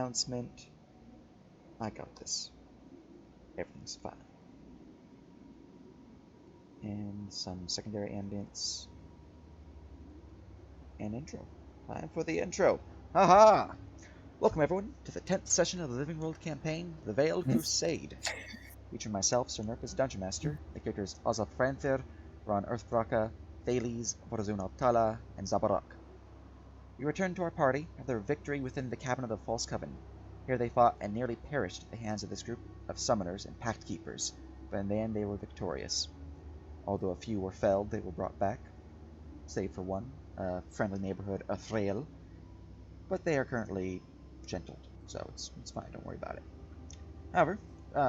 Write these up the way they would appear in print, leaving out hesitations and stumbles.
announcement. I got this. Everything's fine. And some secondary ambience. And intro. Time for the intro. Haha! Welcome everyone to the 10th session of the Living World campaign, The Veiled Crusade. Featuring myself, Sir Nurk as Dungeon Master, the characters Azat Franther, Ron Earthbraka, Thales, Vorazun Abtala, and Zabarak. We returned to our party after their victory within the cabin of the False Coven. Here they fought and nearly perished at the hands of this group of summoners and pact keepers, but in the end they were victorious. Although a few were felled, they were brought back, save for one, a friendly neighborhood, Athrael, but they are currently gentled, so it's fine, don't worry about it. However,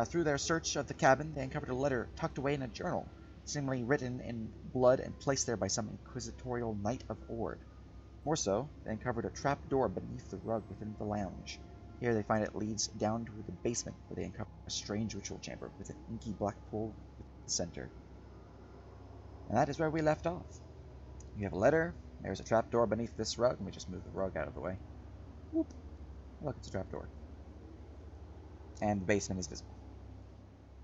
through their search of the cabin, they uncovered a letter tucked away in a journal, seemingly written in blood and placed there by some inquisitorial knight of Ord. More so, they uncovered a trap door beneath the rug within the lounge. Here they find it leads down to the basement, where they uncover a strange ritual chamber with an inky black pool in the center. And that is where we left off. You have a letter, there's a trap door beneath this rug. Let me just move the rug out of the way. Whoop. Look, it's a trap door. And the basement is visible.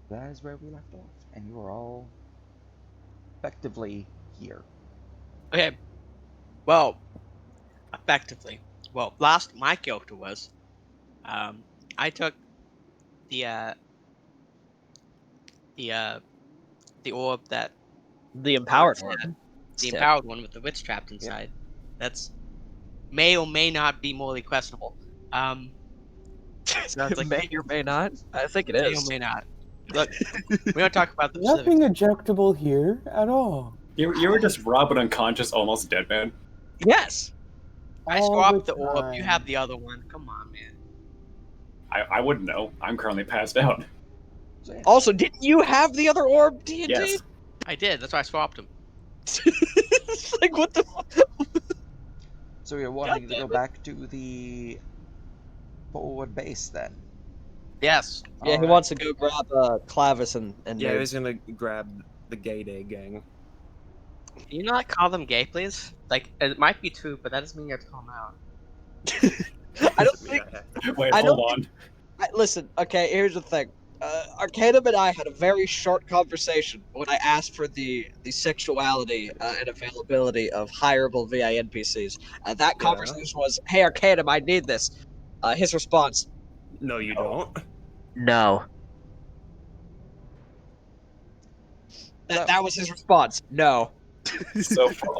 That is where we left off. And you are all effectively here. Okay. Well, effectively. Well, last my character was, I took the orb that The empowered one. the empowered one with the witch trapped inside. Yep. That's may or may not be morally questionable. Sounds like may or may not. I think it is. May or may not. Look, we don't talk about the Nothing objectable here at all. You were just robbing unconscious, almost dead man. Yes. I swapped the orb. You have the other one. Come on, man. I wouldn't know. I'm currently passed out. Also, didn't you have the other orb, D&D? Yes. I did. That's why I swapped him. It's like, what the fuck? So you're wanting to go back to the forward base, then? Yes. Yeah, he wants to go grab Clavis and yeah, he was gonna grab the gay day gang. Can you not call them gay, please? Like, it might be true, but that doesn't mean you have to call them out. I don't think... Wait, hold on. Listen, okay, here's the thing. Arcanum and I had a very short conversation when I asked for the sexuality and availability of hireable VI NPCs. That conversation was, hey, Arcanum, I need this. His response, no, you don't. no. That was his response, no. So for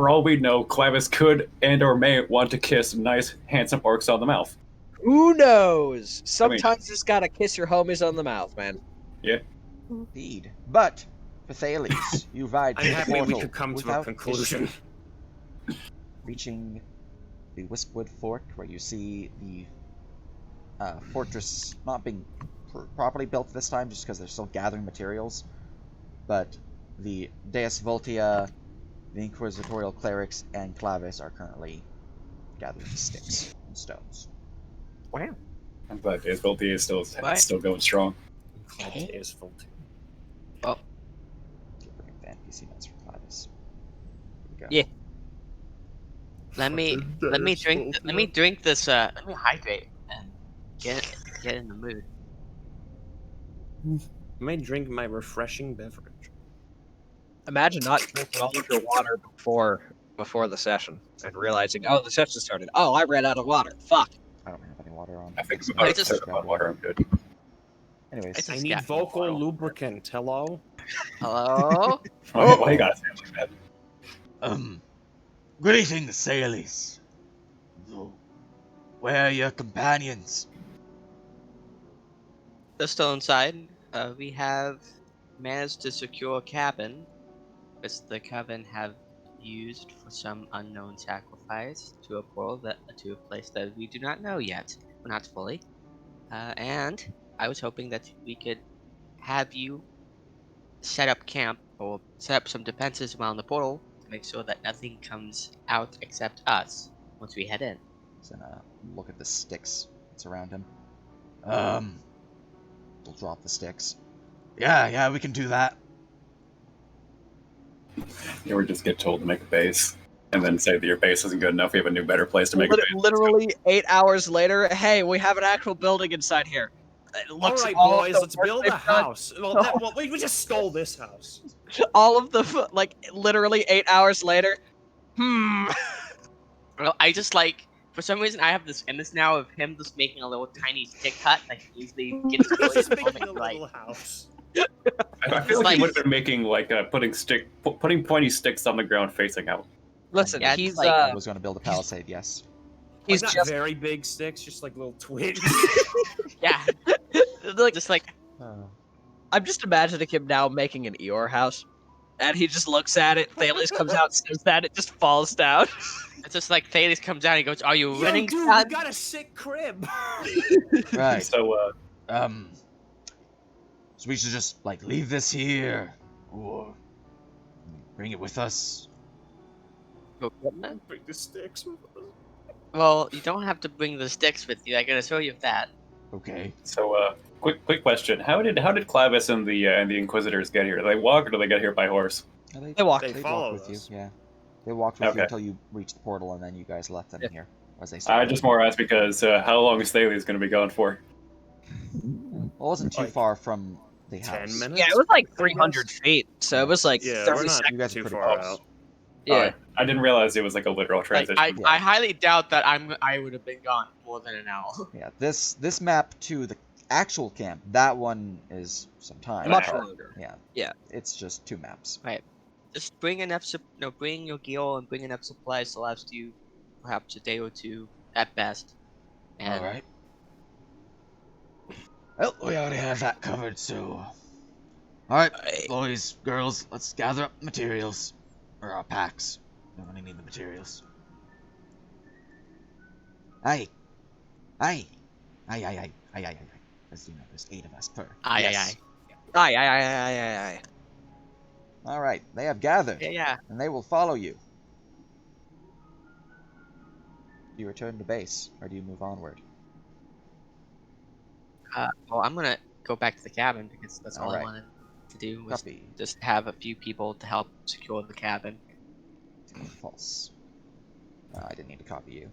all we know, Clavis could and or may want to kiss nice, handsome orcs on the mouth. Who knows? Sometimes you just gotta kiss your homies on the mouth, man. Yeah. Indeed. But, for Thales, you ride I'm through the happy portal we could come to a without conclusion. issue, reaching the Wispwood Fort, where you see the fortress not being properly built this time, just because they're still gathering materials. But the Deus Voltia, the Inquisitorial Clerics, and Clavis are currently gathering sticks and stones. Wow. I'm glad Deus Voltia is still going strong. Deus Voltia. Oh. Bring the NPC notes for Clavis. Yeah. Let me drink this. Let me hydrate and get in the mood. I may drink my refreshing beverage. Imagine not drinking all of your water before the session and realizing, oh, the session started. Oh, I ran out of water. Fuck. I don't have any water on. I think I'm about to start about water. I'm good. Anyways, I need vocal lubricant. Hello? Hello? Why you gotta say it like that? Greetings, Thales. Where are your companions? They're still inside. We have managed to secure a cabin, which the Coven have used for some unknown sacrifice to a portal to a place that we do not know yet. Well, not fully. And I was hoping that we could have you set up camp or set up some defenses around the portal to make sure that nothing comes out except us once we head in. He's gonna look at the sticks that's around him. He'll drop the sticks. Yeah, we can do that. You ever just get told to make a base. and then say that your base isn't good enough. We have a new, better place to make a base. Literally 8 hours later, hey, we have an actual building inside here. It All looks right, all of boys, the let's work build they've a done. house. Well, we just stole this house. All of the like literally 8 hours later. Well, I just like for some reason I have this image now of him just making a little tiny stick hut that he usually gets He's really just making a like little house. I feel like like- he would have been making like putting pointy sticks on the ground facing out. Listen, Yeah, it's he's like- I was going to build a palisade, yes. he's Like, not just very big sticks, just like little twigs. yeah, like just like I'm just imagining him now making an Eeyore house. And he just looks at it, Thales comes out, says that, it just falls down. it's just like Thales comes out and he goes, "Are you Yo, running, dude, son?" we got a sick crib. Right. So So we should just, like, leave this here, or bring it with us. Bring the sticks with us. Well, you don't have to bring the sticks with you. I can assure you of that. Okay. quick question: How did Clavis and the Inquisitors get here? Do they walk or do they get here by horse? They walk. They They followed walked with us. you, yeah. They walked with you Okay. until you reached the portal, and then you guys left them Yeah. here, as they said. I just more asked because how long is Thales going to be gone for? Well, it wasn't too Like, far from the 10 house. minutes? Yeah, it was like 300 feet, so it was like Yeah, 30 we're not seconds. You guys are too pretty far close. out. Yeah. I didn't realize it was like a literal Like, transition. I Yeah. highly doubt that I would have been gone more than an hour. Yeah, this map to the actual camp, that one is some time. Much Wow. longer. Yeah. Yeah. It's just 2 maps. Just bring enough, bring your gear and bring enough supplies to last you perhaps a day or two at best. And Alright. Well, we already have that covered, so... Alright, boys, girls, let's gather up materials. Or our packs. We only need the materials. Aye. Aye. Aye, aye, aye. Aye, aye, aye. As you know, there's 8 of us per. Aye, yes. Aye. Alright, they have gathered, yeah. and they will follow you. Do you return to base, or do you move onward? Well, I'm gonna go back to the cabin because that's all I Alright. wanted to do was Copy. just have a few people to help secure the cabin. False. I didn't need to copy you.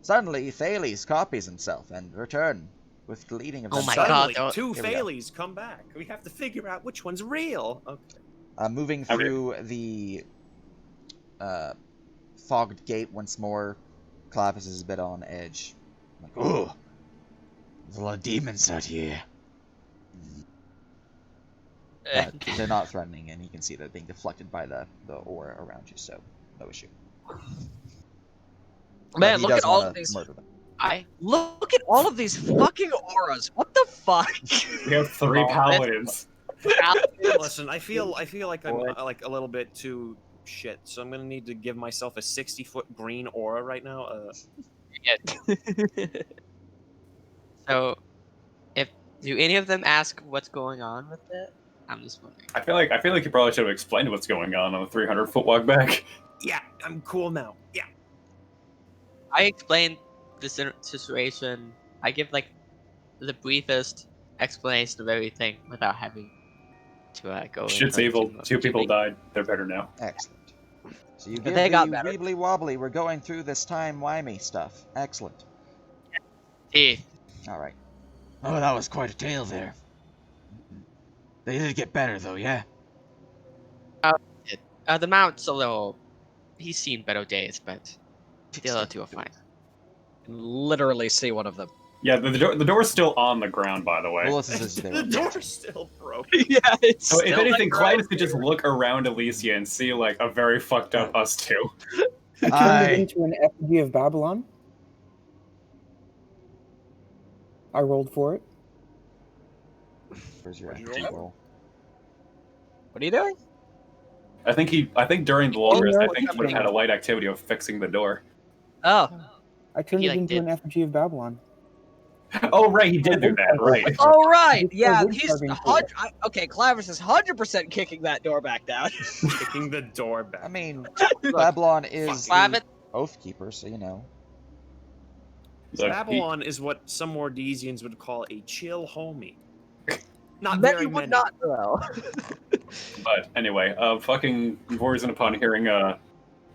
Suddenly, Thales copies himself and return with the leading of Oh them. my Suddenly, God, two Here we go. Thales come back. We have to figure out which one's real. Okay. Moving Okay. through the fogged gate once more, Clavis is a bit on edge. Like, oh, there's a lot of demons out here. But they're not threatening, and you can see they're being deflected by the aura around you, so no issue. But Man, he look does at all wanna of these. murder them. Look at all of these fucking auras. What the fuck? We have 3 Oh, paladins. Listen, I feel like I'm like a little bit too shit, so I'm gonna need to give myself a 60-foot green aura right now. So, do any of them ask what's going on with it? I'm just wondering. I feel like you probably should have explained what's going on the 300-foot walk back. Yeah, I'm cool now. Yeah. I explained this situation. I give like the briefest explanation of everything without having to go. Shit's into evil. too 2 people big- died. They're better now. Excellent. So you But give they the got better. weebly wobbly. We're going through this time-wimey stuff. Excellent. Hey, All right. Oh, that was quite a tale there. They did get better, though, yeah? the mount's a little. He's seen better days, but the other two are fine. Literally see one of them. Yeah, the door's still on the ground, by the way. Well, this is they The were door's still broken. Yeah, it's So if still anything, like right Clive could just look around Alicia and see like a very fucked up us two. I turned Aye. it into an effigy of Babylon. I rolled for it. Where's your What are you effigy rolling? roll? What are you doing? I think during the long rest, no, I think he would have had a light activity of fixing the door. Oh. I turned He, it like, into did- an effigy of Babylon. Oh right, he did do that, right? Oh right, yeah. wood He's carving for it. okay. Clavis is 100% kicking that door back down. Kicking the door back. I mean, Babylon is Slav the it. oath keeper, so you know. Look, Babylon is what some Mordesians would call a chill homie. Not Many very would many. not know. But anyway, fucking Vorzin, upon hearing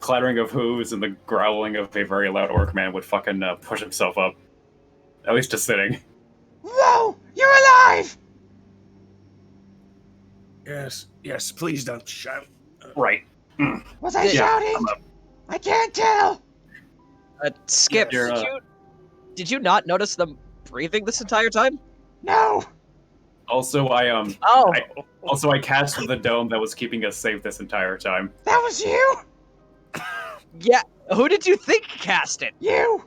clattering of hooves and the growling of a very loud orc man would fucking push himself up. At least just sitting. Whoa! You're alive! Yes, please don't shout. Right. Was I Yeah, shouting? I can't tell! Skip, You're, did you not notice them breathing this entire time? No! Also, I Oh, I catched the dome that was keeping us safe this entire time. That was you! yeah. Who did you think cast it? You!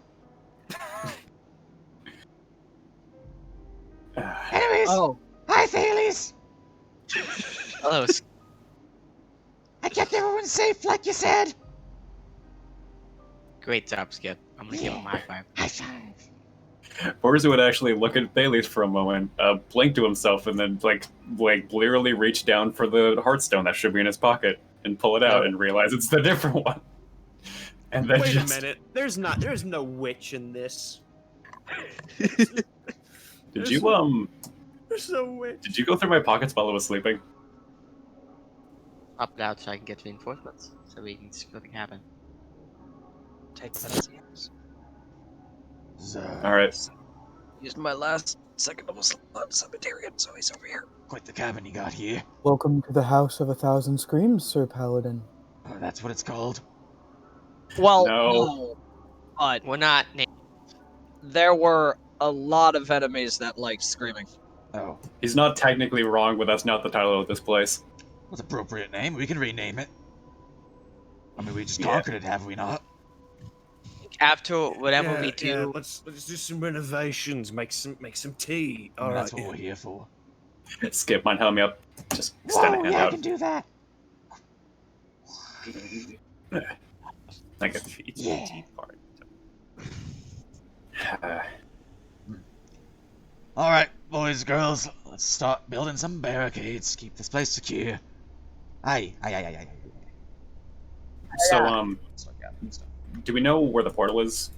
Anyways, Oh, hi Thales! Hello. I kept everyone safe like you said! Great job, Skip. I'm gonna give him a high five. High five! Borzu would actually look at Thales for a moment, blink to himself, and then like blearily reach down for the heartstone that should be in his pocket and pull it out and realize it's the different one. And then Wait just... a minute. There's no witch in this. Did you There's no witch. Did you go through my pockets while I was sleeping? Up and out so I can get reinforcements, so we can secure the cabin. take that as a yes. All right. Used my last second level slot cemeterian, so he's over here. Quite the cabin you got here. Welcome to the House of a Thousand Screams, Sir Paladin. Oh, that's what it's called. Well, No. no, but We're not. there were a lot of enemies that liked screaming. Oh, He's not technically wrong, but that's not the title of this place. what's an appropriate name? We can rename it. I mean, we just Yeah. conquered it, have we not? After whatever we do, Yeah, let's do some renovations. Make some tea. I mean, All that's right. what we're here for. Skip, mind help me up. Just extend a Whoa, hand yeah, I out. can do that. Thank you. It's Yeah. the tea part. All right, boys, girls, let's start building some barricades. Keep this place secure. Aye. So, Start gathering stuff. do we know where the portal is?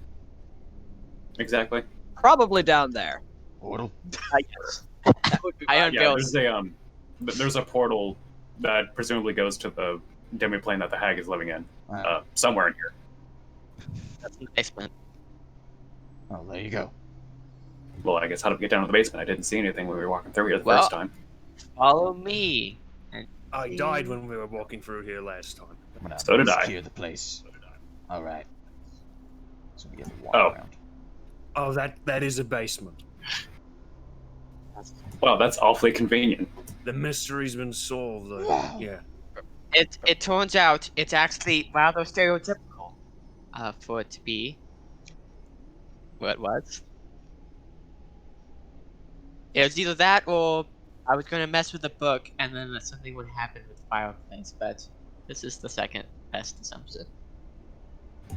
Exactly. Probably down there. Portal. I guess. That would be I my- unveiled. There's a portal that presumably goes to the demi-plane that the hag is living in. Somewhere in here. That's in the basement. Oh, there you go. Well, I guess how do we get down to the basement? I didn't see anything when we were walking through here the Well- first time. Follow me. I died when we were walking through here last time. I'm gonna So did I. secure the place. All right. So we get to walk Oh. around. Oh, that is a basement. Well, that's awfully convenient. The mystery's been solved, though. Wow. Yeah. It turns out it's actually rather stereotypical for it to be what it was. It was either that or I was going to mess with the book and then something would happen with Fireplace, but this is the second best assumption.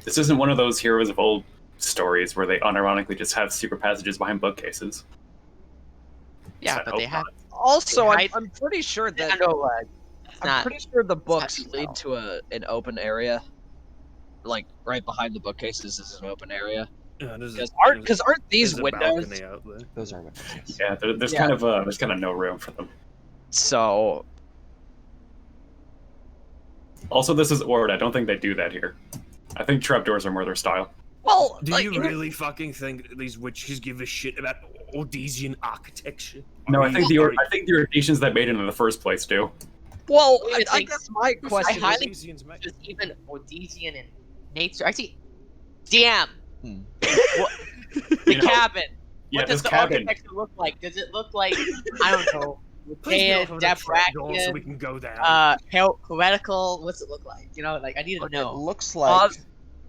This isn't one of those heroes of old stories where they unironically just have secret passages behind bookcases. Yeah, So I but they hope have. not. Also, Hide- I'm pretty sure that It's I'm not. pretty sure the books not- lead to an open area. Like right behind the bookcases is an open area. Yeah, there's Because a- aren't these there's a windows? balcony out there. Those are windows. Yes. Yeah, there's Yeah. there's kind of no room for them. So Also, this is Ord. I don't think they do that here. I think trapdoors are more their style. well, Do like, you really fucking think these witches give a shit about Ordesian architecture? No, I Are think you- the Ordesians that made it in the first place do. Well, Wait a I second. guess my Who question said highly- is, Ordesians make- Just even Ordesian in nature. Actually, DM. Hmm. What, the You know, cabin. Yeah, What does this the cabin. architecture look like? Does it look like I don't know, Please European, get off of the trapdoor so we Dafrakian, can go down. heretical? What's it look like? You know, like I need to It know. looks like Oz-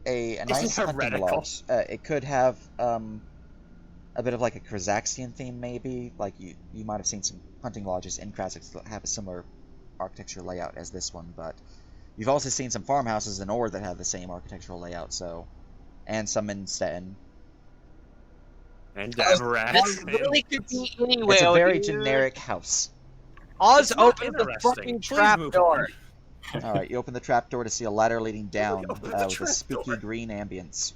a nice hunting heretical. lodge. It could have a bit of like a Krazaxian theme, maybe. Like you might have seen some hunting lodges in Krazakh that have a similar architecture layout as this one, but you've also seen some farmhouses in Ord that have the same architectural layout. So, and some in Stettin. And This Davarak. really could be anywhere. It's a very dude. generic house. Oz It's not opened the interesting. fucking Please trap move door. on. All right, you open the trapdoor to see a ladder leading down Open the with a trapdoor. spooky green ambience.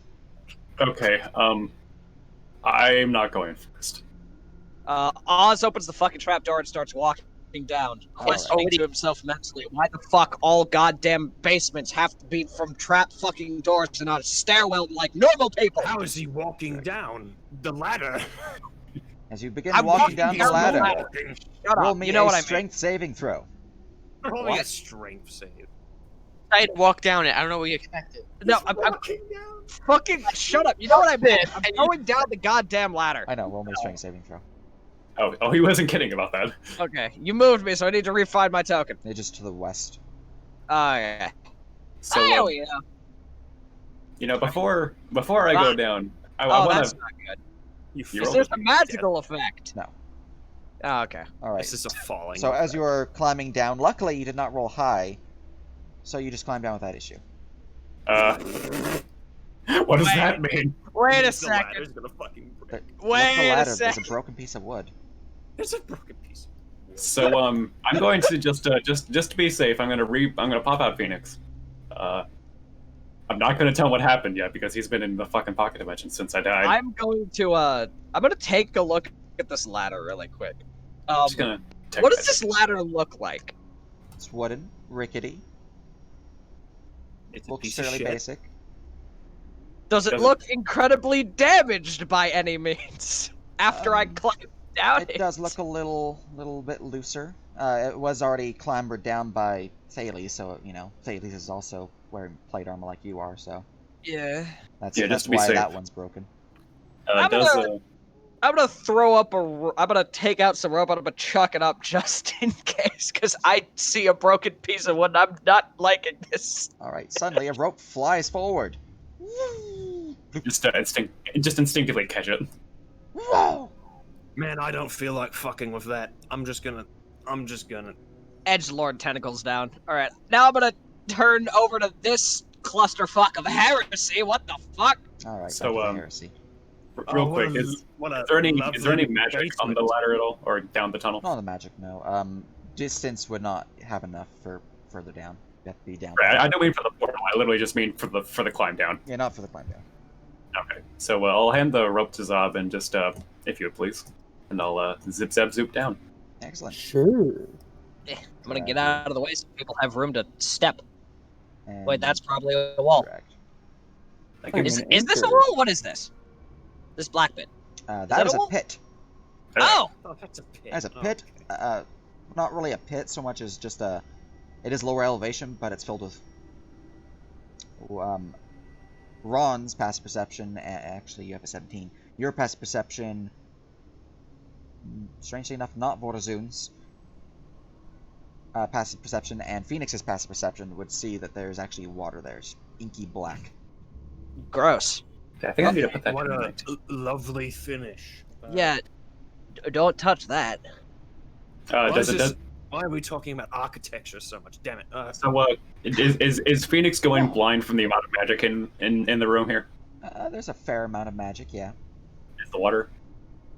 Okay, I'm not going first. Oz opens the fucking trap door and starts walking. down, Alright. questioning to himself mentally, why the fuck all goddamn basements have to be from trap fucking doors and not a stairwell like normal people? How is he walking down the ladder? As you begin I'm walking down the down the ladder, ladder. Walking. Shut roll up, me you know a what I mean. strength saving throw. Roll me a What? strength save. I had to walk down it. I don't know what you expected. No, He's I'm walking down. fucking shut up. You know what I mean? I'm going down the goddamn ladder. I know, roll me a strength saving throw. Oh, he wasn't kidding about that. Okay, you moved me, so I need to refine my token. They're just to the west. Oh yeah. So, Oh yeah. you know, before I go down, I Oh, want that's to. not good. You You feel Is rolled this it. a magical effect? No. Oh, okay. Alright. This is a falling. So as effect. you are climbing down, luckily you did not roll high, so you just climb down without issue. What does that mean? Wait a The second. ladder's gonna fucking break. Look at Wait the a ladder, there's a second. broken piece of wood. There's a broken piece. So I'm going to just to be safe, I'm gonna pop out Phoenix. I'm not gonna tell him what happened yet because he's been in the fucking pocket dimension since I died. I'm going to take a look at this ladder really quick. I'm just gonna. What does this ladder look like? It's wooden, rickety, It's a looks piece of fairly shit. basic. Does it Does it- look incredibly damaged by any means after I Um, climb down It does look a little bit looser. It was already clambered down by Thales, so you know Thales is also wearing plate armor like you are, so Yeah. that's Yeah, just that's to be why safe. that one's broken. I'm Does I'm gonna throw up I'm gonna take out some rope and I'm gonna chuck it up just in case, because I see a broken piece of wood and I'm not liking this. All right, suddenly a rope flies forward. just instinctively catch it? Whoa! Man, I don't feel like fucking with that. I'm just gonna. Edgelord tentacles down. Alright, now I'm gonna turn over to this clusterfuck of heresy. What the fuck? All right, So, back to the heresy. Real quick, is there any magic on the ladder at all, or down the tunnel? Not the magic, no. Distance would not have enough for further down. You have to be down. Right, I don't mean for the portal. I literally just mean for the climb down. Yeah, not for the climb down. Okay, so I'll hand the rope to Zob and just if you would please, and I'll zip zap zoop down. Excellent. Sure. I'm gonna get out of the way so people have room to step. And Wait, that's probably a wall. correct. Thank you. Is this a wall? What is this? This black bit. That that is a a wall? pit. Oh! Oh, that's a pit. That's a Oh, pit. okay. Not really a pit so much as just a. It is lower elevation, but it's filled with. Ron's passive perception. Actually, you have a 17. Your passive perception. Strangely enough, not Vorozun's passive perception, and Phoenix's passive perception would see that there's actually water there. It's inky black. Gross. I think I need to put that What in a mind. lovely finish. Yeah. Don't touch that. Why are we talking about architecture so much? Damn it. Is Phoenix going blind from the amount of magic in the room here? There's a fair amount of magic, yeah. Is the water?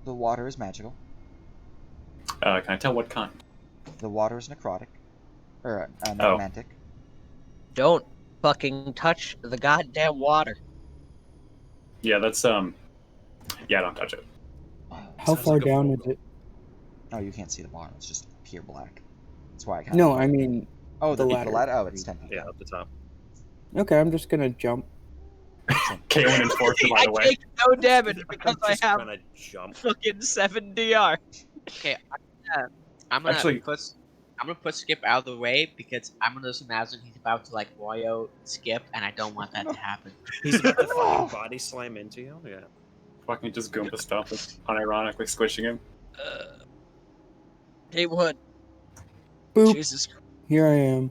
The water is magical. Can I tell what kind? The water is necrotic. Or necromantic. Don't fucking touch the goddamn water. Yeah, that's yeah, don't touch it. How Sounds far like a down portal. is it? Oh, you can't see the bottom. It's just pure black. That's why I can't. No, I mean, Oh, the the ladder. Oh, it's 10 feet. Yeah, up the top. okay, I'm just gonna jump. Kaylin and Fortune, by I the way. take no damage because I Just have gonna jump. fucking 7 DR. Okay, I'm gonna Actually- put Skip out of the way because I'm gonna just imagine he's about to like Royo Skip, and I don't want that to happen. He's about to fucking body slam into you. Yeah. Fucking just Goomba stuff is unironically squishing him. He would. Boop. Jesus. Here I am.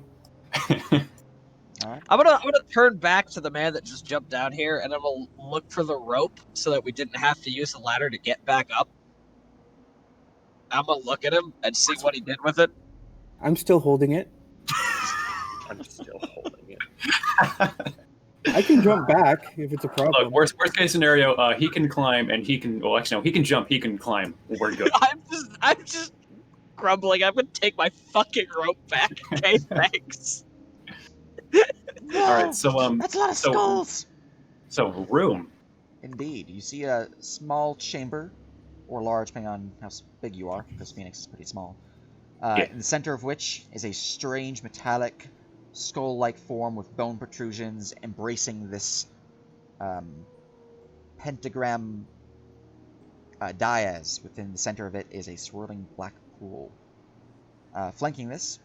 Alright. I'm gonna turn back to the man that just jumped down here, and I'm gonna look for the rope so that we didn't have to use the ladder to get back up. I'm gonna look at him and see what he did with it. I'm still holding it. I'm still holding it. I can jump back if it's a problem. Look, worst case scenario, he can climb and he can. Well, actually, no, he can jump. He can climb. We're good. I'm just grumbling. I'm gonna take my fucking rope back. Okay, thanks. All right, so That's a lot of so- skulls! so room. Indeed. You see a small chamber, or large, depending on how big you are, because Phoenix is pretty small. In the center of which is a strange metallic skull-like form with bone protrusions embracing this pentagram dais. Within the center of it is a swirling black pool. Flanking this,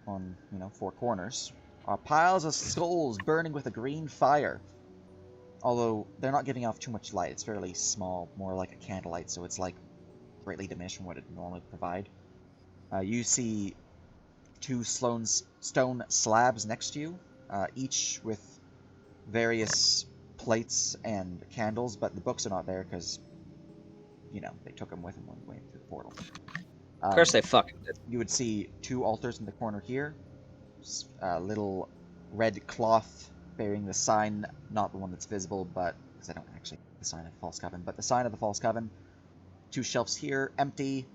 on 4 corners, are piles of skulls burning with a green fire. Although they're not giving off too much light, it's fairly small, more like a candlelight, so it's like greatly diminished from what it normally provide. You see 2 stone slabs next to you, each with various plates and candles, but the books are not there because, they took them with them when they went through the portal. Of course they fucking did. You would see 2 altars in the corner here, a little red cloth bearing the sign, not the one that's visible, but because I don't actually the sign of the False Coven, but the sign of the False Coven. 2 shelves here, empty,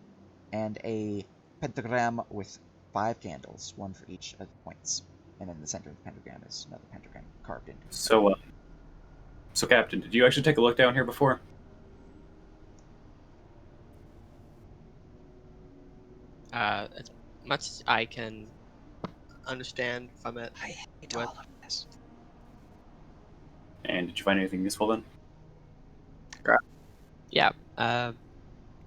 and a pentagram with 5 candles, 1 for each of the points. And in the center of the pentagram is another pentagram carved into it. So Captain, did you actually take a look down here before? As much as I can understand from it. I hate What? all of this. And did you find anything useful then? Yeah. The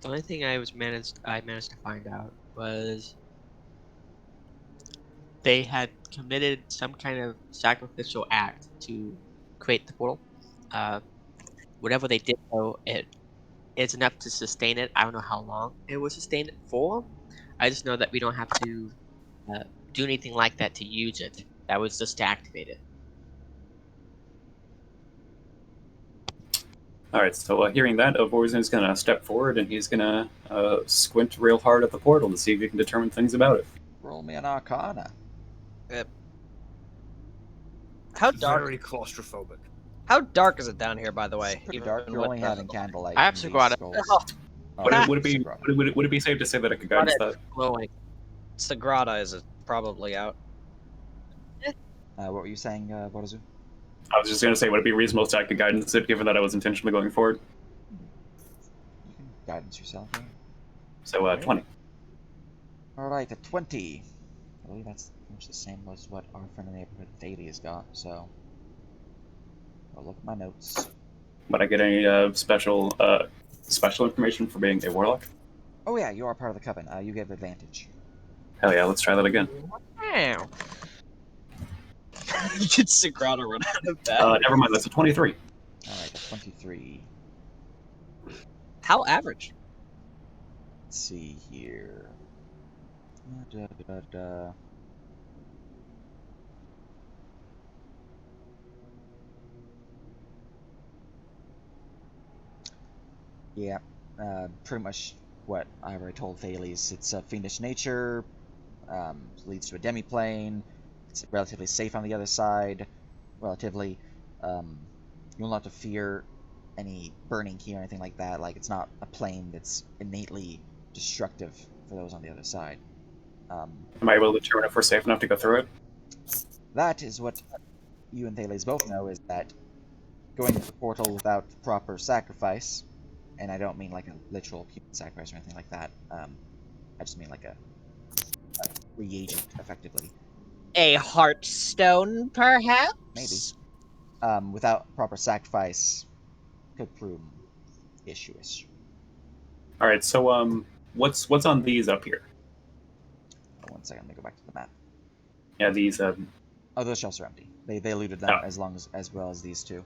only thing I managed to find out was they had committed some kind of sacrificial act to create the portal. Whatever they did, though, it's enough to sustain it. I don't know how long it will sustain it for. I just know that we don't have to do anything like that to use it. That was just to activate it. Alright, so hearing that, Vorzen's going to step forward and he's going to squint real hard at the portal to see if he can determine things about it. Roll me an Arcana. How dark? Very claustrophobic. How dark is it down here, by the way? It's pretty Even dark. You're with only the- having candlelight. I have from these Sagrada. skulls. Oh, Would it be safe to say that I could guidance that? Glowing. Sagrada is probably out. What were you saying, Borazu? I was just going to say, would it be reasonable to active guidance it, given that I was intentionally going forward? You can guidance yourself. Yeah. So, 20. Alright, a 20. I believe that's much the same as what our friend in the neighborhood Daily has got, so... I'll look at my notes. Would I get any special information for being a warlock? Oh yeah, you are part of the coven. You get advantage. Hell yeah, let's try that again. Wow. Did Sagrada run out of that? Never mind, that's a 23. Alright, a 23. How average? Let's see here. Yeah, pretty much what I already told Thales. It's a fiendish nature, leads to a demiplane, it's relatively safe on the other side, relatively. You'll not have to fear any burning key or anything like that. Like, it's not a plane that's innately destructive for those on the other side. Am I able to determine if we're safe enough to go through it? That is what you and Thales both know, is that going into the portal without proper sacrifice, and I don't mean like a literal human sacrifice or anything like that, I just mean like a reagent, effectively. A heartstone, perhaps? Maybe. Without proper sacrifice, could prove issue-ish. Alright, so, what's on these up here? Oh, 1 second, let me go back to the map. Yeah, these, Oh, those shelves are empty. They looted them as well as these two.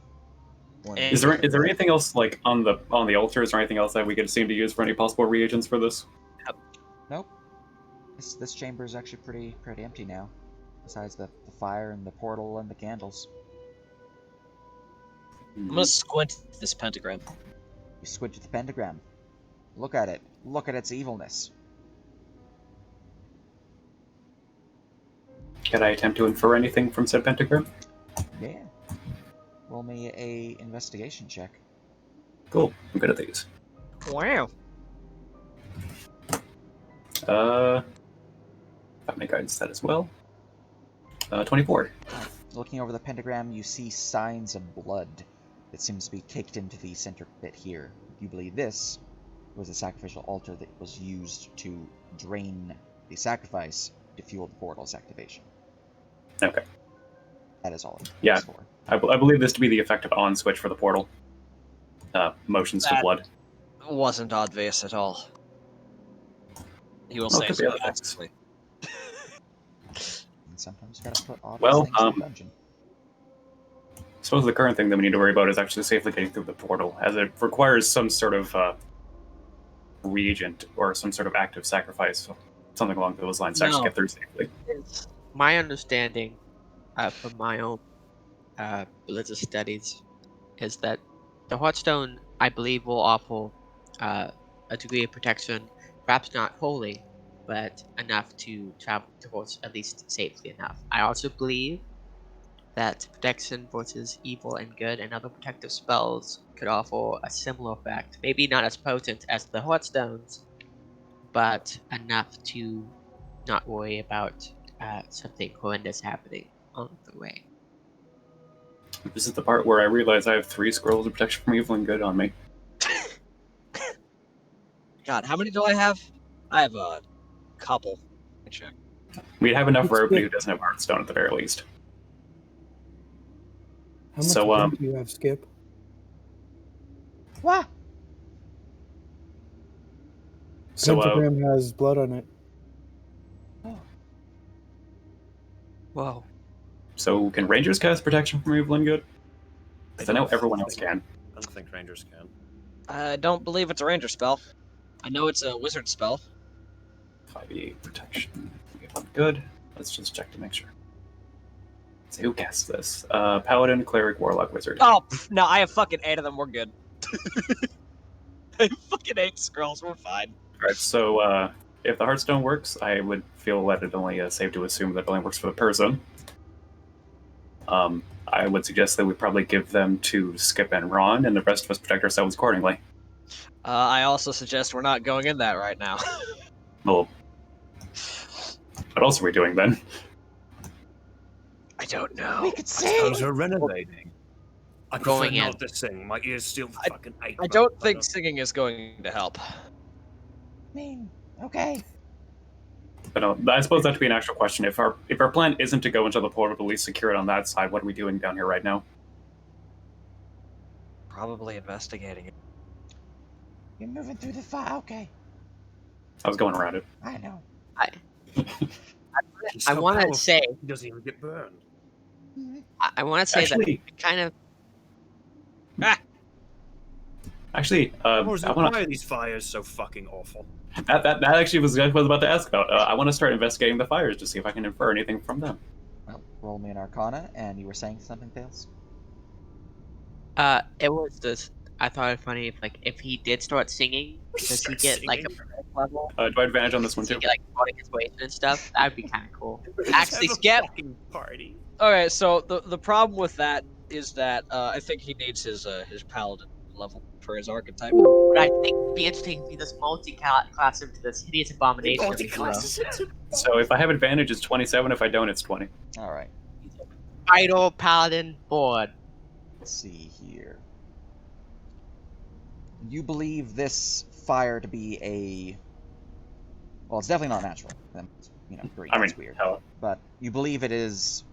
Is there anything else, like, on the altars or anything else that we could seem to use for any possible reagents for this? Nope. This chamber is actually pretty empty now. Besides the fire and the portal and the candles. I'm gonna squint at this pentagram. You squint at the pentagram. Look at it. Look at its evilness. Can I attempt to infer anything from said pentagram? Yeah. Roll me a investigation check. Cool, I'm good at these. Wow. Got my guidance that as well. 24. Looking over the pentagram, you see signs of blood that seems to be caked into the center bit here. You believe this was a sacrificial altar that was used to drain the sacrifice to fuel the portal's activation. Okay. That is all it Yeah. is for. I believe this to be the effective on switch for the portal. Motions to That- blood. Wasn't obvious at all. He will Well, it say could be other things. sarcastically. And sometimes you gotta put obvious Well, things in the dungeon. I suppose the current thing that we need to worry about is actually safely getting through the portal, as it requires some sort of reagent or some sort of active sacrifice, something along those lines, to actually No. get through safely. It's my understanding, from my own religious studies, is that the Heartstone, I believe, will offer a degree of protection, perhaps not wholly, but enough to travel towards at least safely enough. I also believe that protection versus evil and good and other protective spells could offer a similar effect. Maybe not as potent as the Heartstones, but enough to not worry about something horrendous happening on the way. This is the part where I realize I have 3 scrolls of protection from evil and good on me. God, how many do I have? I have a couple. Let me check. We'd have enough for It's everybody good. who doesn't have Hearthstone at the very least. How much So, blood do you have, Skip? What? So, Pentagram has blood on it. Whoa. so can Rangers cast protection from evil and good? Because I know everyone else can. I don't think Rangers can. I don't believe it's a ranger spell. I know it's a wizard spell. 5e protection. Evil and good. Let's just check to make sure. So who casts this? Paladin, Cleric, Warlock, Wizard. Oh, no, I have fucking 8 of them. We're good. I have fucking 8 scrolls. We're fine. Alright, so if the Hearthstone works, I would feel that it only is safe to assume that it only works for the person. I would suggest that we probably give them to Skip and Ron, and the rest of us protect ourselves accordingly. I also suggest we're not going in that right now. Well, what else are we doing then? I don't know. We could I sing! suppose we're renovating. I prefer Going in. not to sing. My ears still fucking ache. I don't think singing is going to help. I mean, okay. But I suppose that would be an actual question. If our plan isn't to go into the portal, but at least secure it on that side, what are we doing down here right now? Probably investigating it. You're moving through the fire. Okay. I was going around it. I know. He's I so want to powerful, say, he doesn't even get burned. I want to say Actually, that kind of. actually, Why I want are these fires so fucking awful? that actually was what I was about to ask about. I want to start investigating the fires to see if I can infer anything from them. Well, roll me an Arcana, and you were saying something, Thales? It was just. I thought it funny if he did start singing, does he get like a perfect level? Do I have advantage on this one Does he too? get like bardic inspiration and stuff? That'd be kind of cool. Let's Actually, have a Skip. fucking party. Okay, so the problem with that is that I think he needs his paladin level for his archetype. But I think it'd be interesting to see this multi-class into this hideous abomination of a hero. So if I have advantage, it's 27. If I don't, it's 20. All right. Idol Paladin board. Let's see here. You believe this fire to be a... Well, it's definitely not natural. You know, green. I mean, It's weird. hell, But you believe it is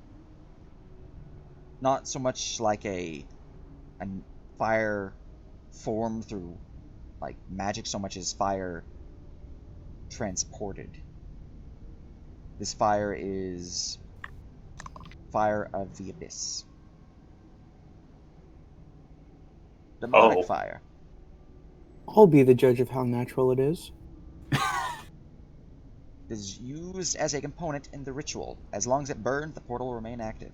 not so much like a fire formed through like magic so much as fire transported. This fire is fire of the abyss. Demonic Oh. fire. I'll be the judge of how natural it is. It is used as a component in the ritual. As long as it burns, the portal will remain active.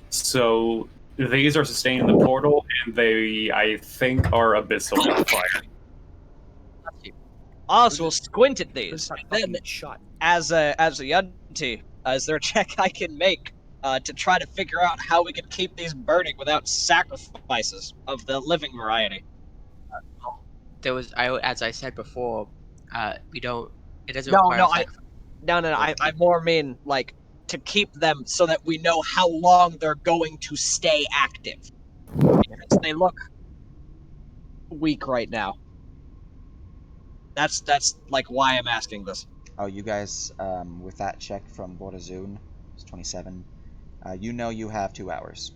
So these are sustained in the portal, and they, I think, are abyssal fire. Also, we'll squint at these. Where's that Then, fucking shot? as a yunti, is there a check I can make to try to figure out how we can keep these burning without sacrifices of the living variety? There was, as I said before, we don't. It doesn't No, require. no, sacrifice. I more mean like to keep them so that we know how long they're going to stay active. Because they look weak right now. That's like why I'm asking this. Oh, you guys, with that check from Bordazoon, it's 27. You know you have 2 hours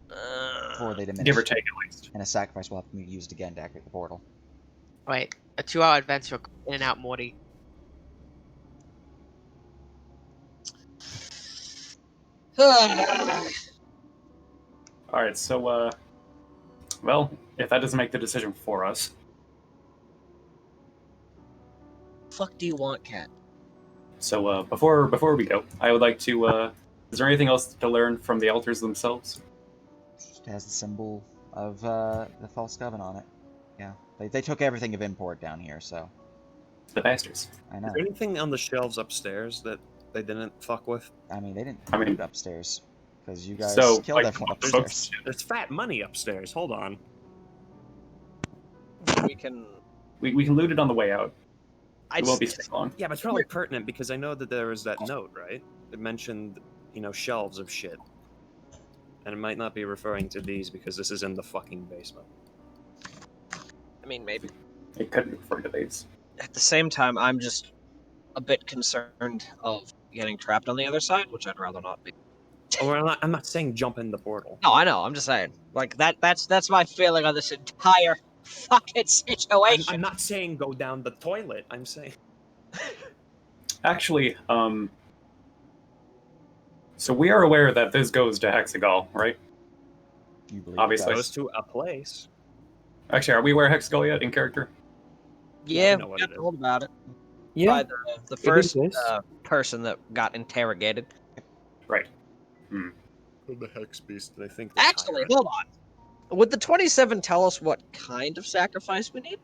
before they diminish. Give or take at least. And a sacrifice will have to be used again to activate the portal. Wait, a 2-hour adventure in and out, Morty. Alright, so, well, if that doesn't make the decision for us. Fuck do you want, Cat? So, before we go, I would like to, is there anything else to learn from the altars themselves? It has the symbol of the false coven on it. Yeah, they took everything of import down here, so The bastards. I know. Is there anything on the shelves upstairs that they didn't fuck with? I mean, they didn't I mean- loot upstairs because you guys So, killed like, everyone books- upstairs. There's fat money upstairs. Hold on. We can. We can loot it on the way out. I It won't be just, staying long. Yeah, but it's probably pertinent because I know that there was that note, right? It mentioned, shelves of shit. And it might not be referring to these because this is in the fucking basement. I mean, maybe. It could refer to these. At the same time, I'm just a bit concerned of getting trapped on the other side, which I'd rather not be. Or I'm not saying jump in the portal. No, I know. I'm just saying. Like that's my feeling on this entire fucking situation. I'm not saying go down the toilet. I'm saying. Actually, so we are aware that this goes to Hexagal, right? You believe Obviously. it Goes does. to a place. Actually, are we aware of Hexagal yet in character? Yeah, we know we what got it is. told about it Yeah, by the first exists. person that got interrogated. Right. The hex beast. I think. Actually, hold on. Would the 27 tell us what kind of sacrifice we need?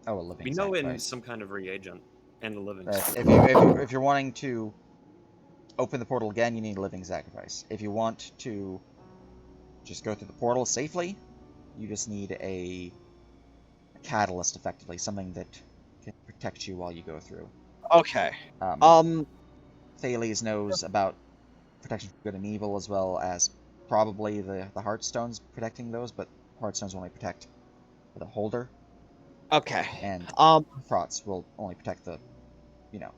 Oh, a living we know in sacrifice. some kind of reagent and a living. If you're wanting to open the portal again, you need a living sacrifice. If you want to just go through the portal safely, you just need a catalyst, effectively, something that can protect you while you go through. Okay. Thales knows about protection from good and evil, as well as probably the Heartstones protecting those, but Heartstones only protect the holder, Okay. and Um. Prots will only protect the,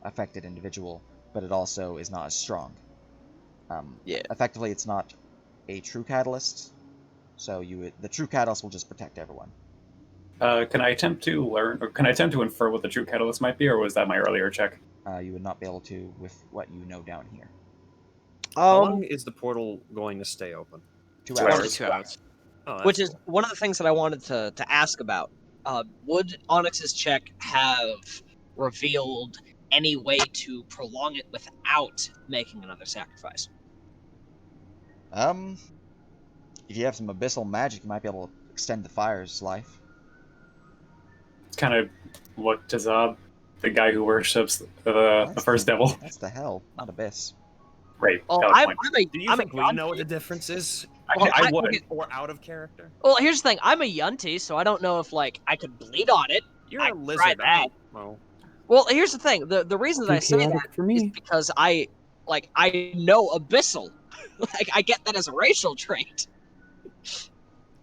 affected individual, but it also is not as strong. Yeah. Effectively, it's not a true catalyst, so the true catalyst will just protect everyone. Can I attempt to learn, or can I attempt to infer what the true catalyst might be, or was that my earlier check? You would not be able to with what you know down here. How long is the portal going to stay open? 2 2 hours. hours. 2 hours. Oh, that's Which is cool. one of the things that I wanted to ask about. Would Onyx's check have revealed any way to prolong it without making another sacrifice? If you have some abyssal magic, you might be able to extend the fire's life. It's kind of what Tazab, the guy who worships the first devil. That's the hell, not abyss. Right. Well, valid I'm point. Do you I'm think a we know what Yunti. the difference is? Well, I would. okay, Or out of character? well, here's the thing. I'm a Yunti, so I don't know if I could bleed on it. You're I a tried lizard. that. Well, Well, here's the thing. The reason that I Too say that chaotic for is me. because I know abyssal. I get that as a racial trait.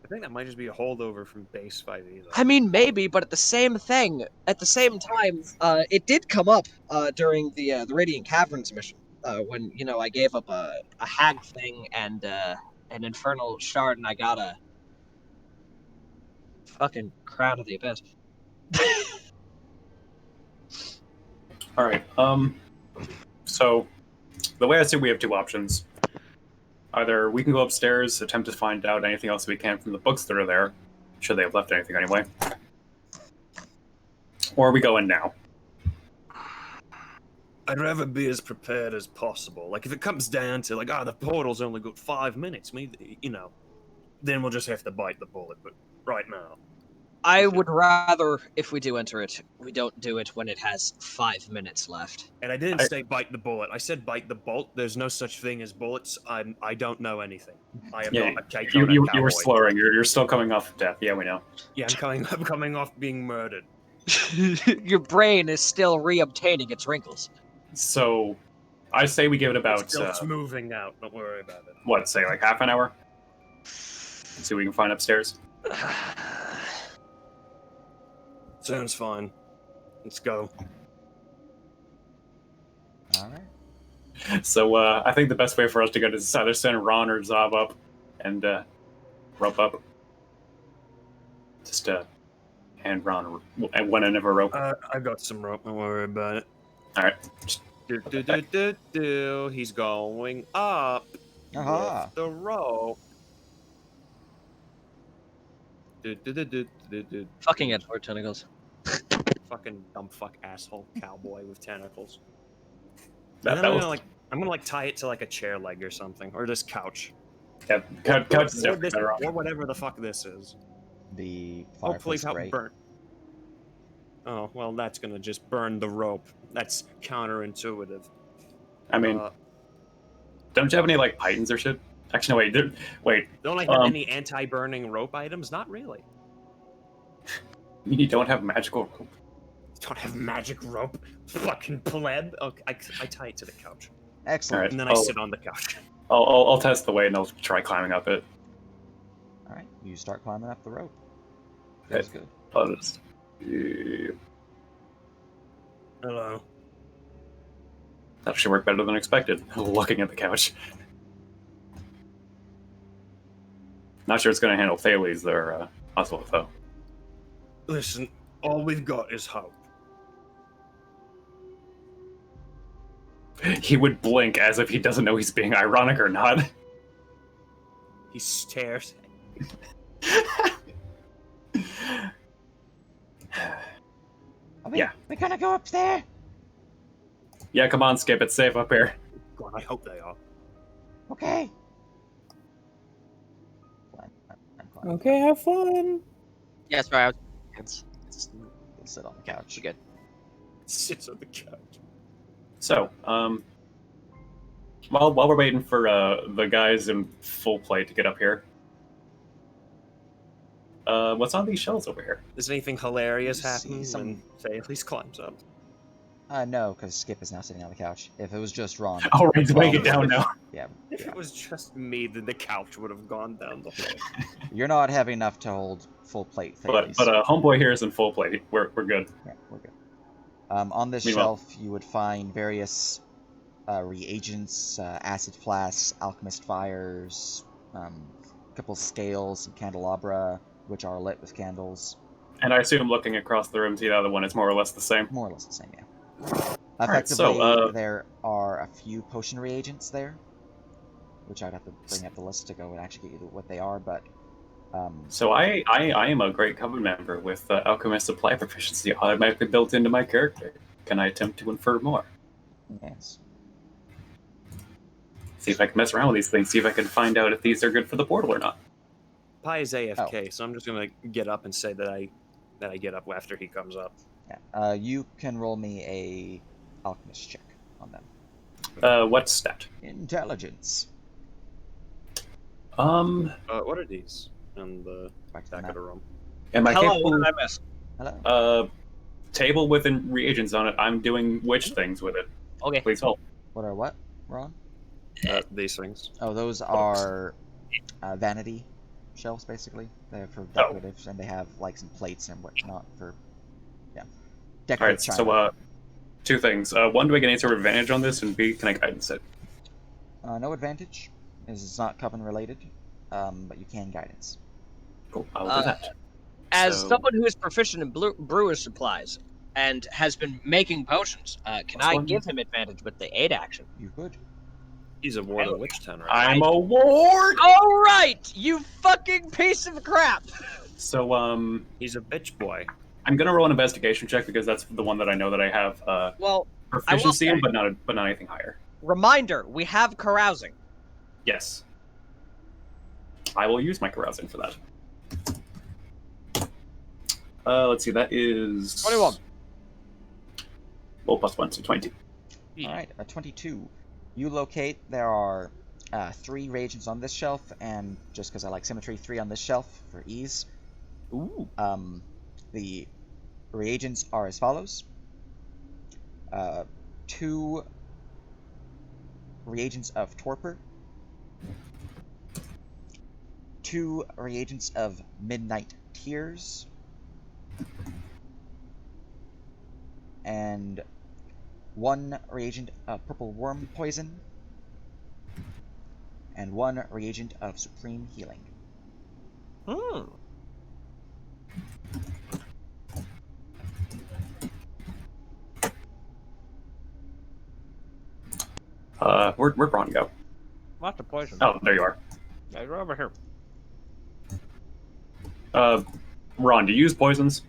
I think that might just be a holdover from base 5e. Though. I mean, maybe, but at the same time, it did come up during the Radiant Caverns mission when I gave up a hag thing and an infernal shard, and I got a fucking crown of the abyss. All right. So the way I see, we have 2 options. Either we can go upstairs, attempt to find out anything else we can from the books that are there, should they have left anything anyway, or we go in now. I'd rather be as prepared as possible. Like, if it comes down to, the portal's only got 5 minutes, then we'll just have to bite the bullet. But right now... I would rather, if we do enter it, we don't do it when it has 5 minutes left. And I didn't say bite the bullet. I said bite the bolt. There's no such thing as bullets. I don't know anything. I am not a K-Kona You cowboy. were slurring. You're still coming off of death. Yeah, we know. Yeah, I'm coming off being murdered. Your brain is still re-obtaining its wrinkles. So, I say we give it about It's moving out. Don't worry about it. what? Say like half an hour. Let's see what we can find upstairs. Sounds fine. Let's go. All right. So I think the best way for us to go is either send Ron or Zob up and rope up. Just hand Ron one end of a rope. I got some rope. Don't worry about it. All right. He's going up Aha. with the rope. Fucking Edward tentacles. Fucking dumb fuck asshole cowboy with tentacles. That And then was I'm gonna like tie it to like a chair leg or something, or this couch, yeah, couch is or, definitely better or whatever the fuck this is. The Hopefully, fireplace help grate. burn. Oh well, that's gonna just burn the rope. That's counterintuitive. I mean, don't you have any like pythons or shit? Actually, no, wait. Don't I have any anti-burning rope items? Not really. You don't have magical rope. Don't have magic rope. Fucking pleb. Okay, I tie it to the couch, Excellent. All right. and then I sit on the couch. I'll test the weight and I'll try climbing up it. All right. You start climbing up the rope. Feels good. I'll just... Yeah. Hello. That should work better than expected. Looking at the couch. Not sure it's going to handle Thales or Oswald, though. Listen, all we've got is hope. He would blink as if he doesn't know he's being ironic or not. He stares. Yeah. We're gonna go up there. Yeah, come on, Skip. It's safe up here. God, I hope they are. Okay. Okay, have fun. Yeah, sorry. It's We'll sit on the couch. good. Sits on the couch. So, while we're waiting for the guys in full plate to get up here, what's on these shelves over here? Does anything hilarious You see happen some- when Thales climbs up? No, because Skip is now sitting on the couch. If it was just Ron. Oh, right, to make it Ron- down now. Yeah. If it was just me, then the couch would have gone down the hole. You're not heavy enough to hold full plate But Thales. homeboy here is in full plate. We're good. Yeah, we're good. On this Meanwhile- shelf, you would find various reagents, acid flasks, alchemist fires, a couple scales, some candelabra, which are lit with candles. And I assume looking across the room to the other one, it's more or less the same. More or less the same, yeah. right, Effectively, so, there are a few potion reagents there, which I'd have to bring up the list to go and actually get you what they are, but... So I am a great coven member with alchemist supply proficiency automatically built into my character. Can I attempt to infer more? yes. See if I can mess around with these things, see if I can find out if these are good for the portal or not. Pi is AFK, so I'm just gonna get up and say that I get up after he comes up. Yeah. You can roll me a alchemist check on them. What's stat? Intelligence. What are these on the Back to the back of map. the room? Am I Hello, capable? what did I miss? Hello. Table with reagents on it. I'm doing witch things with it. Okay. Please help. What are what, Ron? These things. Oh, those are vanity shelves, basically. They're for decoratives, and they have like some plates and whatnot for, yeah, All decorative right. china. So, two things. One, do I get any sort of advantage on this? And B, can I guidance it? No advantage, as it's not coven related, but you can guidance. Cool. I'll do that. As So- someone who is proficient in brewer's supplies and has been making potions, can Plus I one. give him advantage with the aid action? You could. He's a ward of Witch Town, right? I'm a ward. All right, you fucking piece of crap! So, He's a bitch boy. I'm gonna roll an investigation check because that's the one that I know that I have Well, proficiency in, say- but not anything higher. reminder: we have carousing. Yes. I will use my carousing for that. Let's see, that is 21. Well, plus 1, so 20. All right, a 22. You locate there are 3 reagents on this shelf, and just because I like symmetry, 3 on this shelf for ease. Ooh. The reagents are as follows: 2 reagents of torpor, 2 reagents of midnight tears, and 1 reagent of purple worm poison, and 1 reagent of supreme healing. Hmm. Where'd Ron go? Lots of poison. Oh, there you are. Yeah, you're over here. Ron, do you use poisons?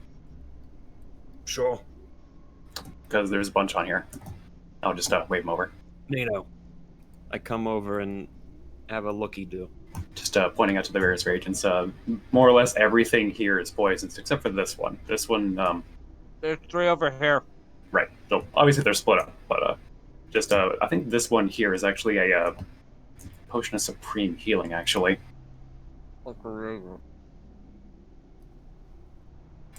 Sure. Because there's a bunch on here. I'll just wave them over. Nino. I come over and have a looky-do. Just pointing out to the various reagents. More or less everything here is poisons, except for this one. This one, There's 3 over here. right. So obviously they're split up, but I think this one here is actually a potion of supreme healing, actually.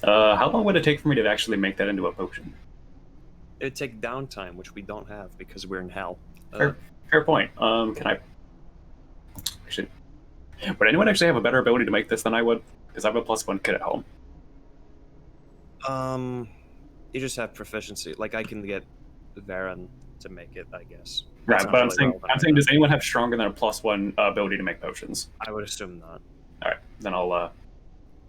How long would it take for me to actually make that into a potion? It'd take downtime, which we don't have because we're in hell. Fair point. Can I... Actually... Would anyone actually have a better ability to make this than I would? Because I have a +1 kit at home. You just have proficiency. Like, I can get Verum to make it, I guess. Right, That's but not really relevant. I'm saying, does anyone have stronger than a +1 ability to make potions? I would assume not. Alright, then I'll, Like,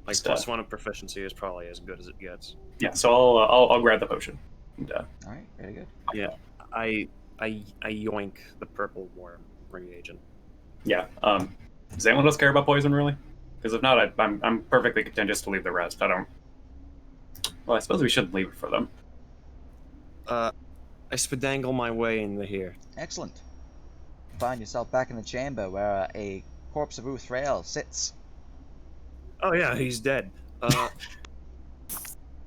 just, +1 of proficiency is probably as good as it gets. yeah, so I'll grab the potion. And, Alright, very good. Yeah, I yoink the purple worm reagent. yeah, does anyone else care about poison, really? Because if not, I'm perfectly content just to leave the rest. I don't... Well, I suppose we shouldn't leave it for them. I spadangle my way into here. Excellent. Find yourself back in the chamber where a corpse of Uthrael sits. Oh yeah, he's dead. Is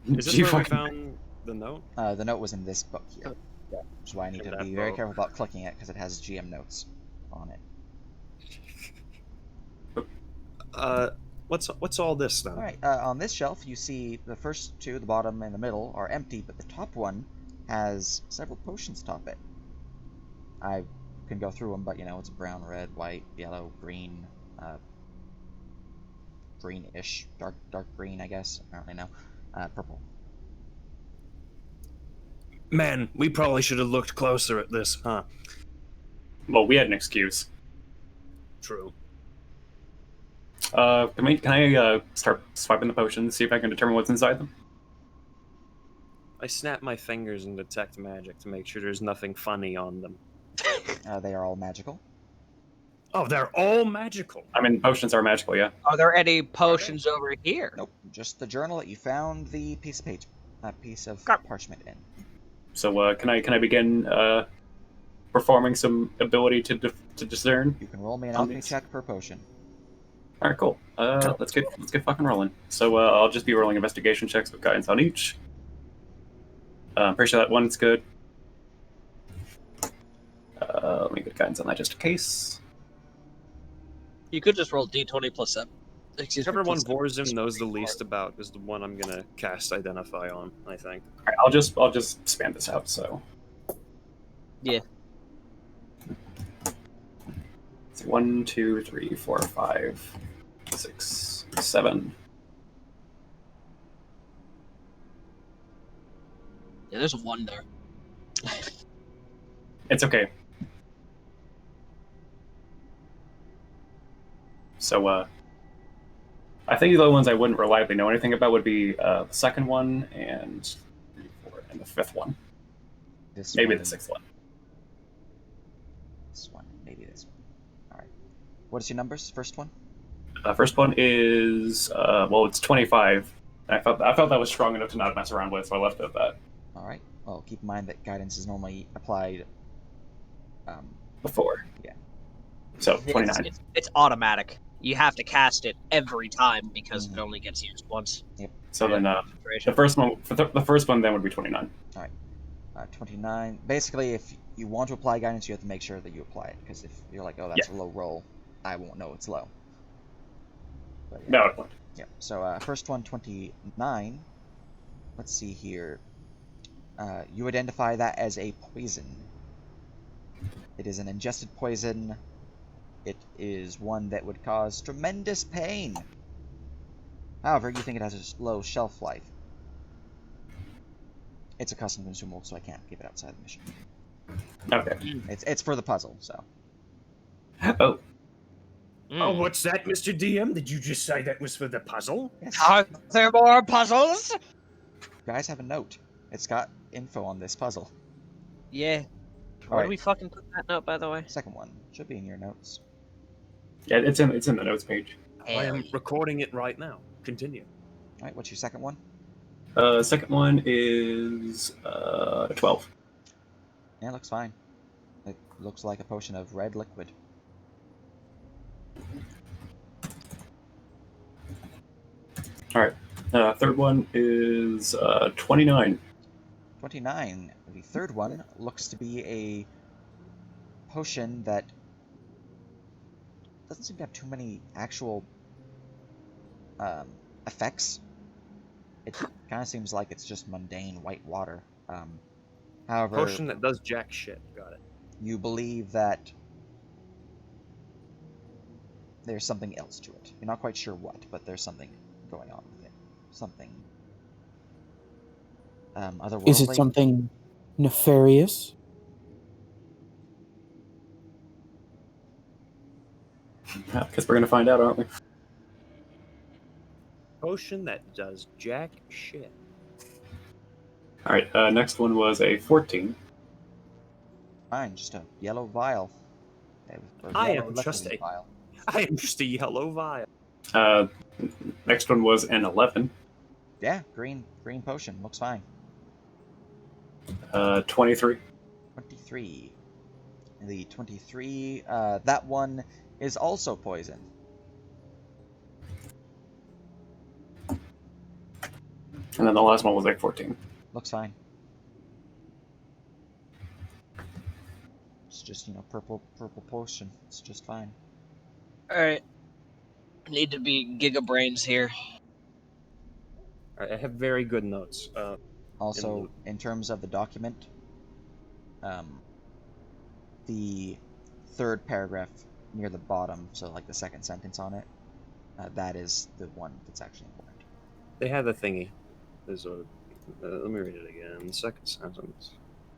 this You where we fucking- found the note? The note was in this book here. Yeah. Which is why I need In to that be very book. careful about clicking it, because it has GM notes on it. What's all this then? Alright, on this shelf you see the first 2, the bottom and the middle, are empty, but the top one has several potions atop it. I can go through them, but you know, it's brown, red, white, yellow, green, greenish, dark green, I guess. I don't really know. Purple. Man, we probably should have looked closer at this, huh? Well, we had an excuse. True. Can I start swiping the potions, see if I can determine what's inside them? I snap my fingers and detect magic to make sure there's nothing funny on them. They are all magical. Oh, they're all magical. I mean, potions are magical, yeah. Are there any potions over here? Nope, just the journal that you found the piece of Got- parchment in. So, can I begin performing some ability to discern? You can roll me an On alchemy these. check per potion. All right, cool. Let's get fucking rolling. So, I'll just be rolling investigation checks with guidance on each. I'm pretty sure that one's good. Let me get guidance on that just in case. You could just roll D20 plus 7. Excuse me. Whichever one plus 7. Vorzim knows the least about is the one I'm gonna cast Identify on, I think. All right, I'll just span this out. So. Yeah. It's 1, 2, 3, 4, 5, 6, 7. Yeah, there's a 1 there. It's okay. So, I think the other ones I wouldn't reliably know anything about would be the second one and 3, 4, and the fifth one. Maybe the sixth one. This one, maybe this one. Alright. What is your numbers? First one? First one is well, it's 25. And I felt that was strong enough to not mess around with, so I left it at that. Alright. Well, keep in mind that guidance is normally applied Before. Yeah. So 29. It's automatic. You have to cast it every time because it only gets used once. So then the Concentration. first one then would be 29. 29. Basically, if you want to apply guidance, you have to make sure that you apply it, because if you're like, oh, that's a low roll, I won't know it's low. But, yeah. Valid point. Yeah. So first one, 29. Let's see here. You identify that as a poison. It is an ingested poison. It is one that would cause tremendous pain. However, you think it has a low shelf life. It's a custom consumable, so I can't give it outside the mission. Okay. It's for the puzzle, so. Oh, Oh, what's that, Mr. DM? Did you just say that was for the puzzle? Yes. Are there more puzzles? You guys have a note. It's got info on this puzzle. Yeah. All Where right. do we fucking put that note, by the way? Second one should be in your notes. yeah, it's in the notes page. I am recording it right now. Continue. All right, what's your second one? Second one is 12. Yeah, looks fine. It looks like a potion of red liquid. All right. Third one is 29. 29. The third one looks to be a potion that doesn't seem to have too many actual effects. It kind of seems like it's just mundane white water. However, Potion that does jack shit. Got it. you believe that there's something else to it. You're not quite sure what, but there's something going on with it. Something otherworldly. Is it something nefarious? I guess we're gonna find out, aren't we? Potion that does jack shit. All right. Next one was a 14. Fine, just a yellow vial. Or I yellow am liquidy just a- vial. I am just a yellow vial. Next one was an 11. Yeah, green potion. Looks fine. 23. 23. The 23, that one is also poison. And then the last one was like 14. Looks fine. It's just, purple potion. It's just fine. Alright. Need to be Giga Brains here. I have very good notes. Also, in terms of the document, the third paragraph near the bottom, so like the second sentence on it, that is the one that's actually important. They have a thingy. There's a. Let me read it again. Second sentence.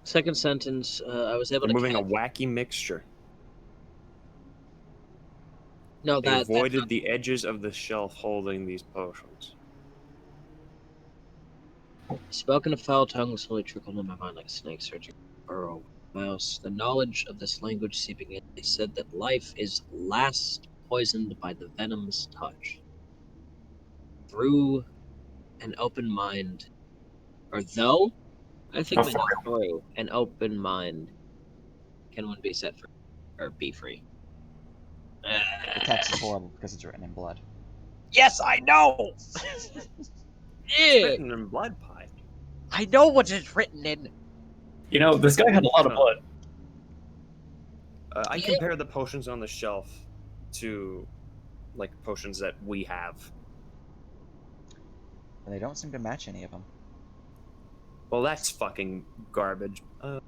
Second sentence, I was able They're to moving a catch- wacky mixture. No, They that avoided the edges of the shelf holding these potions. spoken a foul tongue slowly trickled in my mind like a snake searching for a burrow. Mouse. The knowledge of this language seeping in, they said that life is last poisoned by the venom's touch. Through an open mind, or though, I think we know through an open mind, can one be set free, or be free. The text is horrible because it's written in blood. Yes, I know! Yeah, Written in blood pie. I know what it's written in. This guy had a lot of blood. I compare the potions on the shelf to, like, potions that we have. And they don't seem to match any of them. Well, that's fucking garbage. I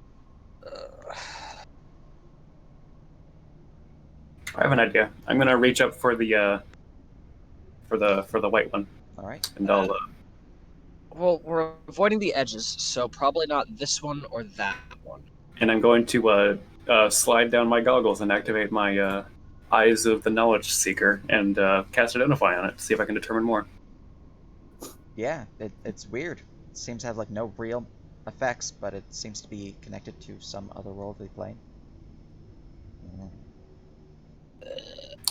have an idea. I'm gonna reach up for the white one, All right. and I'll. Well, we're avoiding the edges, so probably not this one or that one. And I'm going to slide down my goggles and activate my Eyes of the Knowledge Seeker and cast Identify on it to see if I can determine more. Yeah, it's weird. It seems to have like no real effects, but it seems to be connected to some otherworldly plane.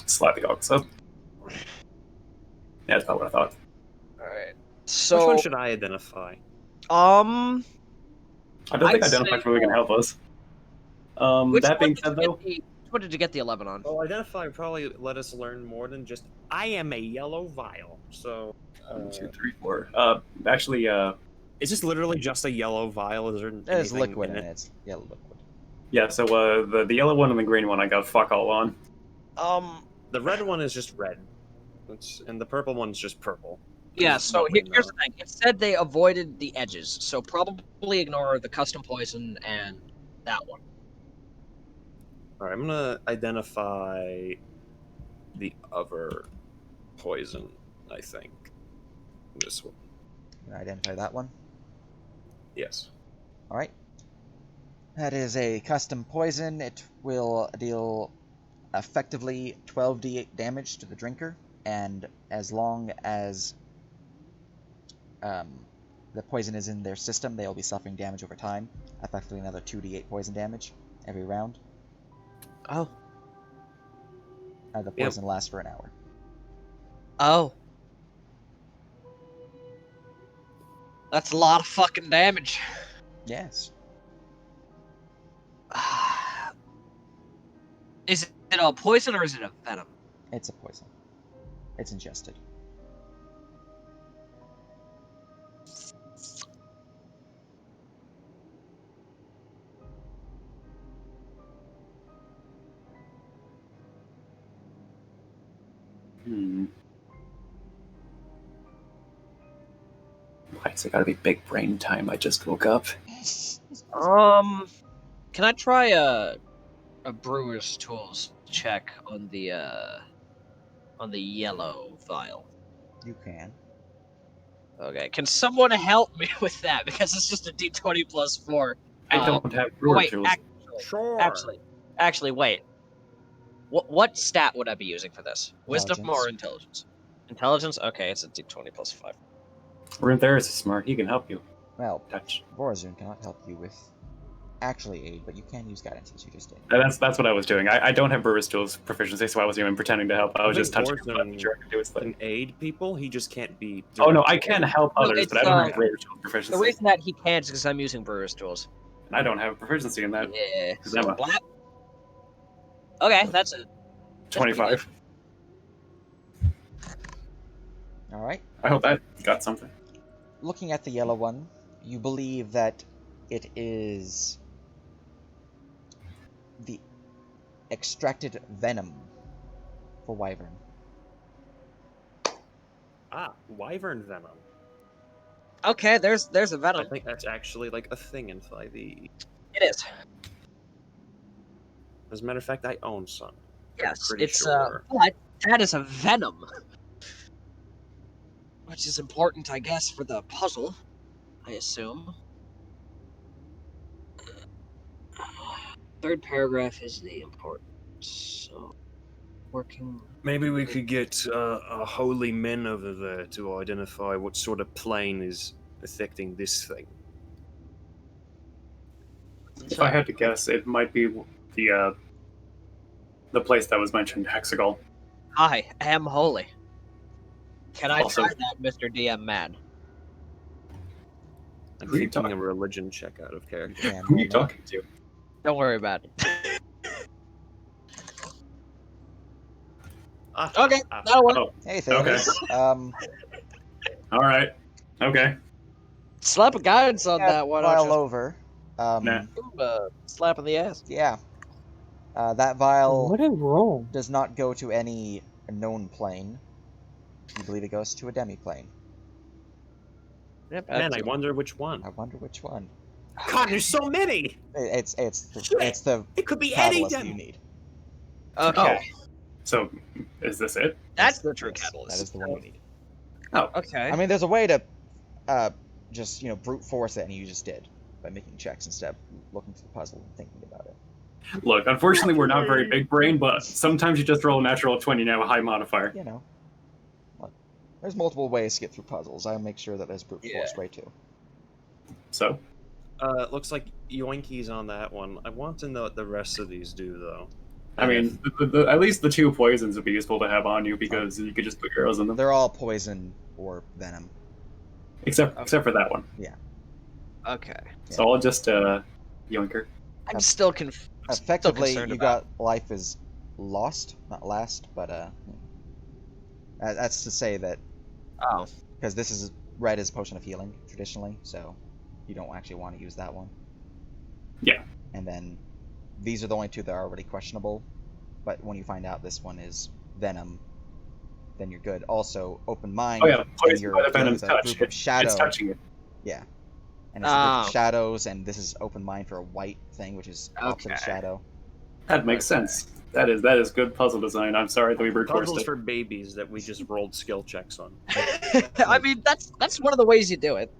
Slide the goggles up. Yeah, that's not what I thought. Alright. Which So, one should I identify? I don't think I'd Identify's say- really gonna help us. which That one being did said, you though, get which one did you get the 11 on? Well, identify probably let us learn more than just I am a yellow vial. So, 1, 2, 3, 4. Actually, is this literally just a yellow vial? Is there There's anything liquid in in it? it. It's yellow liquid. yeah. So the yellow one and the green one, I got fuck all on. The red one is just red, and the purple one's just purple. Yeah, Is so what we here's know. the thing. It said they avoided the edges, so probably ignore the custom poison and that one. All right, I'm gonna identify the other poison. I think this one. You can identify that one. Yes. All right. That is a custom poison. It will deal effectively 12d8 damage to the drinker, and as long as the poison is in their system, they will be suffering damage over time. Effectively another 2d8 poison damage every round. Oh. The poison lasts for an hour. Oh. That's a lot of fucking damage. Yes. Is it a poison or is it a venom? It's a poison. It's ingested. Why's it gotta be big brain time? I just woke up. Can I try a brewer's tools check on the yellow vial? You can. Okay, can someone help me with that? Because it's just a d20 plus 4. I don't have Oh, brewer wait, tools. Sure. actually, wait. What stat would I be using for this? Wisdom Intelligence. or intelligence? Intelligence? Okay, it's a d20 plus 5. Runetheris is smart. He can help you. Well, Touch. Vorazun cannot help you with actually aid, but you can use guidance as you just did. That's what I was doing. I don't have brewer's tools proficiency, so I wasn't even pretending to help. I was just touching the button, sure I could do his thing. Can aid people. He just can't be. Oh no, I can help No, others, it's, but I don't have brewer's tools proficiency. The reason that he can't is because I'm using brewer's tools. And I don't have proficiency in that. Yeah. Because I'm a Blap. Okay, that's it. 25. All right. I hope that got something. Looking at the yellow one, you believe that it is the extracted venom for wyvern. Ah, wyvern venom. Okay, there's a I venom. think that's actually like a thing in 5e. It is. As a matter of fact, I own some. Yes, Pretty it's sure. but that is a venom, which is important, I guess, for the puzzle. I assume. Third paragraph is the important. So, working. Maybe we could get a holy men over there to identify what sort of plane is affecting this thing. If I had to guess, it might be the place that was mentioned, Hexagon. I am holy. Can I Also- try that, Mr. DM Man? I'm Who are you thinking talking- a religion check out of character. And Who are you talking to? Don't worry about it. Okay, that'll work. Oh, Hey, Themis. all right. Okay. Slap a guidance on that one. Vial over. Nah. Slap in the ass. Yeah. That vial What is wrong? does not go to any known plane. You believe it goes to a demi-plane. Yep, Man, I wonder which one. I wonder which one. God, there's so many! It's Shit. the It could be any catalyst that you them! need. Okay, So, is this it? that's the true Yes, catalyst. That is the one you need. Okay. I mean, there's a way to just, brute force it, and you just did, by making checks instead of looking through the puzzle and thinking about it. Look, unfortunately, we're not very big brain, but sometimes you just roll a natural 20 and you have a high modifier. You know. Look, there's multiple ways to get through puzzles. I make sure that there's brute force way too. So, Looks like Yoinky's on that one. I want to know what the rest of these do, though. I mean, at least the 2 poisons would be useful to have on you because you could just put arrows in them. They're all poison or venom. Except for that one. Okay. So I'll just yoinker. I'm still confused. Effectively, you got life is lost, not last, but that's to say that Oh. because this is red is potion of healing traditionally, so you don't actually want to use that one. Yeah. And then these are the only 2 that are already questionable, but when you find out this one is venom, then you're good. Also, open mind. Oh yeah, and poison you're by the dealing venom's with a touch. group of It's shadow. touching it. Yeah. And it's a group Oh. of shadows, and this is open mind for a white thing, which is opposite of Okay. shadow. That makes sense. That is good puzzle design. I'm sorry that we brute forced Puzzles it. for babies that we just rolled skill checks on. I mean, that's one of the ways you do it.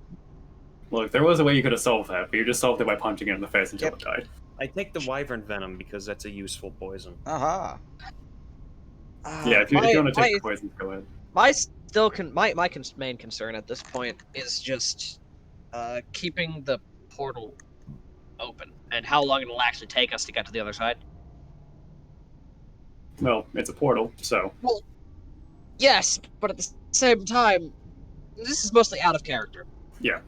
Look, there was a way you could have solved that, but you just solved it by punching it in the face until Yep. it died. I take the wyvern venom because that's a useful poison. Aha. Yeah, if you want to take the poison, go ahead. My main concern at this point is just keeping the portal open and how long it'll actually take us to get to the other side. Well, it's a portal, so... Well, yes, but at the same time, this is mostly out of character. Yeah.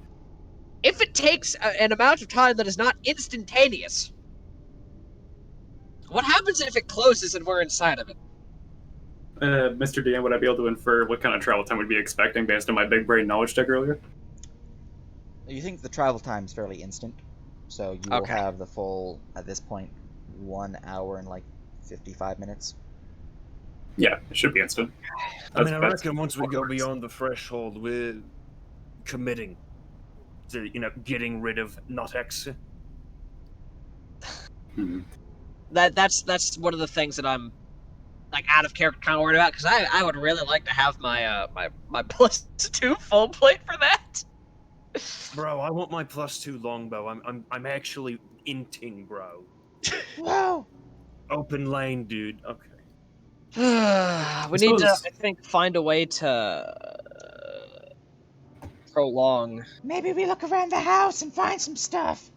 If it takes an amount of time that is not instantaneous, what happens if it closes and we're inside of it? Mr. DM, would I be able to infer what kind of travel time we'd be expecting based on my big brain knowledge check earlier? You think the travel time's fairly instant, so you will Okay. have the full, at this point, 1 hour and like 55 minutes. Yeah, it should be instant. I mean, I That's- reckon once we go works. beyond the threshold, we're committing to, getting rid of Notex. Mhm. That's one of the things that I'm like out of character kind of worried about, because I would really like to have my my +2 full plate for that. Bro, I want my +2 longbow. I'm actually inting, bro. Whoa! Open lane, dude. Okay. We need to, suppose- I think, find a way to prolong Maybe we look around the house and find some stuff.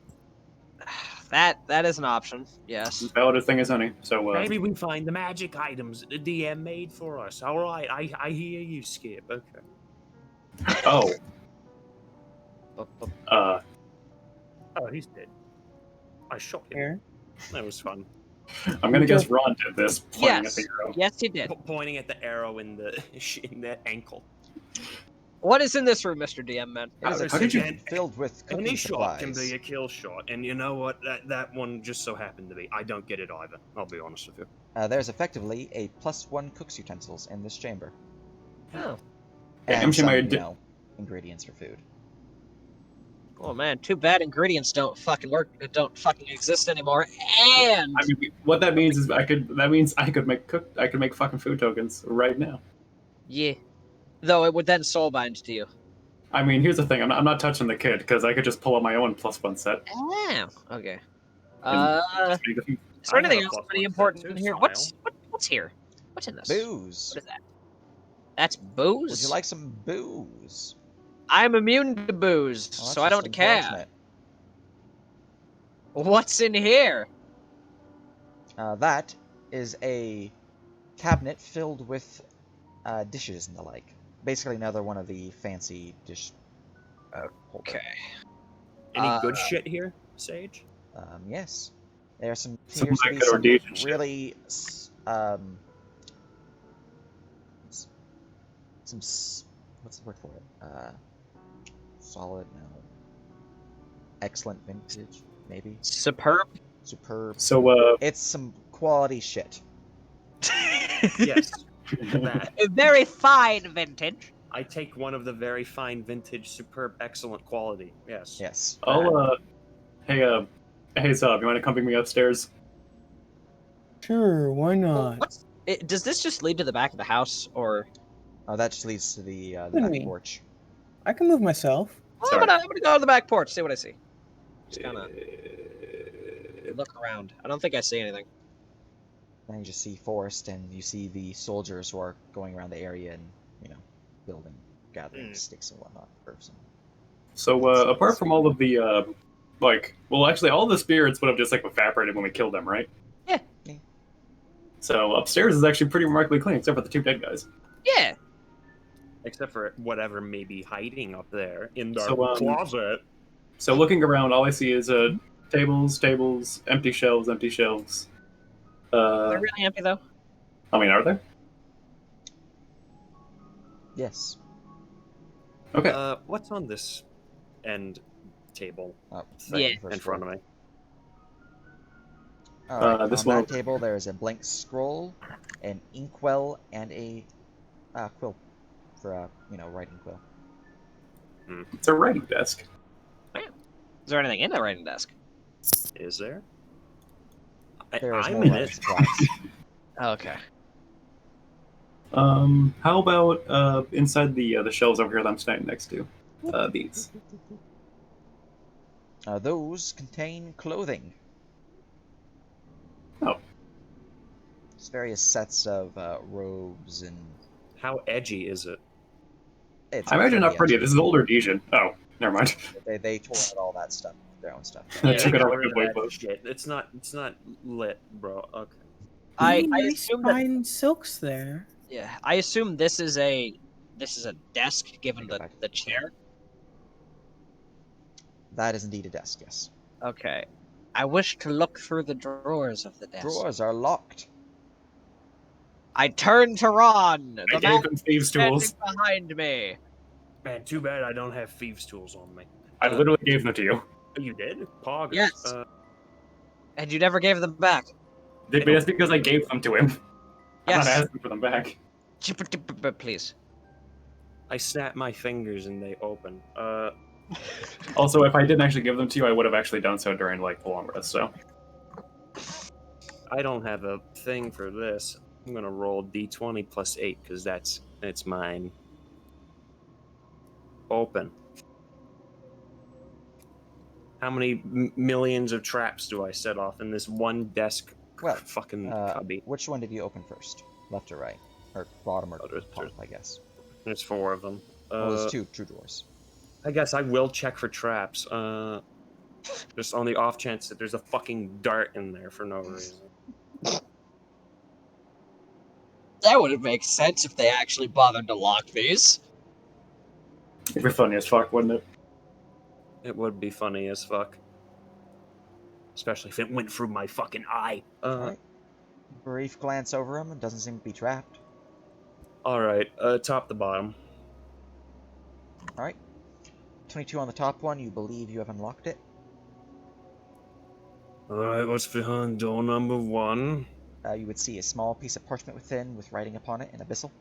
that. That is an option. Yes. Valid thing is honey, so, Maybe we find the magic items the DM made for us. All right, I hear you, Skip. Okay. Oh, Oh, he's dead. I shot him. That was fun. I'm gonna guess Ron did this, pointing at Yes. the arrow. Yes, he did. Pointing at the arrow in the ankle. What is in this room, Mr. DM, man? It is a How did you- kitchen filled with Any cooking shot can supplies. be a kill shot, and you know what? That one just so happened to be. I don't get it either. I'll be honest with you. There's effectively a +1 cook's utensils in this chamber. Oh. Yeah, And MJ some, might ingredients for food. Oh man, too bad ingredients don't fucking work. Don't fucking exist anymore. And I mean, what that means is I could make fucking food tokens right now. yeah, though it would then soulbind to you. I mean, here's the thing. I'm not touching the kid because I could just pull up my own +1 set. Oh, okay. And Is make the food. there I have anything a else plus pretty one set important too, in here? smile. What's here? What's in this? Booze. What is that? That's booze. Would you like some booze? I'm immune to booze, Well, that's so I just don't care. unfortunate. What's in here? That is a cabinet filled with dishes and the like. Basically, another one of the fancy dish. Holder. Any good shit here, Sage? Yes, there are some. Some Appears to be good or some decent shit. really what's the word for it? Solid, no. Excellent vintage, maybe. Superb. Superb. So, It's some quality shit. Yes. That. A very fine vintage. I take one of the very fine vintage, superb, excellent quality. Yes. Yes. hey, Zob, you want to come bring me upstairs? Sure, why not? Does this just lead to the back of the house, or? Oh, that just leads to the do you back mean? porch. I can move myself. Well, Sorry. I'm gonna go to the back porch, see what I see. Just kind of look around. I don't think I see anything. Then you just see forest, and you see the soldiers who are going around the area and, building, gathering sticks and whatnot. Herbs and... So, apart from all of the, all the spirits would have just, evaporated when we killed them, right? Yeah. Yeah. So, upstairs is actually pretty remarkably clean, except for the 2 dead guys. Yeah. Except for whatever may be hiding up there in the So, closet. So, looking around, all I see is, tables, empty shelves. They're really empty though. I mean, are there? Yes. Okay. What's on this end table Oh, Yeah. first in front of me? Alright, this on one that table there is a blank scroll, an inkwell, and a quill for writing quill. It's a writing desk. Is there anything in the writing desk? Is there? There is I'm more in writing it. supplies. Okay. How about inside the shelves over here that I'm standing next to? These. Those contain clothing. Oh. Just various sets of robes and. How edgy is it? It's I imagine not pretty. edgy. This is older Desian. Oh, never mind. They tore out all that stuff, their own stuff. They Yeah, took it got out like rid a of way that close. shit. It's not lit, bro. Okay. I Nice assume that. fine silks there. Yeah, I assume this is a desk given Go back to the chair. That is indeed a desk, yes. Okay. I wish to look through the drawers of the desk. Drawers are locked. I turn to Ron, I the gave man them thieves' standing tools. behind me. Man, too bad I don't have thieves' tools on me. I literally gave them to you. You did? Poggers. Yes. And you never gave them back. But that's because I gave them to him. I'm not Yes. asking for them back. Please. I snapped my fingers and they open. Also, if I didn't actually give them to you, I would have actually done so during like the long rest. So I don't have a thing for this. I'm gonna roll d20 plus 8 because it's mine. Open. How many millions of traps do I set off in this one desk? Well, fucking cubby. Which one did you open first? Left or right? Or bottom or there's- top, I guess. There's 4 of them. Well, there's two drawers. I guess I will check for traps. Just on the off chance that there's a fucking dart in there for no reason. That would make sense if they actually bothered to lock these. it'd be funny as fuck, wouldn't it? It would be funny as fuck. Especially if it went through my fucking eye. Alright. Brief glance over him and doesn't seem to be trapped. Alright, top to bottom. Alright. 22 on the top one, you believe you have unlocked it. Alright, what's behind door number 1? You would see a small piece of parchment within with writing upon it in abyssal.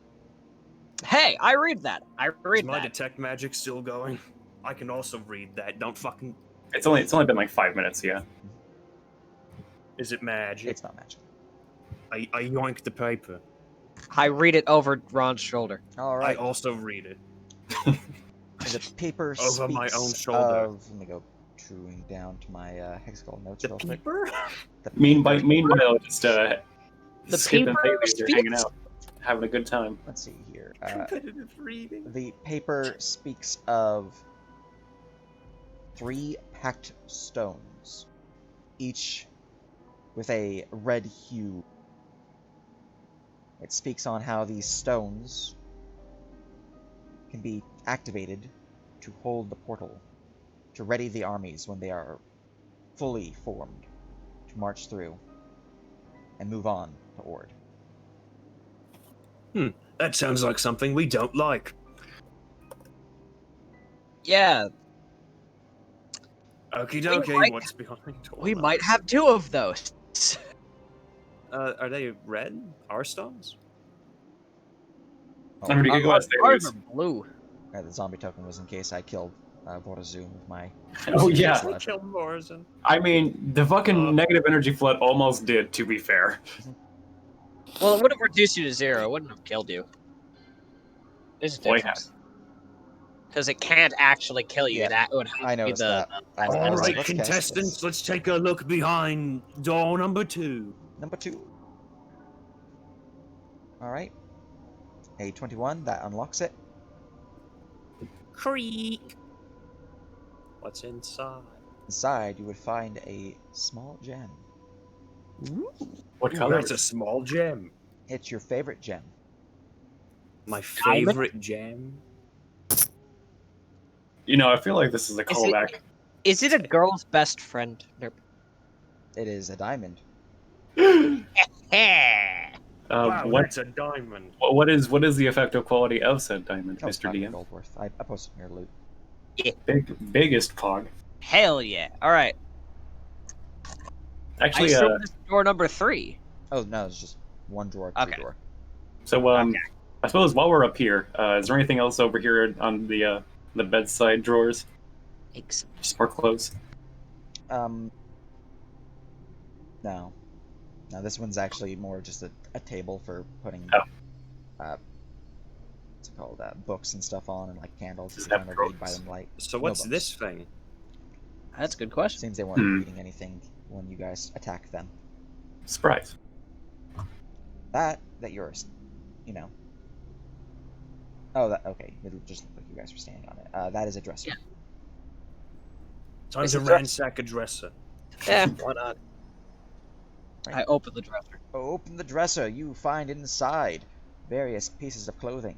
Hey, I read that. I Is read my that. detect magic still going? I can also read that. Don't fucking... It's only been like 5 minutes, yeah. Is it magic? It's not magic. I yoink the paper. I read it over Ron's shoulder. Alright. I also read it. The paper Over my speaks own shoulder. of... Let me go chewing down to my hexagonal notes The real quick. paper? The Meanwhile, just The Skip and paper Bailey are hanging speaks? out, having a good time. Let's see here. Competitive reading. The paper speaks of 3 packed stones, each with a red hue. It speaks on how these stones can be activated to hold the portal, to ready the armies when they are fully formed, to march through and move on to Ord. That sounds like something we don't like. Yeah, Okie dokie, might- what's behind door we number might have 2 of those. Are they red? Our stones? I mean, you can go ask Ours Davies. are blue. The zombie token was in case I killed Vorazum with my... Oh yeah. What? Kill Morrison. I mean, the fucking negative energy flood almost did, to be fair. Well, it would have reduced you to 0. It wouldn't have killed you. There's a Boy, difference. Because it can't actually kill you. Yeah, That would have I to be noticed the... that. I was All like, right, let's cast contestants, this. let's take a look behind door number 2. Number 2. Alright. A 21, that unlocks it. Creak. What's inside? Inside, you would find a small gem. What Oh, color? that's a small gem. It's your favorite gem. My Diamond? favorite gem. You know, I feel like this is a Is it- callback. Is it a girl's best friend? Nope. It is a diamond. Wow, What that's a diamond. what is the effective quality of said diamond, Oh, Mr. 500 DM? gold worth. I posted in your loot. Biggest pog. Hell yeah. Alright. Actually, I assume this is door number 3. Oh, no, it's just one drawer, two Okay. drawer. so I suppose while we're up here, is there anything else over here on the bedside drawers? Just more clothes. No. No, this one's actually more just a table for putting what's it called? Books and stuff on, and like candles Does if it you have want to read by drawers? them light. So No what's books. this thing? That's a good question. Seems they weren't eating anything when you guys attacked them. Surprise. That you're, you know. Oh, that okay. It just looked like you guys were standing on it. That is a dresser. Yeah. Time It's to a dress. ransack a dresser. Yeah, why not? Right. I open the dresser. Open the dresser. You find inside various pieces of clothing.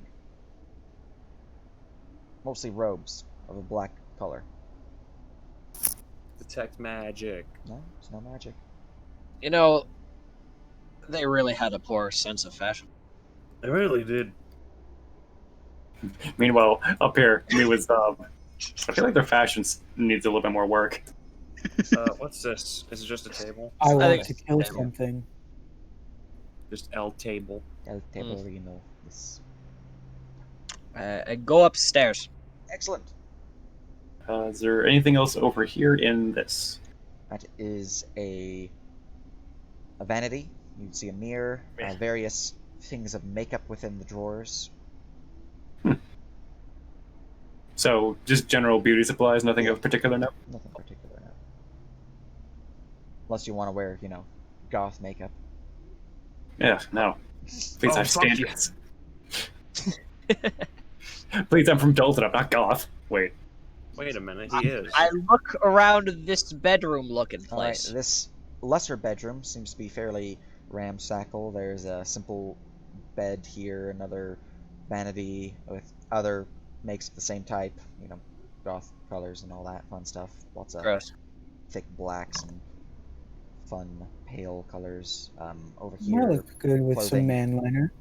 Mostly robes of a black color. Detect magic. No, it's no magic. You know, they really had a poor sense of fashion. I really did. Meanwhile, up here, me was I feel like their fashion needs a little bit more work. What's this? Is it just a table? I want think to it's kill terrible. something. Just L table. El Taborino. Yes. Go upstairs. Excellent. Is there anything else over here in this? That is a vanity. You can see a mirror, various things of makeup within the drawers. So, just general beauty supplies, nothing of particular note? Nothing particular now. Unless you want to wear, you know, goth makeup. Yeah, no. Please, I have fuck standards. Please, I'm from Dalton, I'm not goth. Wait. Wait a minute, he is. I look around this bedroom-looking Alright, place. this lesser bedroom seems to be fairly ramshackle. There's a simple bed here, another vanity with other makes of the same type, you know, goth colors and all that fun stuff. Lots of Gross. thick blacks and fun pale colors. Over I here, look good with some clothing. man liner.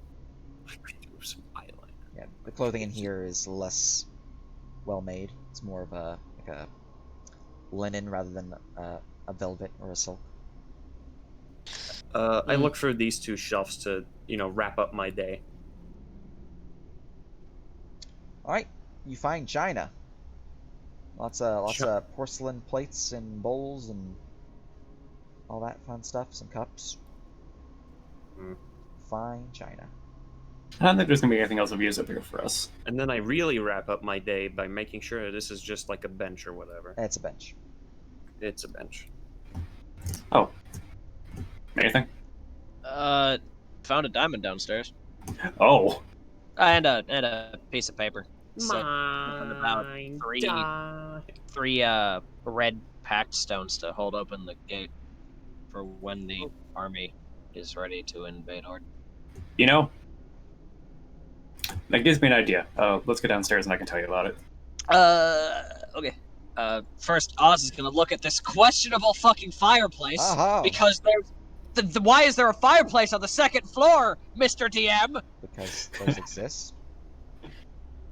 I could do some eyeliner. Yeah, the clothing in here is less well made. It's more of a like a linen rather than a velvet or a silk. I look through these two shelves to, wrap up my day. All right, you find china. Lots of porcelain plates and bowls and all that fun stuff. Some cups. Fine china. I don't think there's gonna be anything else of use up here for us. And then I really wrap up my day by making sure this is just like a bench or whatever. It's a bench. It's a bench. Oh. Anything? Found a diamond downstairs. Oh. And a piece of paper. So, and about three red packed stones to hold open the gate for when the army is ready to invade Horde. You know, that gives me an idea. Let's go downstairs and I can tell you about it. Okay. First, Oz is gonna look at this questionable fucking fireplace Aha! because there's. Why is there a fireplace on the second floor, Mr. DM? Because those exist.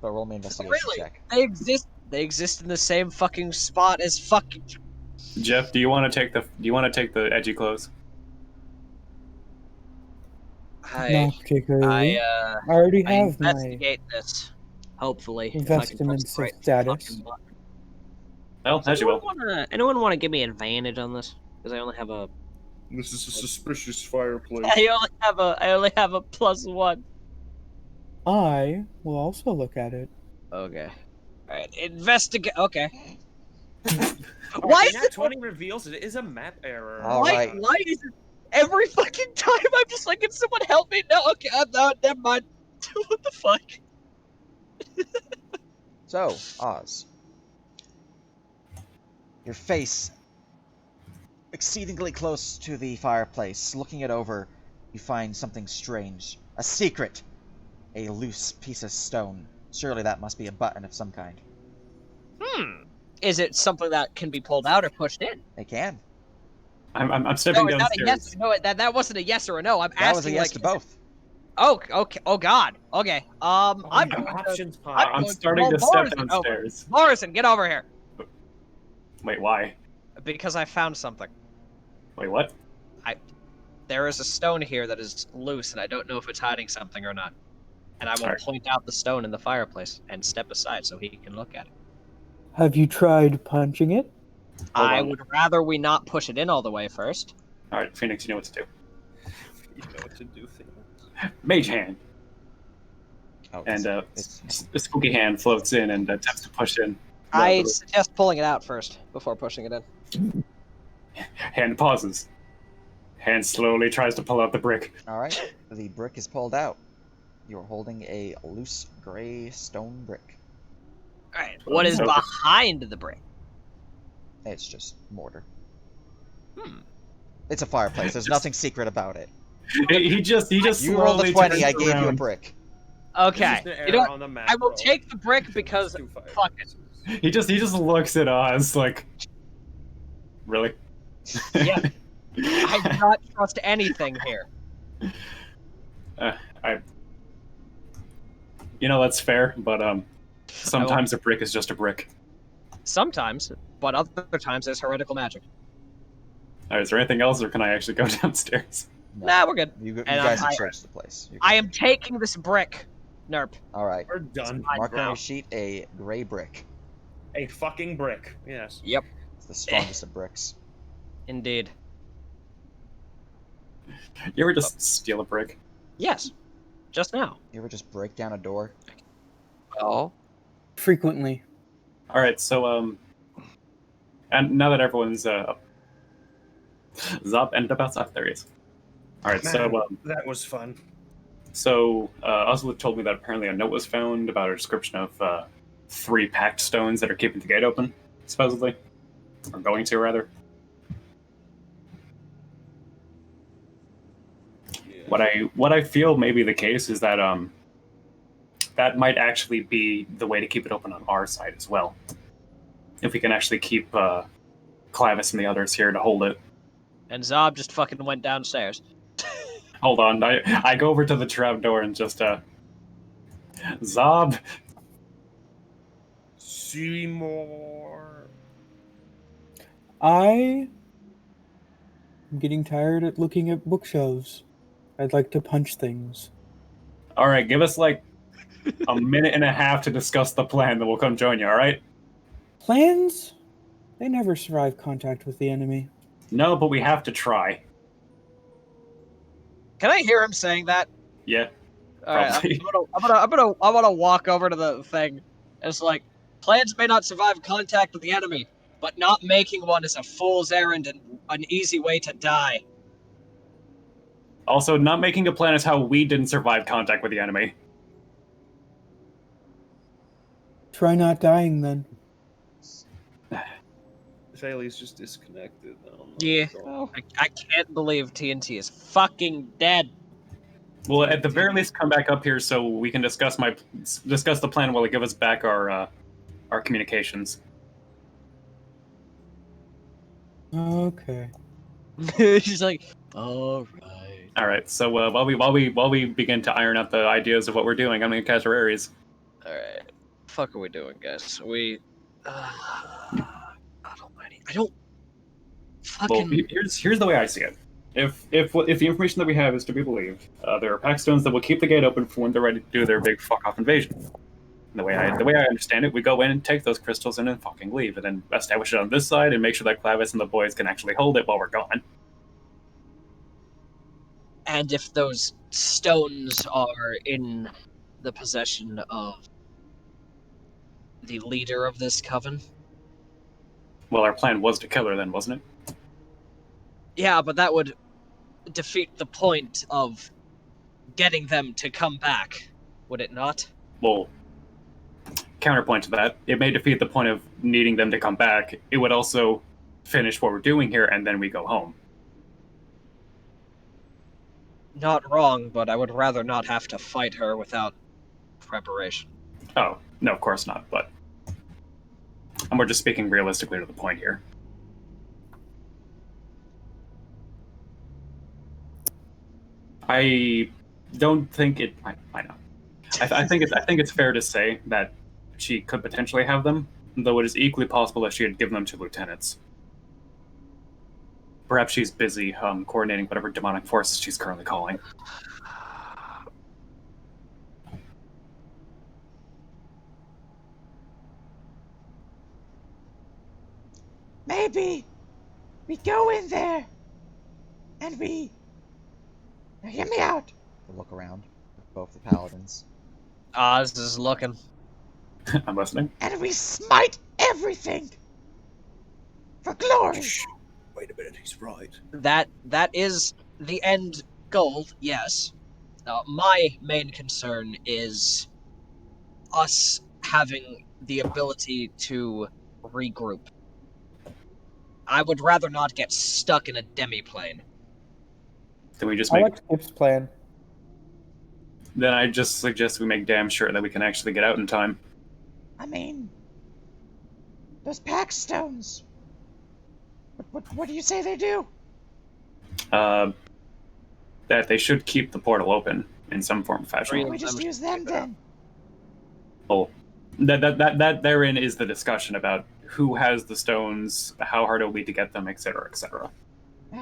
But roll me investigation Really? check. They exist. They exist in the same fucking spot as fucking. Jeff, do you want to take the edgy clothes? Not particularly. I already I have my investigate this. Hopefully, if I can investment press the right status. fucking button. Well, as you will. Anyone want to give me an advantage on this? Because I only have a. This is a suspicious fireplace. I only have a +1. I will also look at it. Okay. All right. Investigate. Okay. Why is it? 20 reveals it is a map error. All right. Why is it every fucking time I'm just like, can someone help me? No. Okay. No. Never mind. What the fuck? So, Oz. Your face exceedingly close to the fireplace. Looking it over, you find something strange. A secret. A loose piece of stone. Surely that must be a button of some kind. Is it something that can be pulled out or pushed in? It can. I'm stepping No, not a downstairs. yes. No, that wasn't a yes or a no. I'm asking. That was a yes to both. Oh, okay. Oh God. Okay. I'm going to. Options pie. I'm I'm going starting to roll step Morrison downstairs. Over. Morrison, get over here. Wait, why? Because I found something. Wait, what? There is a stone here that is loose, and I don't know if it's hiding something or not. And I will Alright. point out the stone in the fireplace and step aside so he can look at it. Have you tried punching it? I on. would rather we not push it in all the way first. All right, Phoenix, you know what to do. You know what to do, things. Mage hand, Oh, and it's the spooky hand floats in and attempts to push in. I suggest pulling it out first before pushing it in. Hand pauses. Hand slowly tries to pull out the brick. All right, the brick is pulled out. You're holding a loose gray stone brick. Alright, what is So- behind the brick? It's just mortar. Hmm. It's a fireplace. There's nothing secret about it. He just You rolled a slowly 20. turns I gave you a around. brick. Okay. You know what? On the map, I will bro. take the brick because Two fire fuck it. pieces. He just looks at us like, really? Yeah. I do not trust anything here. That's fair, but sometimes a brick is just a brick. Sometimes, but other times there's heretical magic. All right, is there anything else, or can I actually go downstairs? No. Nah, we're good. You And guys have I- searched the place. You're I good. am taking this brick. Nerp. All right. We're done. Mark on now. your sheet a gray brick. A fucking brick. Yes. Yep, It's the strongest of bricks. indeed. You ever just steal a brick? Yes. Just now. You ever just break down a door? Oh. Frequently. All right, so and now that everyone's Zop ended up outside. There he is. All right, so That was fun. Oswald told me that apparently a note was found about a description of 3 packed stones that are keeping the gate open, supposedly, or going to rather. What I feel may be the case is that that might actually be the way to keep it open on our side as well. If we can actually keep Clavis and the others here to hold it. And Zob just fucking went downstairs. Hold on, I go over to the trap door and just Zob. Seymour. I am getting tired at looking at bookshelves. I'd like to punch things. All right, give us like a minute and a half to discuss the plan, then we'll come join you. All right? Plans? They never survive contact with the enemy. No, but we have to try. Can I hear him saying that? Yeah. Alright, Probably. I'm gonna walk over to the thing. It's like, plans may not survive contact with the enemy, but not making one is a fool's errand and an easy way to die. Also, not making a plan is how we didn't survive contact with the enemy. Try not dying then. Bailey's just disconnected. I don't know Yeah. what's going on. I can't believe TNT is fucking dead. Well, at the very least, come back up here so we can discuss the plan while they give us back our communications. Okay. She's like, alright. All right. So while we begin to iron out the ideas of what we're doing, I'm gonna cast our Ares. Alright. Fuck are we doing, guys? We. God almighty. I don't. Well, Fucking. here's the way I see it. If the information that we have is to be believed, there are pack stones that will keep the gate open for when they're ready to do their big fuck off invasion. And the way I understand it, we go in and take those crystals and then fucking leave, and then establish it on this side and make sure that Clavis and the boys can actually hold it while we're gone. And if those stones are in the possession of the leader of this coven? Well, our plan was to kill her then, wasn't it? Yeah, but that would defeat the point of getting them to come back, would it not? Well, counterpoint to that, it may defeat the point of needing them to come back. It would also finish what we're doing here, and then we go home. Not wrong, but I would rather not have to fight her without preparation. Oh, no, of course not, but... And we're just speaking realistically to the point here. I don't think it... I know. I think it's fair to say that she could potentially have them, though it is equally possible that she had given them to lieutenants. Perhaps she's busy coordinating whatever demonic forces she's currently calling. Maybe we go in there and we. Now hear me out. We'll look around with both the paladins. Oz is looking. I'm listening. And we smite everything for glory. Wait a minute, he's right. That is the end goal, yes. My main concern is us having the ability to regroup. I would rather not get stuck in a demi-plane. Then we just I make. like Skip's plan. Then I just suggest we make damn sure that we can actually get out in time. I mean, those pack stones. What do you say they do? That they should keep the portal open in some form of fashion. Why don't we just use them then? Oh, that therein is the discussion about who has the stones, how hard it will be to get them, etc., etc.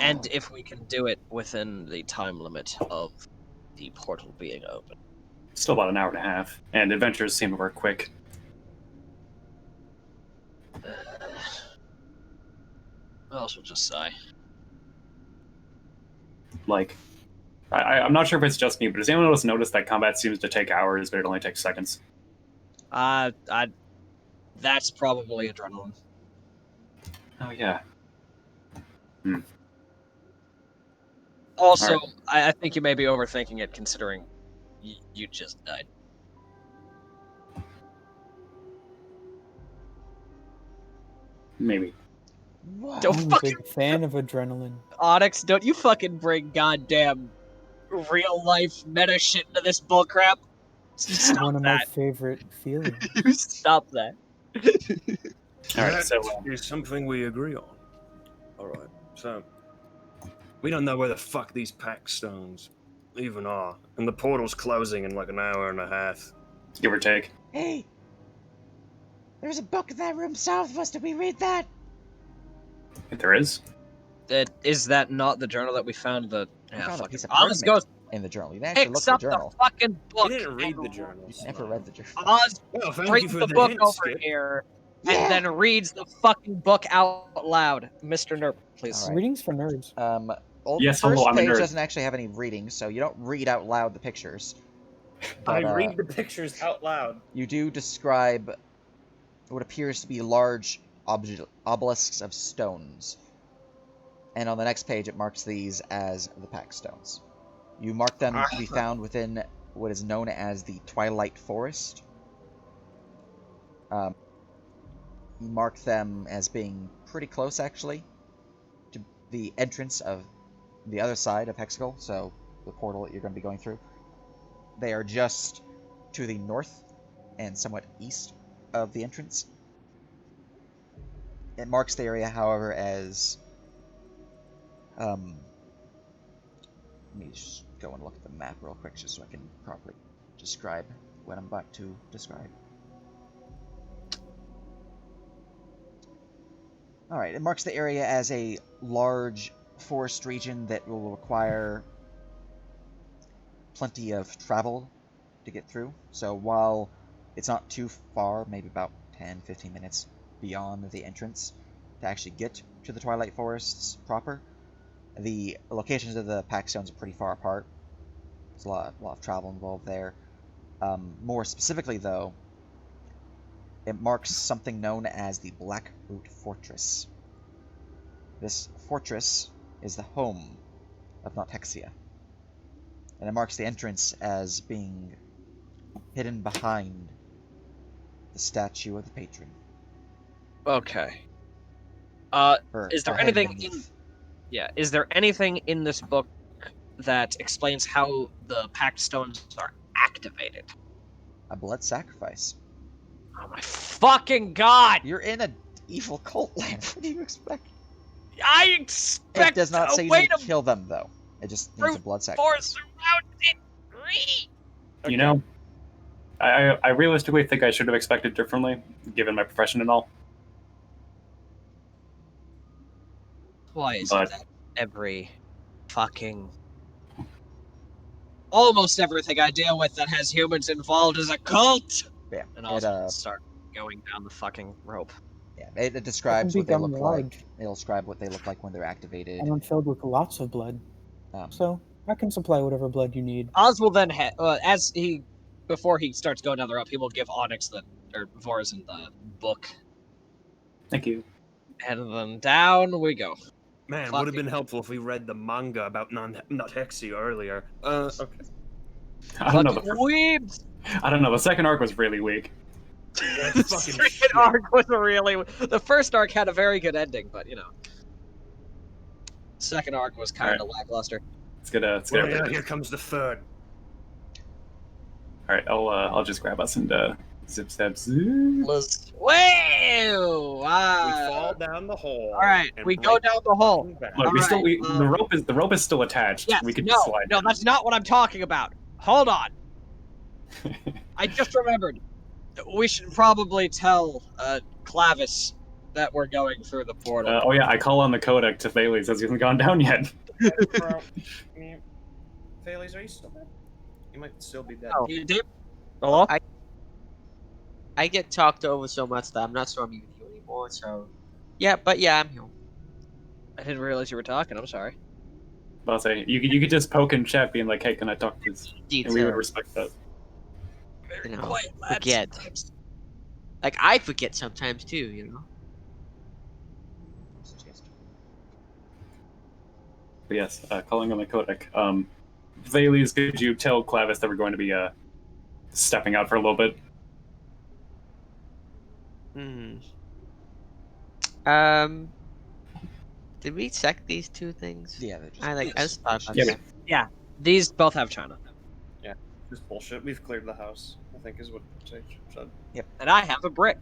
And if we can do it within the time limit of the portal being open. Still about an hour and a half, and adventures seem to work quick. I also just sigh. Like, I'm not sure if it's just me, but does anyone else notice that combat seems to take hours, but it only takes seconds? That's probably adrenaline. Oh yeah. Also, All I think you may be overthinking it, considering you just died. Maybe. Whoa. Don't I'm a fucking big fan of adrenaline. Onyx, don't you fucking bring goddamn real life meta shit into this bullcrap. Stop One of my that. favorite feelings. You stop that. All right, That so is something we agree on. All right, so we don't know where the fuck these pack stones even are, and the portal's closing in like an hour and a half. give or take. Hey, there's a book in that room south of us. Did we read that? If there is, Is that not the journal that we found? We found a piece of Oz pergament goes, in the journal. You didn't actually look picks at up the journal. the fucking book. We didn't read the and journal. You never read the journal. Oz Well, thank brings you for the book hint, over Skip. here Yeah. and then reads the fucking book out loud. Mr. Nerp, please. All right. Readings for nerds. Well, Yes, the first hello, I'm a page nerd. doesn't actually have any reading, so you don't read out loud the pictures. I But, read the pictures out loud. You do describe what appears to be large obelisks of stones. And on the next page, it marks these as the pack stones. You mark them to be found within what is known as the Twilight Forest. You mark them as being pretty close, actually, to the entrance of the other side of Hexacle, so the portal that you're going to be going through. They are just to the north and somewhat east of the entrance. It marks the area, however, as... let me just go and look at the map real quick just so I can properly describe what I'm about to describe. Alright, it marks the area as a large forest region that will require plenty of travel to get through. So while it's not too far, maybe about 10-15 minutes beyond the entrance to actually get to the Twilight Forests proper, the locations of the pack stones are pretty far apart. There's a lot of travel involved there. More specifically, though, it marks something known as the Blackroot Fortress. This fortress is the home of Nothexia, and it marks the entrance as being hidden behind the statue of the patron. Okay. Or Is there hidden anything beneath. Is there anything in this book that explains how the packed stones are activated? A blood sacrifice. Oh my fucking god! You're in a evil cult land. What do you expect? I expect It does not say you way need to to kill them, though. It just needs a brute blood force sacrifice. around it. You know, I realistically think I should have expected differently, given my profession and all. Why is But- it that every fucking almost everything I deal with that has humans involved is a cult? Yeah, And I'll start going down the fucking rope. yeah, it describes what they become look large. like. It'll describe what they look like when they're activated. And I'm filled with lots of blood. Um, So I can supply whatever blood you need. Oz will then, before he starts going down the rope, he will give Onyx the or Vor's in the book. Thank you. And then down we go. Man, would have been helpful if we read the manga about Nathexia earlier. Okay. I don't know. Fucking weebs! I don't know. The second arc was really weak. The fucking second shit. arc was really... The first arc had a very good ending, but, you know. Second arc was kind of lackluster. Let's get a. Well, yeah, here comes the third. All right, I'll just grab us and zip zap zip. Let's... Whoa! We fall down the hole. Alright, and we go break down the hole. back. Look, Alright, the rope is still attached. Yes, We could no, just slide. no, down. that's not what I'm talking about. Hold on. I just remembered. We should probably tell Clavis that we're going through the portal. Oh yeah, I call on the codec to Thales as he hasn't gone down yet. Bro, Thales, are you still dead? You might still be dead. You did? Hello? I get talked over so much that I'm not sure I'm even here anymore. So, yeah, but yeah, I'm here. I didn't realize you were talking. I'm sorry. But I'll say you could just poke in chat, being like, "Hey, can I talk to this?" And we would respect that. You know, Quiet, lads. forget. Like I forget sometimes too. You know. But yes, calling on the codec. Thales, could you tell Clavis that we're going to be stepping out for a little bit? Did we check these two things? Yeah, they're just, I just thought about Yeah, that. Yeah, these both have China. Just bullshit. We've cleared the house, I think is what Sage said. And I have a brick.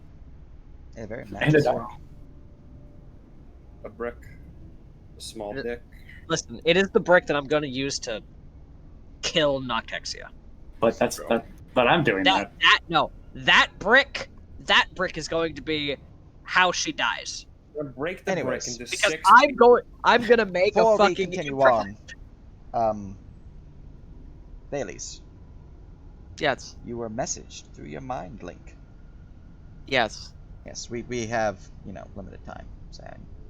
yeah, very And nice. it's A brick, a small It- dick. Listen, it is the brick that I'm going to use to kill Noctexia. but but I'm doing that. That brick is going to be how she dies. We're gonna break the Anyways, brick into Because 6 I'm gonna make Before a we fucking continue imprint. on, Thales, Yes. you were messaged through your mind link. Yes. Yes, we have, limited time, so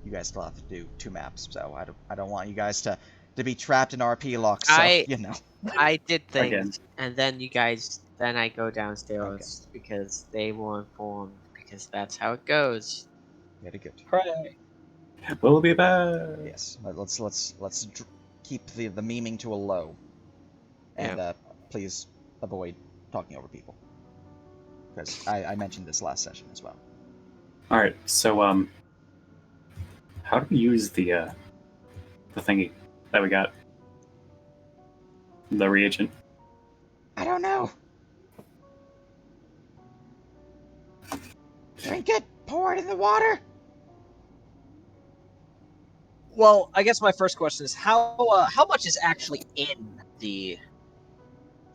you guys still have to do 2 maps, so I don't want you guys to be trapped in RP locks, so, I did things, Again. and then then I go downstairs because they were informed, because that's how it goes. Very good. Hooray. We'll be back. Yes, let's keep the memeing to a low, and please avoid talking over people, because I mentioned this last session as well. All right, so how do we use the thingy that we got? The reagent. I don't know. Drink it. Pour it in the water. Well, I guess my first question is how much is actually in the?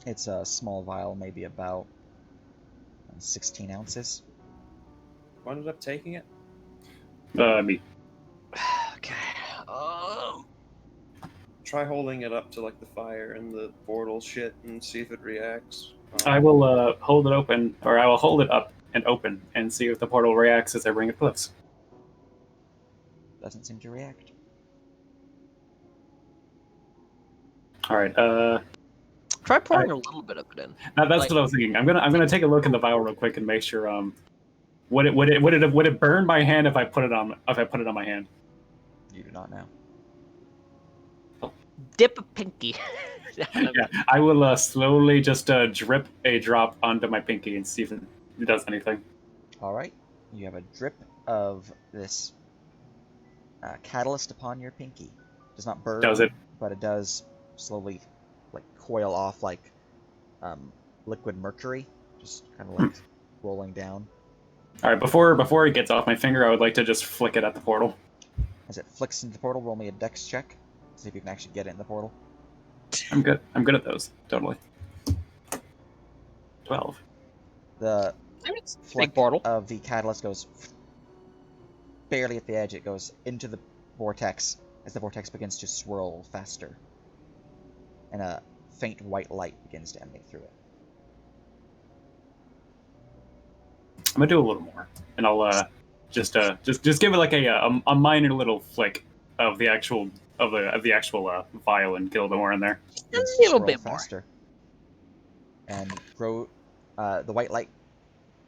It's a small vial, maybe about 16 ounces. Who ended up taking it? Me. Okay. Try holding it up to like the fire and the portal shit and see if it reacts. I will hold it open, or I will hold it up and open and see if the portal reacts as I bring it close. Doesn't seem to react. All right. Try pouring a little bit of it in. That's what I was thinking. I'm gonna take a look in the vial real quick and make sure. Would it burn my hand if I put it on my hand? You do not know. Dip a pinky. Yeah, I will slowly just drip a drop onto my pinky and see if it does anything. All right. You have a drip of this catalyst upon your pinky. Does not burn. Does it? But it does slowly, coil off like liquid mercury, just kind of rolling down. All right. Before it gets off my finger, I would like to just flick it at the portal. As it flicks into the portal, roll me a dex check. See if you can actually get it in the portal. I'm good. I'm good at those. Totally. 12. The Big fleck portal. of the catalyst goes barely at the edge. It goes into the vortex as the vortex begins to swirl faster, and a faint white light begins to emanate through it. I'm gonna do a little more, and I'll just give it like a minor little flick of the actual vial and get a little more in there. A little Swirl bit more. faster. And grow the white light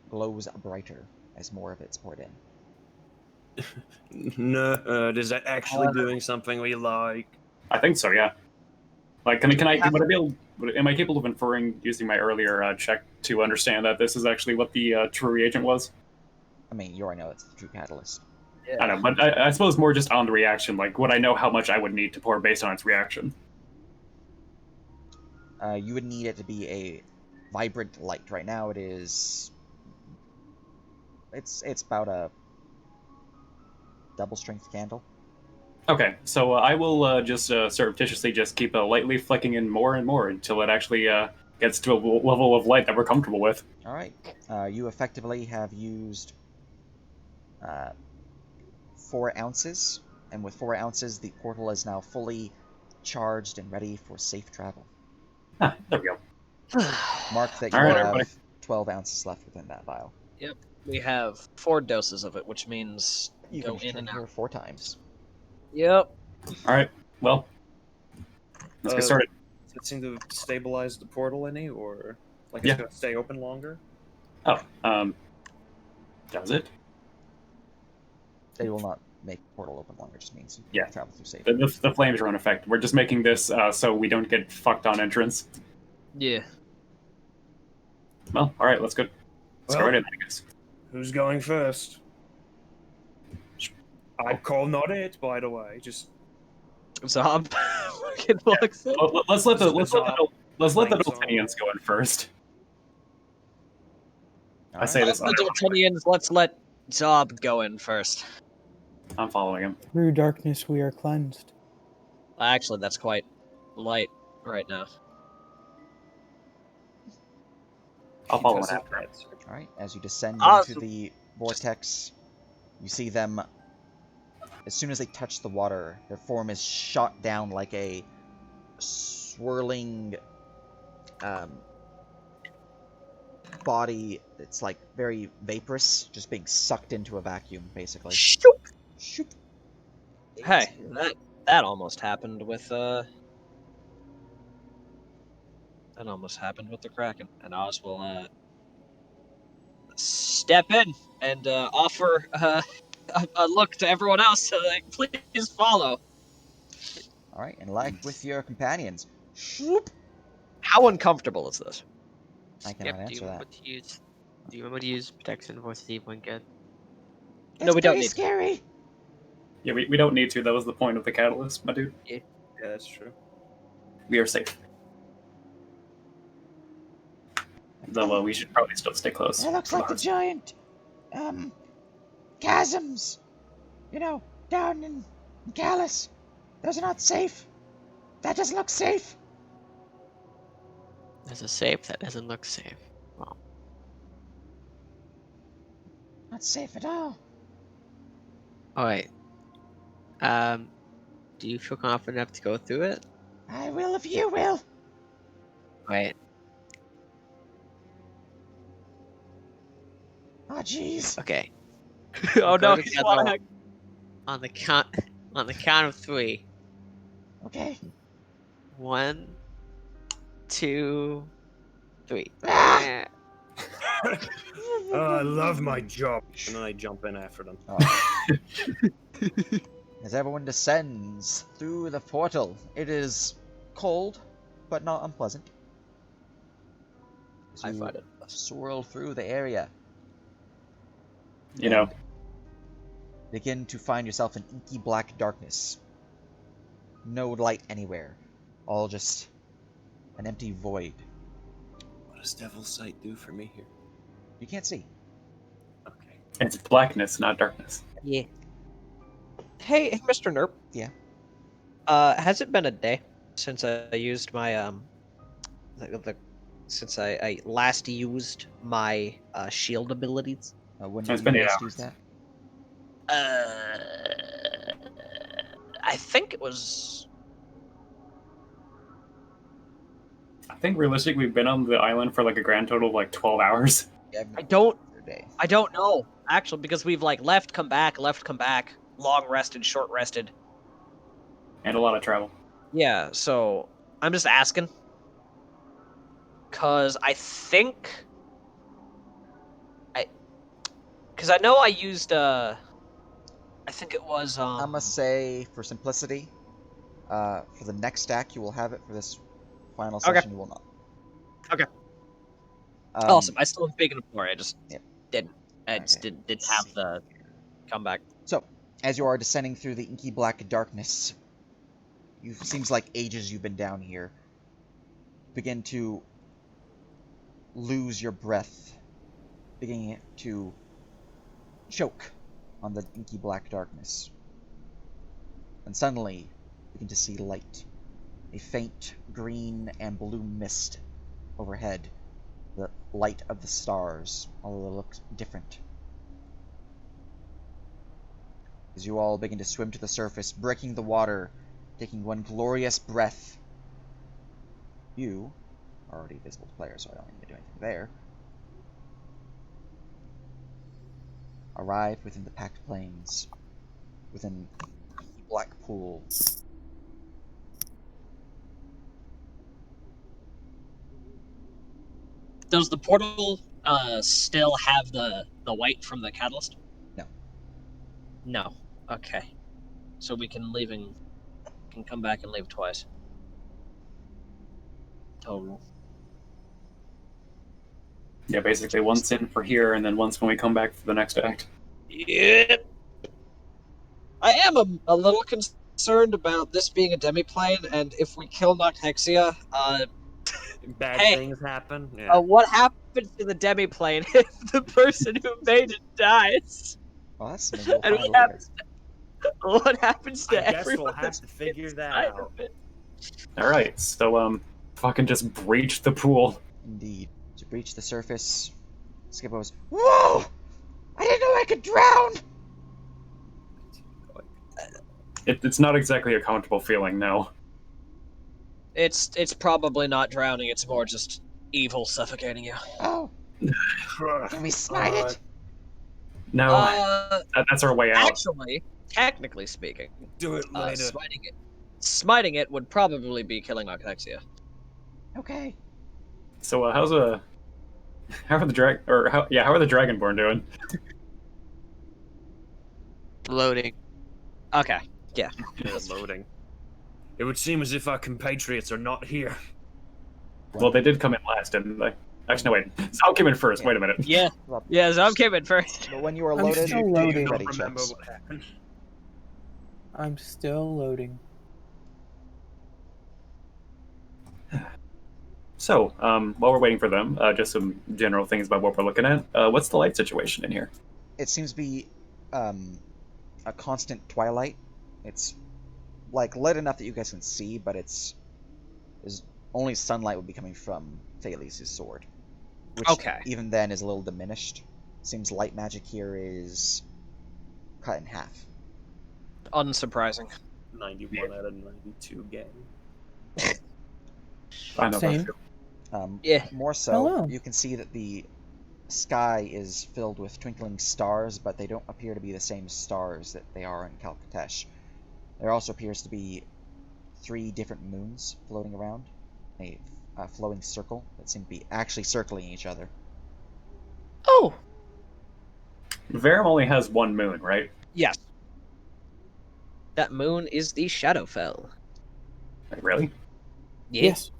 glows brighter as more of it's poured in. Nerd, is that actually doing something we like? I think so, yeah. Like, would I be able, am I capable of inferring using my earlier check to understand that this is actually what the true reagent was? I mean, you already know it's the true catalyst. I don't know, but I suppose more just on the reaction. Like, would I know how much I would need to pour based on its reaction? You would need it to be a vibrant light. Right now, it is. It's about a double strength candle. Okay, so I will just surreptitiously just keep lightly flicking in more and more until it actually gets to a level of light that we're comfortable with. All right. You effectively have used 4 ounces, and with 4 ounces, the portal is now fully charged and ready for safe travel. Ah, there we go. Mark that you All right, have everybody. 12 ounces left within that vial. Yep. We have 4 doses of it, which means You go can in return and here out. 4 times. Yep. All right, well, let's get started. Does it seem to have stabilized the portal any, or like Yeah. it's gonna stay open longer? Oh, does it? They will not make the portal open longer. It just means you Yeah. can travel through safely. The flames are in effect. We're just making this so we don't get fucked on entrance. Yeah. Well, all right, let's go. Let's go Well- right in, I guess. Who's going first? I call not it, by the way. Just Zob fucking walks in. Let's let the Flames Daltonians go in first. All I say right. this. The Daltonians, let's let Zob go in first. I'm following him. Through darkness we are cleansed. Actually, that's quite light right now. I'll follow him doesn't after. answer. All right. As you descend Ah, into so- the vortex, you see them. As soon as they touch the water, their form is shot down like a swirling body. It's like very vaporous, just being sucked into a vacuum, basically. Shoop. Shoop. Hey, that almost happened with That almost happened with the Kraken, and Oz will step in and offer a look to everyone else to like, please follow. All right, and like with your companions, shoop. How uncomfortable is this? I Skip, cannot do you answer remember that. to use? Do you remember to use protection for Steve when good? No, we don't pretty need- scary. Yeah, we don't need to. That was the point of the catalyst, my dude. Yeah, that's true. We are safe. Though we should probably still stay close. It looks for like the hearts. giant chasms, down in Gallus. Those are not safe. That doesn't look safe. There's a safe that doesn't look safe. Well, Not safe at all. all right. Do you feel confident enough to go through it? I will if you will. Right. Oh, jeez. Okay. Oh Go no, together he's wanna hang- on the count of 3. Okay. 1, 2, 3. Ah! Oh, I love my job. And then I jump in after them. As everyone descends through the portal, it is cold, but not unpleasant. As I you find it. swirl through the area, You know, begin to find yourself in inky black darkness. No light anywhere. All just an empty void. What does Devil's Sight do for me here? You can't see. Okay. it's blackness, not darkness. Yeah. Hey, Mr. Nerp. Yeah. Has it been a day since I used my since I last used my shield abilities? When It's did been you 8 last hours. use that? I think it was. I think realistically, we've been on the island for like a grand total of like 12 hours. Yeah, I don't Day. I don't know actually because we've like left, come back, long rested, short rested. And a lot of travel. Yeah, so I'm just asking. Cause I think Because I know I used, I think it was, I'm gonna say, for simplicity, for the next stack you will have it. For this final session, you will not. Okay. Um, Awesome. I still have big enough for it. I just Yep. didn't. I just Okay, didn't let's have see. the comeback. So, as you are descending through the inky black darkness, you seems like ages you've been down here. Begin to lose your breath, beginning to choke on the inky black darkness. And suddenly, you begin to see light. A faint green and blue mist overhead. The light of the stars, although it looks different. As you all begin to swim to the surface, breaking the water, taking one glorious breath. You are already visible to players, so I don't need to do anything there. Arrive within the packed plains, within the black pool. Does the portal still have the white from the catalyst? No. No. Okay. So we can can come back and leave twice. Total. Yeah, basically once in for here, and then once when we come back for the next act. Yep. I am a little concerned about this being a demiplane, and if we kill Noctexia, Bad Hey, things happen. Yeah. what happens to the demiplane if the person who made it dies? Well, that's something we'll And find later. what happens to I guess everyone we'll have that's to figure that inside out. of it? All right, so fucking just breach the pool. Indeed. To breach the surface, Skip goes, "Whoa! I didn't know I could drown!" It's not exactly a comfortable feeling, no. It's probably not drowning. It's more just evil suffocating you. Oh, can we smite it? No, that's our way out. Actually, technically speaking, Do it later. smiting it would probably be killing Noctexia. Okay. So how are the how are the Dragonborn doing? Loading. Okay. Yeah. Loading. It would seem as if our compatriots are not here. Well, they did come in last, didn't they? Actually, no, wait. Sal came in first. Wait a minute. Yeah. Well, Yeah, Zom came in first. but when you are I'm loaded, still do loading. ready Don't remember checks. what happened. I'm still loading. So, while we're waiting for them, just some general things about what we're looking at. What's the light situation in here? It seems to be a constant twilight. It's like lit enough that you guys can see, but it's only sunlight would be coming from Thales' sword, which Okay. even then is a little diminished. Seems light magic here is cut in half. Unsurprising. 91 out of 92 gang. I know Same. that. Yeah. More so, Hello. you can see that the sky is filled with twinkling stars, but they don't appear to be the same stars that they are in Calcatesh. There also appears to be 3 different moons floating around, a flowing circle that seem to be actually circling each other. Oh. Verum only has one moon, right? Yes. That moon is the Shadowfell. Like, really? Yeah. Yes.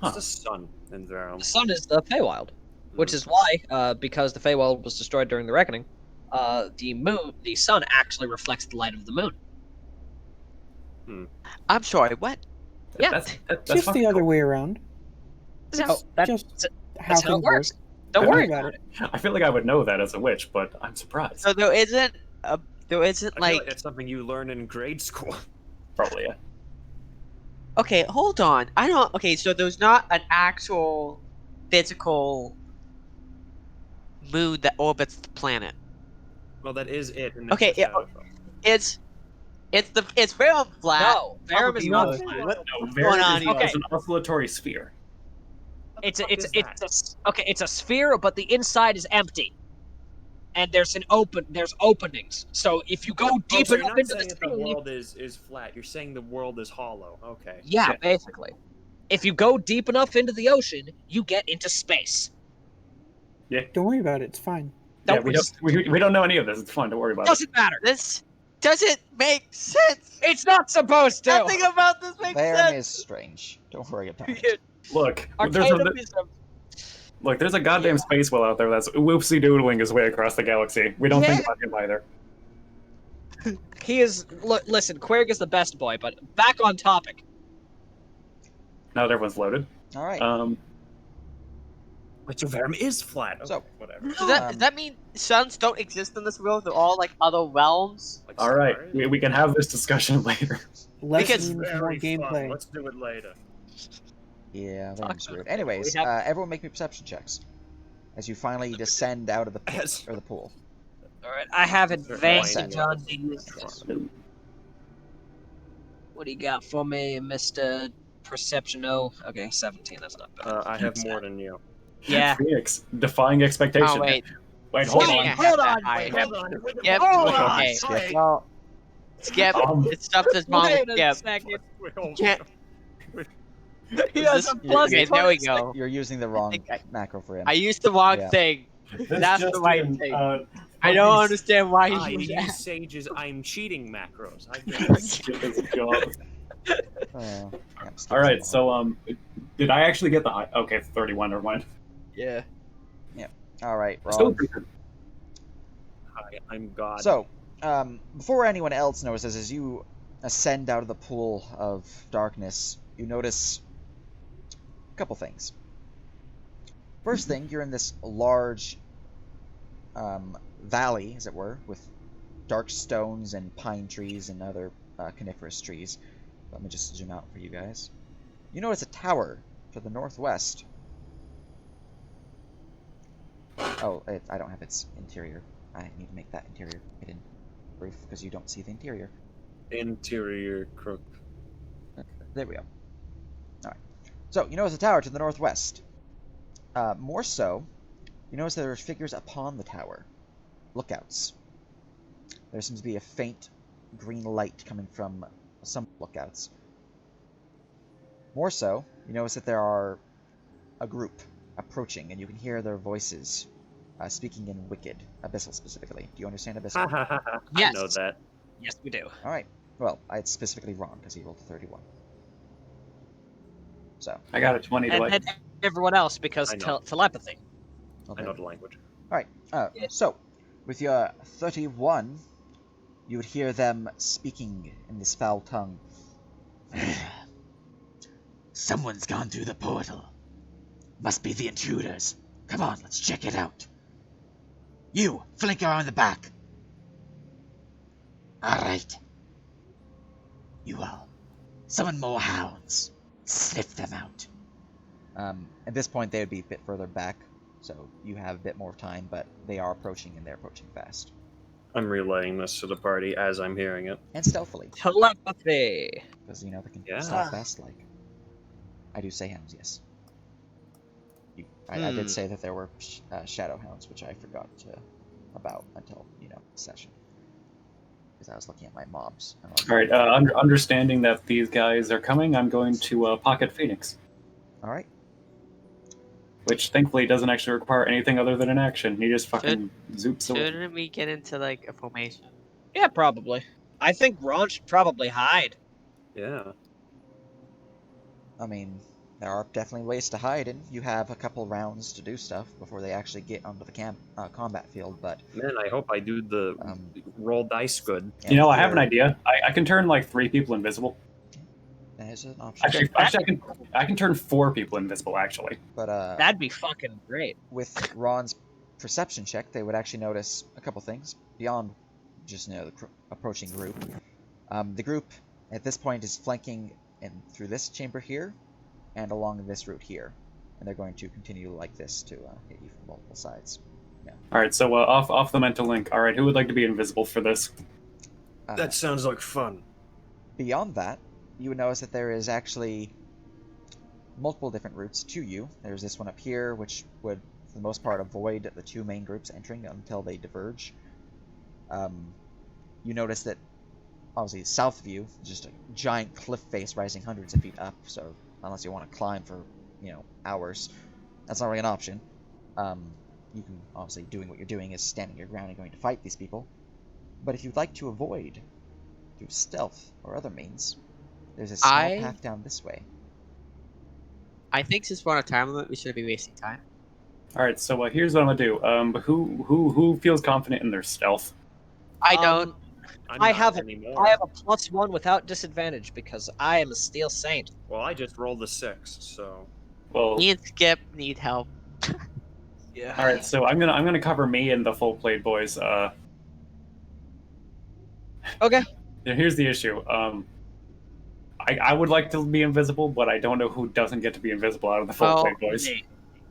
What's the sun in Verum? The sun is the Feywild, which is why, because the Feywild was destroyed during the Reckoning, the sun actually reflects the light of the moon. I'm sorry, what? Yeah. That's Just fucking the other cool. way around. Oh, that's Just how that's how it things work. works. Don't Don't worry worry about it. I feel like I would know that as a witch, but I'm surprised. So there isn't I feel like that's something you learn in grade school. Probably, yeah. okay, hold on. I don't okay, so there's not an actual physical moon that orbits the planet. Well, that is it. And Okay, it's a yeah, Shadowfell. it's very flat. No, Verum is Probably not was. flat. What? No, going Verum on is here? Okay. an oscillatory sphere. It's fuck is it's a sphere, but the inside is empty, and there's openings. So if you go deep So you're enough not into the saying that the sphere, world is flat. You're saying the world is hollow. Okay. yeah, Yeah. basically, if you go deep enough into the ocean, you get into space. Don't worry about it. It's fine. Yeah, we don't know any of this. It's fine. Don't worry about it. Doesn't matter. This doesn't make sense. It's not supposed to. Nothing about this makes Verum sense. is strange. Don't worry about it. Look, Arcanum is a look, there's a goddamn space whale out there that's whoopsie doodling his way across the galaxy. We don't think Yeah. about him either. He is. Look, listen, Quirg is the best boy, but back on topic. Now that everyone's loaded. All right. But your Verum is flat. Okay, So- whatever. Does that mean suns don't exist in this world? They're all like other realms? Like All right, stars? we can have this discussion later. Less Because- means more Very fun. gameplay. Let's do it later. Yeah, Talk Verum's about weird. it. Anyways, We have- everyone make me perception checks as you finally descend out of the pit, Yes. or the pool. All right, I have advanced Fine. on these. What do you got for me, Mister Perception? Oh, okay, 17. That's not bad. I have more than you. Yeah. Phoenix, defying expectation. Oh wait, Wait, hold Skipping on. a half that high. Skip. Okay. Skip. Well, Skip. Um, It stops his mom. Wait a Skip. second. Can't. He Is has this- a plus okay, there we 26. go. you're using the wrong think I- macro for him. I used the wrong Yeah. thing. this That's the just right in, thing. Puppies- I don't understand why Ah, he you was use that. Sage's I'm cheating macros. I get it. Skip his job. Yeah, Skip's All right, wrong. so did I actually get the high? Okay, 31. Never mind. Yeah. All right, Still Ron. pretty good. Hi, I'm God. So, before anyone else notices, as you ascend out of the pool of darkness, you notice a couple things. First thing, you're in this large valley, as it were, with dark stones and pine trees and other coniferous trees. Let me just zoom out for you guys. You notice a tower to the northwest. Oh, I don't have its interior. I need to make that interior hidden roof because you don't see the interior. Interior crook. There we go. Alright. So, you notice a tower to the northwest. More so, you notice that there are figures upon the tower. Lookouts. There seems to be a faint green light coming from some lookouts. More so, you notice that there are a group approaching, and you can hear their voices speaking in Wicked, Abyssal specifically. Do you understand Abyssal? Yes. I know that. Yes, we do. Alright. Well, it's specifically wrong because he rolled a 31. So, I got a 20. And then everyone else because I know. telepathy. okay. I know the language. Alright, Yeah. so, with your 31, you would hear them speaking in this foul tongue. Someone's gone through the portal. Must be the intruders. Come on, let's check it out. You, flank around the back. Alright. You all, summon more hounds. Sniff them out. At this point, they would be a bit further back, so you have a bit more time, but they are approaching, and they're approaching fast. I'm relaying this to the party as I'm hearing it. And stealthily, Telepathy. because, you know, they can Yeah. stealth fast, like... I do say hounds, yes. I did say that there were shadow hounds, which I forgot about until, you know, session. Because I was looking at my mobs. All right, understanding that these guys are coming, I'm going to pocket Phoenix, Alright. which thankfully doesn't actually require anything other than an action. He just fucking zoops away. Shouldn't we get into like a formation? Yeah, probably. I think Ron should probably hide. Yeah. I mean, there are definitely ways to hide, and you have a couple rounds to do stuff before they actually get onto the combat field, but... Man, I hope I do the roll dice good. You know, I have an they're- idea. I can turn like 3 people invisible. That is an option. Actually, I can turn 4 people invisible. Actually, But, That'd be fucking great. with Ron's perception check, they would actually notice a couple things beyond just, you know, the approaching group. The group, at this point, is flanking in through this chamber here, and along this route here. And they're going to continue like this to hit you from multiple sides. all right. So off the mental link. All right, who would like to be invisible for this? That sounds like fun. Beyond that, you would notice that there is actually multiple different routes to you. There's this one up here, which would, for the most part, avoid the 2 main groups entering until they diverge. You notice that, obviously, south of you is just a giant cliff face rising hundreds of feet up, so unless you want to climb for, you know, hours, that's not really an option. you can obviously doing what you're doing is standing your ground and going to fight these people. But if you'd like to avoid through stealth or other means, there's a small path down this way. I think since we're on a time limit, we shouldn't be wasting time. All right, so here's what I'm gonna do. Who feels confident in their stealth? I don't. I have a anymore. +1 without disadvantage because I am a Steel Saint. Well, I just rolled a 6, so Well, Me and Skip need help. Yeah. all right, so I'm gonna cover me and the full plate boys. Okay. Here's the issue. I would like to be invisible, but I don't know who doesn't get to be invisible out of the full Well, plate boys. Me.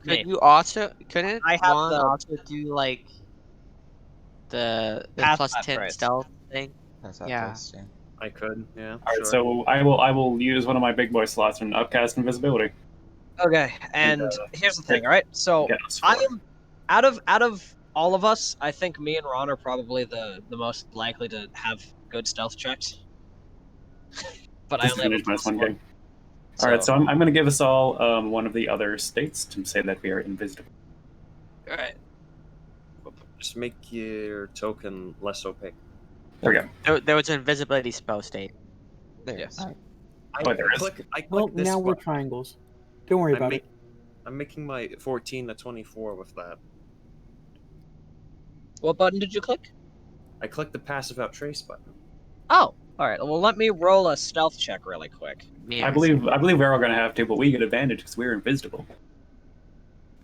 Could you also couldn't I have one the- also do like the Pass plus that 10 price. stealth thing? That's that Yeah. place, yeah. I could, yeah. All right, sure. so I will use one of my big boy slots and upcast invisibility. Okay, and here's the thing, all right? So Get us I four. am out of all of us, I think me and Ron are probably the most likely to have good stealth checks. But I only have a Disadvantage minus one +1. game. All right, so I'm going to give us all one of the other states to say that we are invisible. All right. Just make your token less opaque. There we go. There was an invisibility spell state. There Yes. it is. Oh, there is. I click Well, this now we're button. triangles. Don't worry about it. I'm making my 14 to 24 with that. What button did you click? I clicked the pass without trace button. Oh, all right. Well, let me roll a stealth check really quick. Me I and believe we're all going to have to, but we get advantage because we're invisible.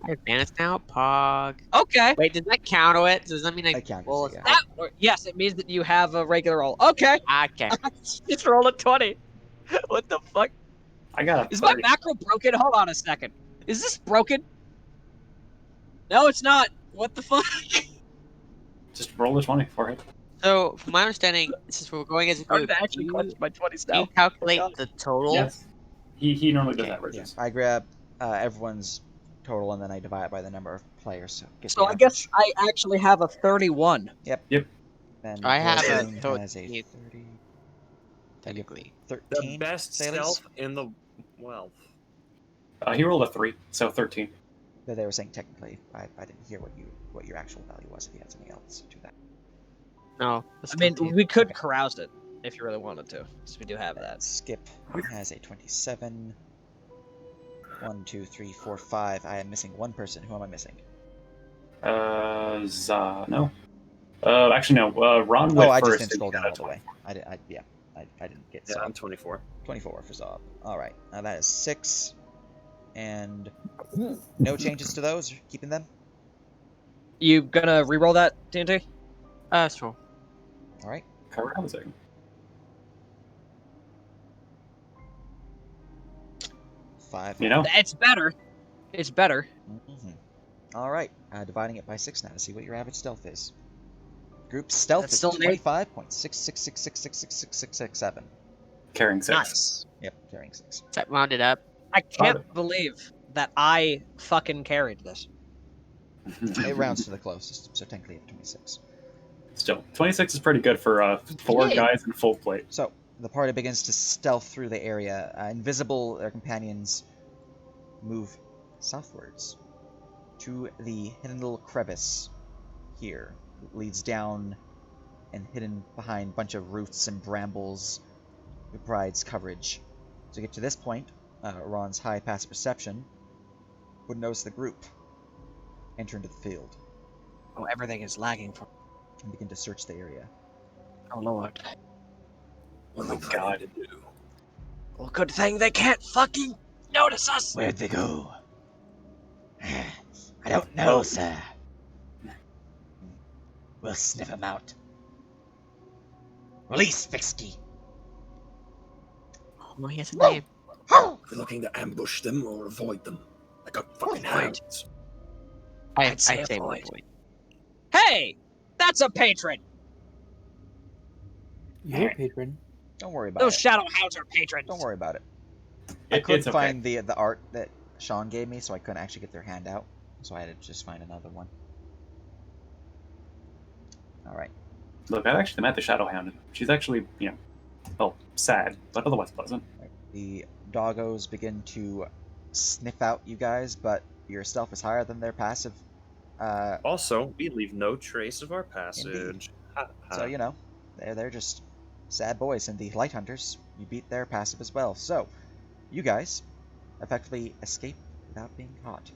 I advance now. Pog. Okay. Wait, does that counter it? Does that mean I That counts, roll a yeah. That, yes, it means that you have a regular roll. Okay. Okay. Just roll a 20. What the fuck? I got a Is my 30. macro broken? Hold on a second. Is this broken? No, it's not. What the fuck? Just roll a 20 for it. So, from my understanding, since we're going as a I'm group, to actually clutch my 20s do you now. calculate God. the total? Yes. He normally does Okay, Yeah, averages. I grab everyone's total and then I divide it by the number of players. So, get So the I guess I actually have a 31. average. Then I have a Blaine total- has a 30. Technically. 13. The best Salies? stealth in the... Well, He rolled a 3, so 13. But they were saying technically. I didn't hear what your actual value was. If you had something else to that. No. I mean, we could Okay. carouse it if you really wanted to, since we do have that. Skip has a 27. 1, 2, 3, 4, 5. I am missing one person. Who am I missing? No. Actually, no. Ron went Oh, I just first. didn't and scroll he down got all a the way. I didn't get yeah, Zob. I'm 24. 24 for Zob. All right. Now that is 6, and no changes to those. Keeping them. You gonna re-roll that, TNT? Sure. All right. Carousing. 5. You know? It's better. It's better. All right. Dividing it by 6 now to see what your average stealth is. Group stealth That's is still an 25.6666667. Carrying 6. Nice. Yep, carrying 6. Is that rounded up? I can't believe that I fucking carried this. It rounds to the closest, so technically at 26. Still, 26 is pretty good for 4 Yeah. guys in full plate. So the party begins to stealth through the area. Invisible, their companions move southwards to the hidden little crevice here. It leads down and hidden behind a bunch of roots and brambles. It provides coverage. To get to this point, Ron's high passive perception would notice the group enter into the field Oh, everything is lagging for. and begin to search the area. Oh lord. What Oh, God. Well, good thing they can't fucking notice us. Where'd they go? I don't know, Oh. sir. We'll sniff them out. Release Fixky. Oh, he has a name. We're looking to ambush them or avoid them. Like a fucking Avoid. hounds. I'd say say avoid. avoid. Hey, that's a patron. You're a patron. Don't worry about Those it. shadow hounds are patrons. Don't worry about it. I couldn't It's okay. find the art that Sean gave me, so I couldn't actually get their hand out. So I had to just find another one. All right. Look, I actually met the Shadowhound. She's actually, well, sad, but otherwise pleasant. The doggos begin to sniff out you guys, but your stealth is higher than their passive Also, we leave no trace of our passage. Ha, ha. So, you know, they're just sad boys, and the Light Hunters, you beat their passive as well. So, you guys effectively escape without being caught.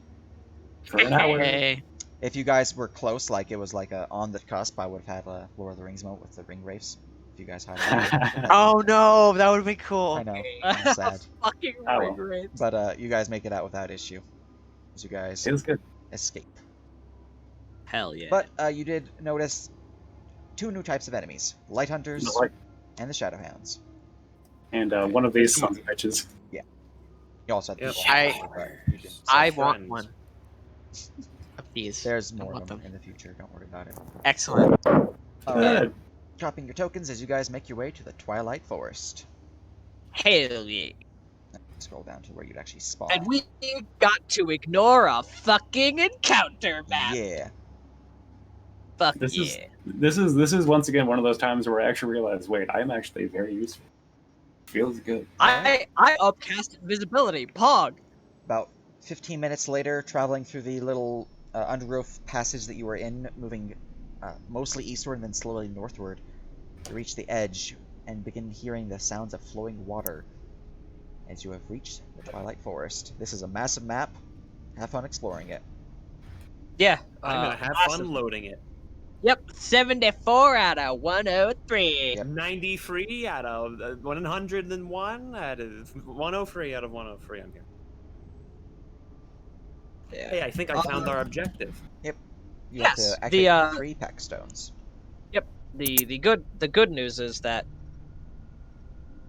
For an hour. Hey. If you guys were close, like it was like on the cusp, I would have had a Lord of the Rings moment with the ring wraiths. If you guys had Oh no, that would be cool. I know, I'm sad. Fucking Oh, ring well. wraiths. But you guys make it out without issue. As you guys Feels good. escape. Hell yeah. But you did notice 2 new types of enemies. Light Hunters Like- and the Shadowhounds. And one of these sons of bitches. You also have Yep. the I Friends. want one of these. There's I more want of them them. in the future, don't worry about it. Excellent. Good. Dropping your tokens as you guys make your way to the Twilight Forest. Hell yeah. Scroll down to where you'd actually spawn. And we got to ignore a fucking encounter map. Yeah. Fuck This is yeah. this is once again one of those times where I actually realize, wait, I'm actually very useful. Feels good. I upcast invisibility. Pog. About 15 minutes later, traveling through the little undergrowth passage that you were in, moving mostly eastward and then slowly northward, you reach the edge and begin hearing the sounds of flowing water as you have reached the Twilight Forest. This is a massive map. Have fun exploring it. Yeah. I'm gonna have massive. fun loading it. Yep. 74 out of 103. Yep. 93 out of 101 out of 103 out of 103. I'm here. Yeah. Hey, I think I found our objective. You Yes, have to the, activate 3 pack stones. The good news is that,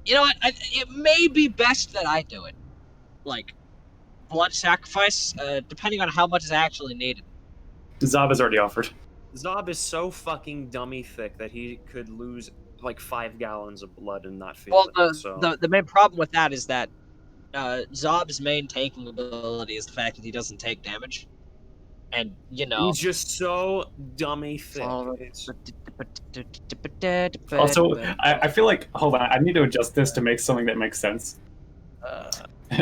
you know what, it may be best that I do it. Like, blood sacrifice, depending on how much is actually needed. Zob has already offered. Zob is so fucking dummy thick that he could lose like 5 gallons of blood and not feel Well, it. So the main problem with that is that Zob's main taking ability is the fact that he doesn't take damage. And, you know... he's just so dummy thick. Also, I feel like, hold on, I need to adjust this to make something that makes sense.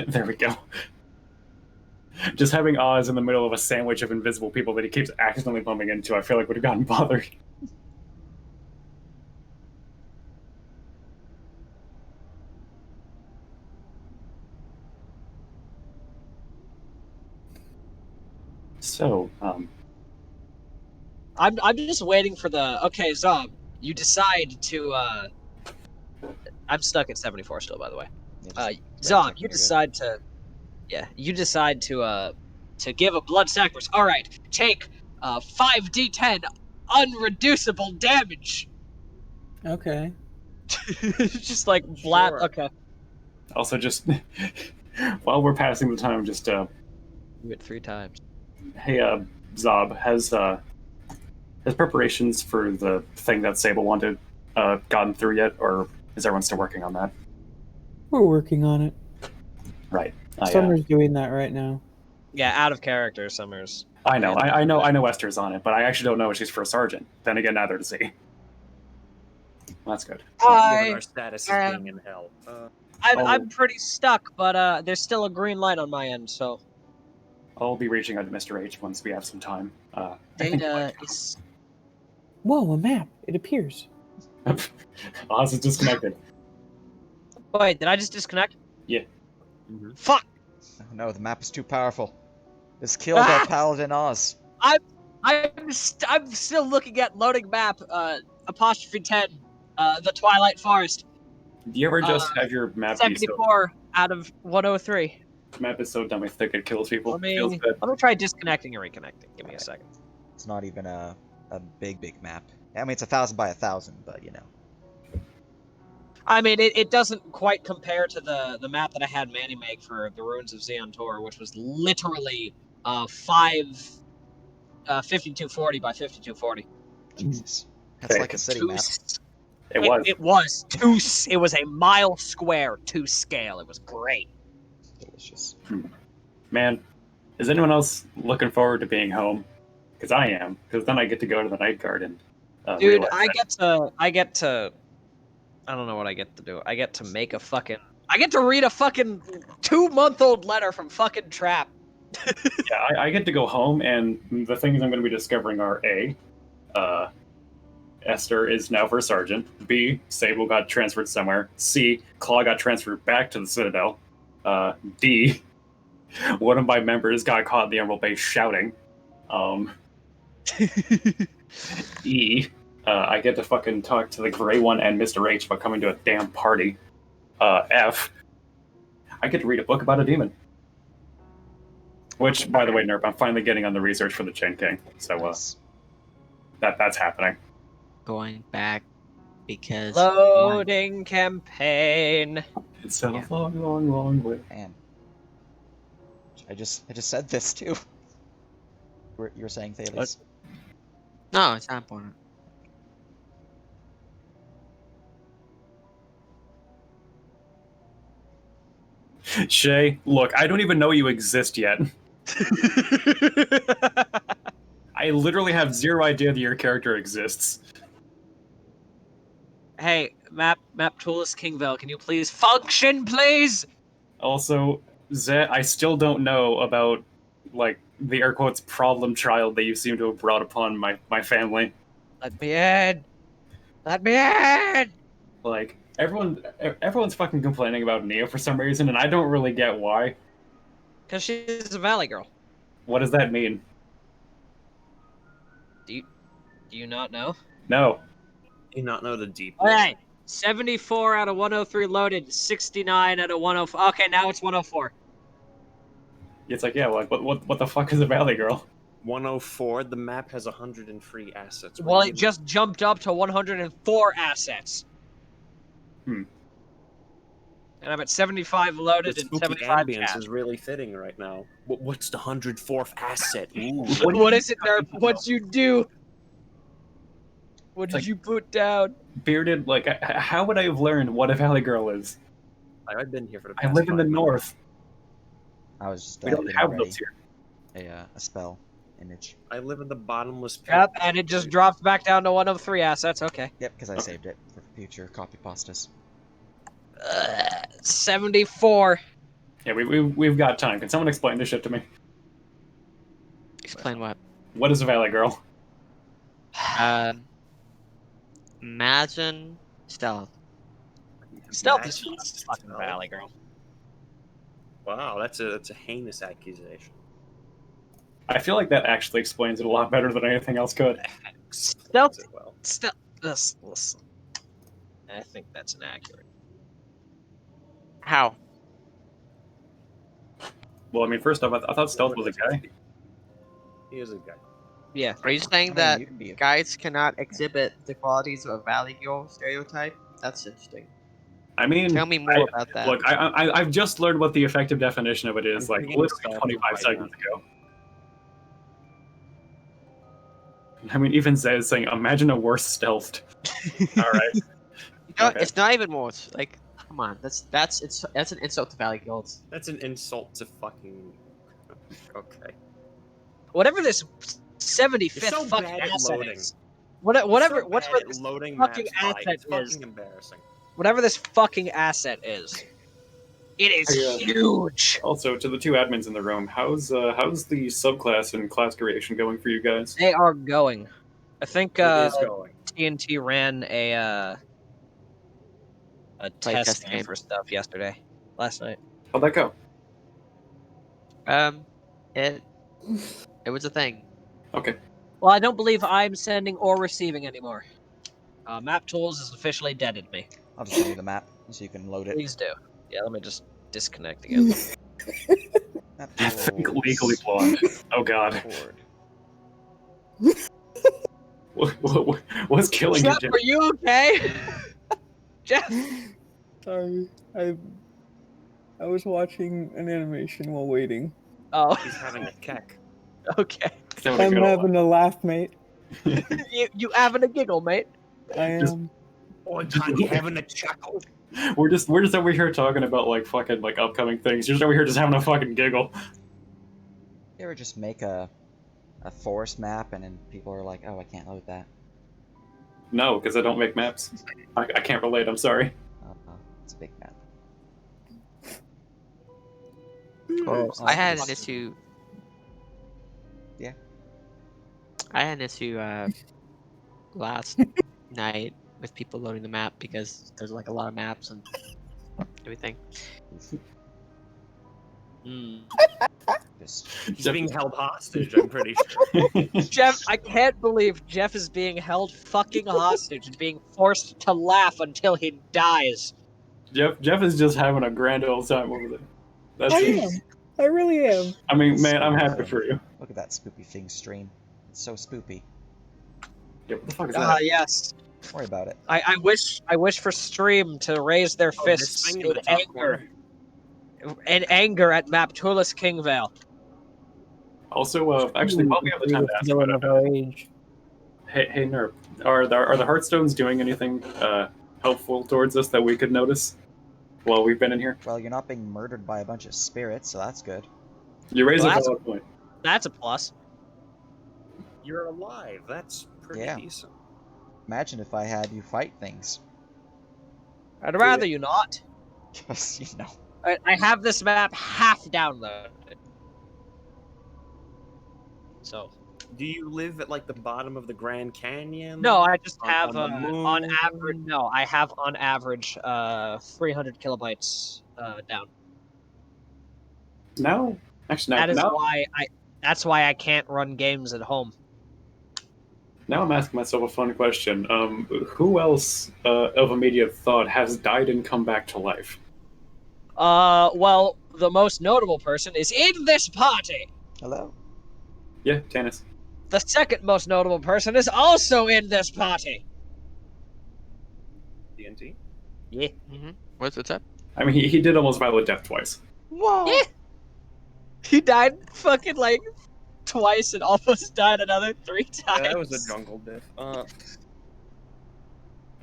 There we go. Just having Oz in the middle of a sandwich of invisible people that he keeps accidentally bumping into, I feel like would have gotten bothered. So, I'm just waiting for the... Okay, Zob, you decide to, I'm stuck at 74 still, by the way. Yeah, just Zob, red-check you when you're good. decide to... Yeah, you decide to give a blood sacrifice. Alright, take 5d10 unreducible damage. Okay. Just like blap. Sure. Okay. also just, while we're passing the time, just, Do it 3 times. hey, Zob, has preparations for the thing that Sable wanted gotten through yet, or is everyone still working on that? We're working on it. Right. Summer's doing that right now. Yeah, out of character, Summers. I know. I know Esther's on it, but I actually don't know if she's for a sergeant. Then again, neither does he. Well, that's good. Given our status as um, being in hell. I'm pretty stuck, but there's still a green light on my end, so... I'll be reaching out to Mr. H once we have some time. I think Data is... Whoa, a map. It appears. Oz is disconnected. Wait, did I just disconnect? Yeah. Fuck! Oh no, the map is too powerful. This killed our paladin Oz. I'm still looking at loading map, apostrophe 10, the Twilight Forest. Do you ever just have your map be so, 74 out of 103. map is so dummy thick it kills people? Let Feels me good. try disconnecting and reconnecting. Give me a second. It's not even a big map. I mean, it's 1,000 by 1,000, but you know. I mean, it doesn't quite compare to the map that I had Manny make for the Ruins of Xeon Tor, which was literally 5240 by 5240. Jesus. That's Okay. like a city map. It was. It was a mile square to scale. It was great. Delicious. Man, is anyone else looking forward to being home? Because I am. Because then I get to go to the night guard and Dude, realize I that- get to I don't know what I get to do. I get to read a fucking 2-month-old letter from fucking Trap. Yeah, I get to go home, and the things I'm going to be discovering are A, Esther is now first sergeant. B, Sable got transferred somewhere. C, Claw got transferred back to the Citadel. D, one of my members got caught in the Emerald Base shouting. E, I get to fucking talk to the Gray One and Mr. H about coming to a damn party. F, I get to read a book about a demon. Which, by the way, Nerp, I'm finally getting on the research for the Chen King. So, Nice. that's happening. Going back because Loading campaign. It's a Yeah. long, long, long way. Man. I just said this too. You were saying, Thales? no, it's not important. Shay, look, I don't even know you exist yet. I literally have zero idea that your character exists. Hey, map toolist Kingville, can you please function, please? Also, Zet, I still don't know about, like, the air quotes problem child that you seem to have brought upon my family. Let me in. Let me in. Like, everyone's fucking complaining about Neo for some reason, and I don't really get why. Because she's a Valley girl. What does that mean? Do you not know? No. Do you not know the deep? Alright. 74 out of 103 loaded, 69 out of 104. Okay, now it's 104. It's like, yeah, like, what the fuck is a Valley Girl? 104. The map has 103 assets. Well, it just jumped up to 104 assets. Hmm. And I'm at 75 loaded the and spooky 75 ambience cast. is really fitting right now. What's the 104th asset? Ooh. What is it, Nerf? What'd you do? What did like- you put down? Bearded, like, how would I have learned what a Valley Girl is? I've been here for the I past live in the 5 minutes. north. I was just We don't getting have ready those here. a spell image. I live in the bottomless pit. Yep, and it just dropped back down to 103 assets. Okay. Yep, because I saved it for future copy pastas. 74. Yeah, we've got time. Can someone explain this shit to me? Explain what? What is a Valley Girl? Imagine stealth. Stealth is Imagine fucking stealth. Valley girl. Wow, that's a heinous accusation. I feel like that actually explains it a lot better than anything else could. Stealth. Well, Stealth. Listen. I think that's inaccurate. How? Well, I mean, first off, I thought Stealth was a guy. he is a guy. Yeah. Are you saying I mean, that you can be a- guys cannot exhibit the qualities of a Valley Girl stereotype? That's interesting. I mean, Tell me more about that. look, I've just learned what the effective definition of it is, I'm like, thinking literally Stealth 25 right seconds ago. I mean, even Zay is saying, imagine a worse stealthed. Alright. You know, Okay. It's not even more. It's like, come on, that's an insult to Valley Girls. That's an insult to fucking. Okay. Whatever this 75th You're so fucking bad at asset loading. is. Whatever. So Whatever bad at this loading fucking maps by. asset It's fucking is. embarrassing. Whatever this fucking asset is. It is Yeah. huge. Also, to the two admins in the room, how's the subclass and class creation going for you guys? They are going. I think It is going. TNT ran a test test game. for stuff last night. How'd that go? It was a thing. Okay. Well, I don't believe I'm sending or receiving anymore. Map Tools has officially deaded me. I'll just send you the map so you can load it. Please do. Yeah, let me just disconnect again. Map I think tools. legally blonde. Oh god. Record. What's killing you, Jeff, Jim? are you okay? Jeff. Sorry, I was watching an animation while waiting. Oh, He's having a keck. okay. I'm having a laugh, mate. you having a giggle, mate? I Just- am. Oh, Johnny having a chuckle. We're just over here talking about like fucking like upcoming things. You're just over here just having a fucking giggle. You ever just make a forest map and then people are like, oh, I can't load that. No, because I don't make maps. I can't relate. I'm sorry. It's a big map. I had an issue I had an issue last night with people loading the map because there's like a lot of maps and everything. Just He's being held hostage, I'm pretty sure. Jeff, I can't believe Jeff is being held fucking hostage and being forced to laugh until he dies. Jeff is just having a grand old time over there. That's I it. am. I really am. I mean, man, I'm happy for you. look at that spoopy thing stream. It's so spoopy. Yeah, what the fuck is that? Yes. Don't worry about it. I wish for Stream to raise their Oh, this fists thing in in the top anger. corner. In anger at Maptulis Kingvale. Also, actually, while we have the time to ask Villain about of our age. hey, Nerp, are the Hearthstones doing anything helpful towards us that we could notice while we've been in here? Well, you're not being murdered by a bunch of spirits, so that's good. You raise Well, a that's- valid point. That's a plus. You're alive. That's pretty Yeah. decent. Imagine if I had you fight things. I'd rather you not. Just, you know. I have this map half downloaded. So Do you live at like the bottom of the Grand Canyon? no, I just On- have on the on moon? average. No, I have on average 300 kilobytes down. No, actually, That is now why I. That's why I can't run games at home. now I'm asking myself a fun question. Who else of immediate thought has died and come back to life? Well, the most notable person is in this party. Hello? Yeah, Tannis. The second most notable person is also in this party. TNT? Yeah. What's that? I mean, he did almost violent death twice. Whoa! Yeah. He died fucking like twice and almost died another 3 times. Yeah, that was a jungle diff. I'm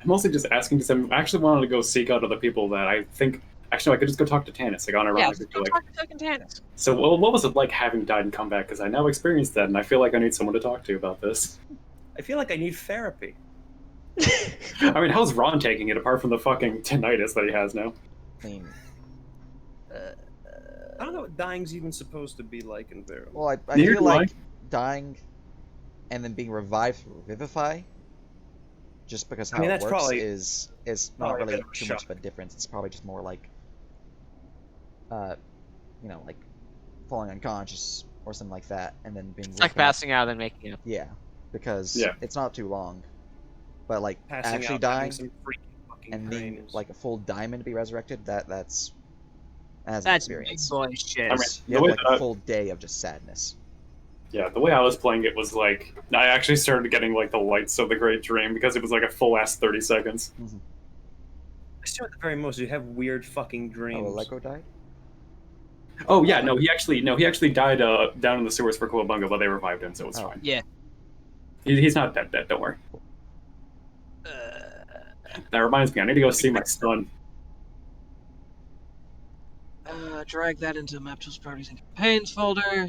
mostly just asking because I actually wanted to go seek out other people that I think. Actually, I could just go talk to Tannis. Like, on Yeah, ironically, go talk to fucking Tannis. so what was it like having died and come back? Because I now experienced that, and I feel like I need someone to talk to about this. I feel like I need therapy. I mean, how's Ron taking it apart from the fucking tinnitus that he has now? I mean, I don't know what dying's even supposed to be like in Verum. well, I Neither feel do I. like dying and then being revived through Revivify, just because how I mean, it that's works probably- is not probably a really bit of a too much shock. of a difference. It's probably just more like, you know, like falling unconscious or something like that, and then being It's like woken up. passing out and making up. Yeah, because Yeah. it's not too long. But like Passing actually out, having dying some freaky fucking and being dreams. like a full diamond to be resurrected, that's an That's big experience. boy shit. I mean, You the have way like that a I- full day of just sadness. Yeah, the way I was playing it was like I actually started getting like the lights of the Great Dream because it was like a full ass 30 seconds. I still at the very most you have weird fucking dreams. Oh, Aleko died? Oh yeah, no, he actually died down in the sewers for Kowabunga, but they revived him, so it's Oh. fine. Yeah. He's not dead. Don't worry. That reminds me, I need to go see my son. Drag that into Maptools Parties and Campaigns folder,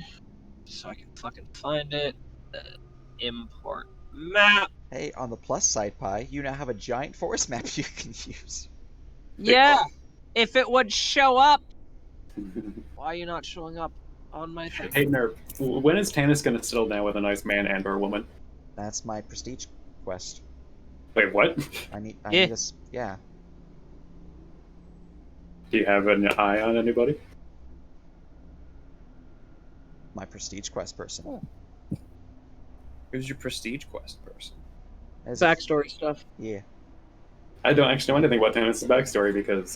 so I can fucking find it. Import map. Hey, on the plus side, Pi, you now have a giant forest map you can use. Yeah, if it would show up. Why are you not showing up on my thing? Hey Nerf, when is Tannis gonna settle down with a nice man and or woman? That's my prestige quest. Wait, what? I Yeah. need this. Yeah. Do you have an eye on anybody? My prestige quest person. Who's your prestige quest person? As- Backstory stuff. Yeah. I don't actually know anything about Tannis' backstory because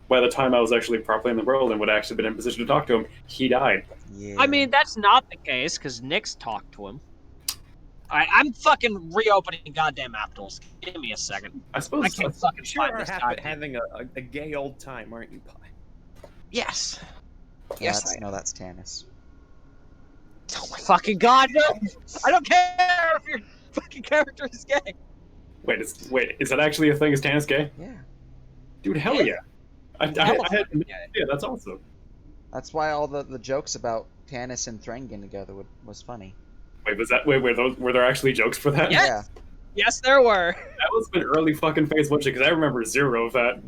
by the time I was actually properly in the world and would actually been in position to talk to him, he died. Yeah. I mean, that's not the case, because Nick's talked to him. Alright, I'm fucking reopening goddamn Aptals. Give me a second. I suppose I can't fucking You sure find are this time. having a gay old time, aren't you, Pi? Yes. Yes, That's, no, that's Tannis. Oh my fucking god, no! I don't care if your fucking character is gay. Wait, is that actually a thing? Is Tannis gay? Yeah. Dude, hell yeah! I had Yeah. yeah, that's awesome. That's why all the jokes about Tannis and Threng getting together was funny. Wait, were there actually jokes for that? Yeah. Yeah. Yes, there were. That was an early fucking phase watching because I remember zero of that.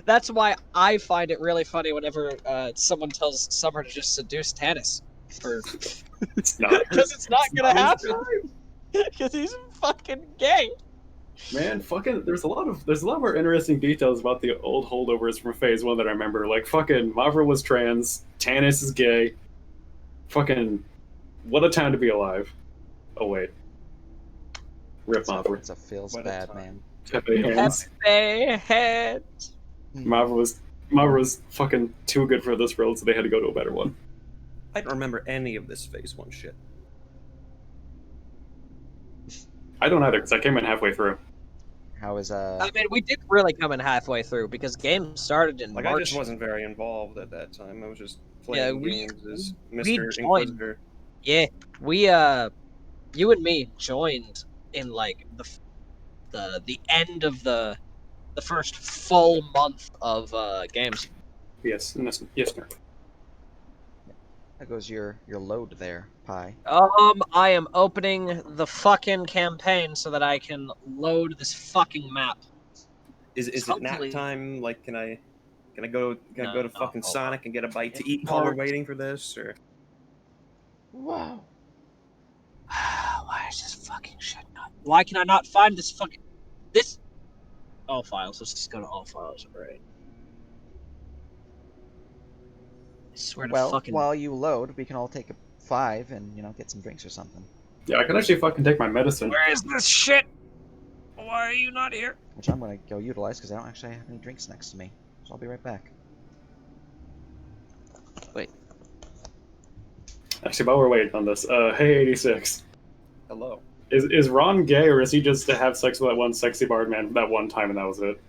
That's why I find it really funny whenever someone tells Summer to just seduce Tannis. For It's not. Because it's not gonna not his happen. Because he's fucking gay. Man, fucking, there's a lot more interesting details about the old holdovers from Phase 1 that I remember. Like, fucking, Mavra was trans, Tannis is gay. Fucking, what a time to be alive. Oh, wait. Rip Mavra. It's a feels What a bad, time. man. Pepe hands. Pepe hands. Mavra was fucking too good for this world, so they had to go to a better one. I don't remember any of this Phase 1 shit. I don't either, because I came in halfway through. How is I mean, we did really come in halfway through because games started in Like, March. I just wasn't very involved at that time. I was just Yeah, playing we- games as we Mr. joined. Inquisitor. Yeah, we you and me joined in like the end of the first full month of games. Yes, yes, sir. How goes your load there, Pi? I am opening the fucking campaign so that I can load this fucking map. Is it nap Hopefully- time? Like, can I go to No, fucking hold Sonic on. and get a bite to It eat while we're works. waiting for this? Or Wow. Why is this fucking shit not? Why can I not find this fucking this? All files. Let's just go to all files. Right. I swear to Well, fucking. while you load, we can all take a 5 and, get some drinks or something. Yeah, I can actually fucking take my medicine. Where is this shit? Why are you not here? Which I'm going to go utilize because I don't actually have any drinks next to me. So I'll be right back. Actually, while we're waiting on this, hey 86. hello. Is Ron gay, or is he just to have sex with that one sexy bard man that one time and that was it?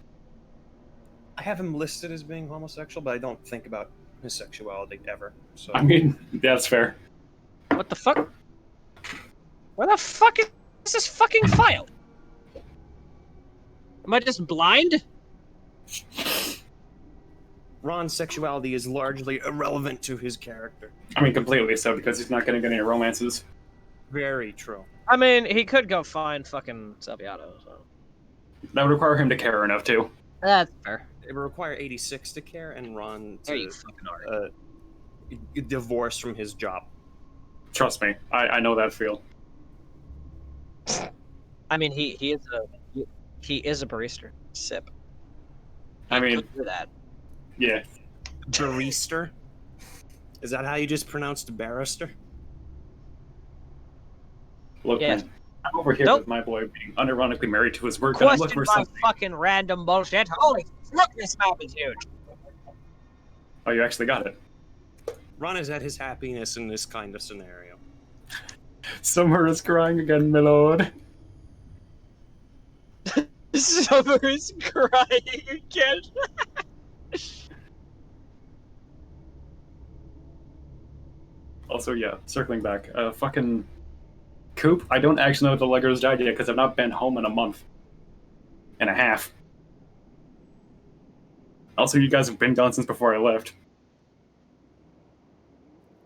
I have him listed as being homosexual, but I don't think about his sexuality ever. So I mean, that's fair. What the fuck? Where the fuck is this fucking file? Am I just blind? Ron's sexuality is largely irrelevant to his character. I mean, completely so, because he's not getting any romances. Very true. I mean, he could go find fucking Salviato, so. That would require him to care enough, too. That's fair. It would require 86 to care and Ron There you to fucking are. divorce from his job. Trust me, I know that feel. I mean, he is a barista. Sip. I mean, Could do that. yeah. Barrister? Is that how you just pronounced barrister? Look, Yeah. man, I'm over here Nope. with my boy being unironically married to his work, and I'm looking Question for my something. fucking random bullshit. Holy fuck, this map is huge. Oh, you actually got it. Ron is at his happiness in this kind of scenario. Summer is crying again, my lord. Summer is crying again. Also, yeah, circling back, fucking Coop, I don't actually know if the Legos died yet, because I've not been home in a month and a half. Also, you guys have been gone since before I left.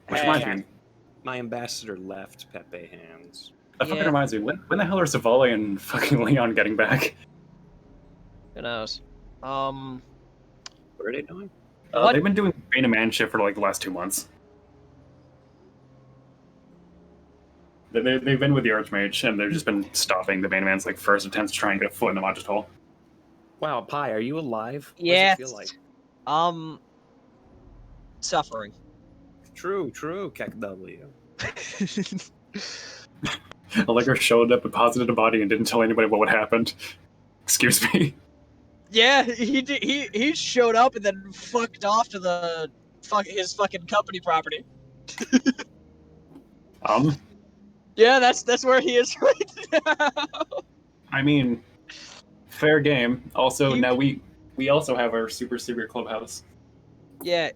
Which reminds me, My ambassador left Pepe Hands. that fucking Yeah. reminds me, when the hell are Zavali and fucking Leon getting back? Who knows? What are they doing? What? They've been doing Bane of Man shit for like the last 2 months. They've been with the Archmage, and they've just been stopping the Bane of Man's like first attempts to try and get a foot in the Magist Hole. Wow, Pi, are you alive? Yes. What does it feel like? Suffering. True, Kek W. Allegra showed up, deposited a body, and didn't tell anybody what happened. Excuse me. Yeah, he showed up and then fucked off to his fucking company property. Yeah, that's where he is right now. I mean, fair game. Also, now we also have our super secret clubhouse. Yeah,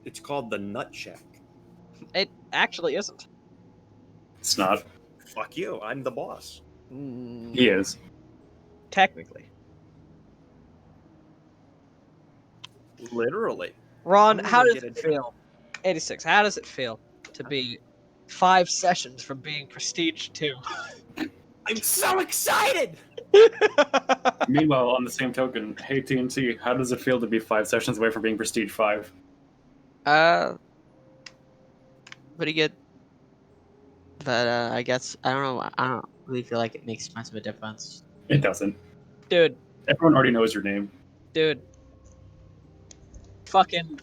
It's called the Nut Check. it actually isn't. It's not. Fuck you, I'm the boss. He is. Technically. Literally. Ron, I'm how gonna does get it a feel? 86, how does it feel to be 5 sessions from being Prestige 2? I'm so excited! Meanwhile, on the same token, hey TNT, how does it feel to be 5 sessions away from being Prestige 5? pretty good. But I guess I don't know. I don't really feel like it makes much of a difference. It doesn't. Dude, Everyone already knows your name. dude. Fucking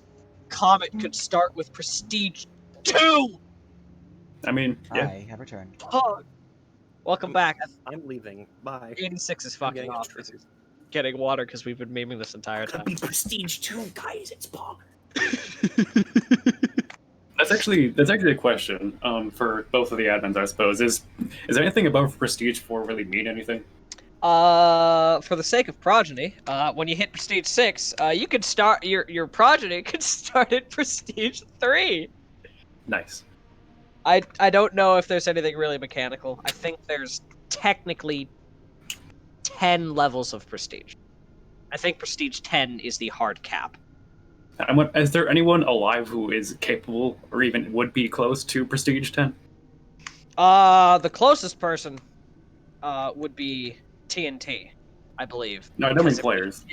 Comet could start with Prestige 2! I mean, yeah. I have returned. Fuck. Welcome back. I'm leaving. Bye. 86 is I'm fucking getting off. distracted. Getting water because we've been memeing this entire Could time. be Prestige 2, guys. It's Pog. That's actually a question for both of the admins, I suppose. Is anything above Prestige 4 really mean anything? For the sake of progeny, when you hit Prestige 6, you could start your progeny could start at Prestige 3. Nice. I don't know if there's anything really mechanical. I think there's technically 10 levels of Prestige. I think Prestige 10 is the hard cap. Is there anyone alive who is capable or even would be close to Prestige 10? The closest person would be TNT, I believe. No, I don't mean players.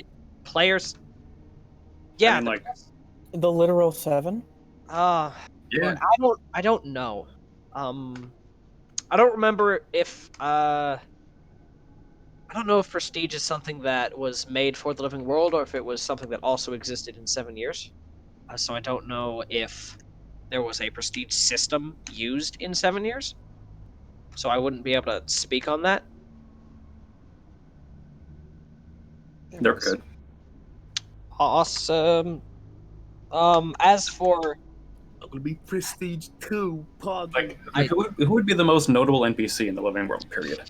Players? Yeah. I mean, like, The literal 7? yeah. I don't know. I don't remember if I don't know if Prestige is something that was made for the Living World or if it was something that also existed in 7 years. So I don't know if there was a Prestige system used in 7 years. So I wouldn't be able to speak on that. They're good. Awesome. As for It would be Prestige 2, Pog. Like, who would be the most notable NPC in the Living World period?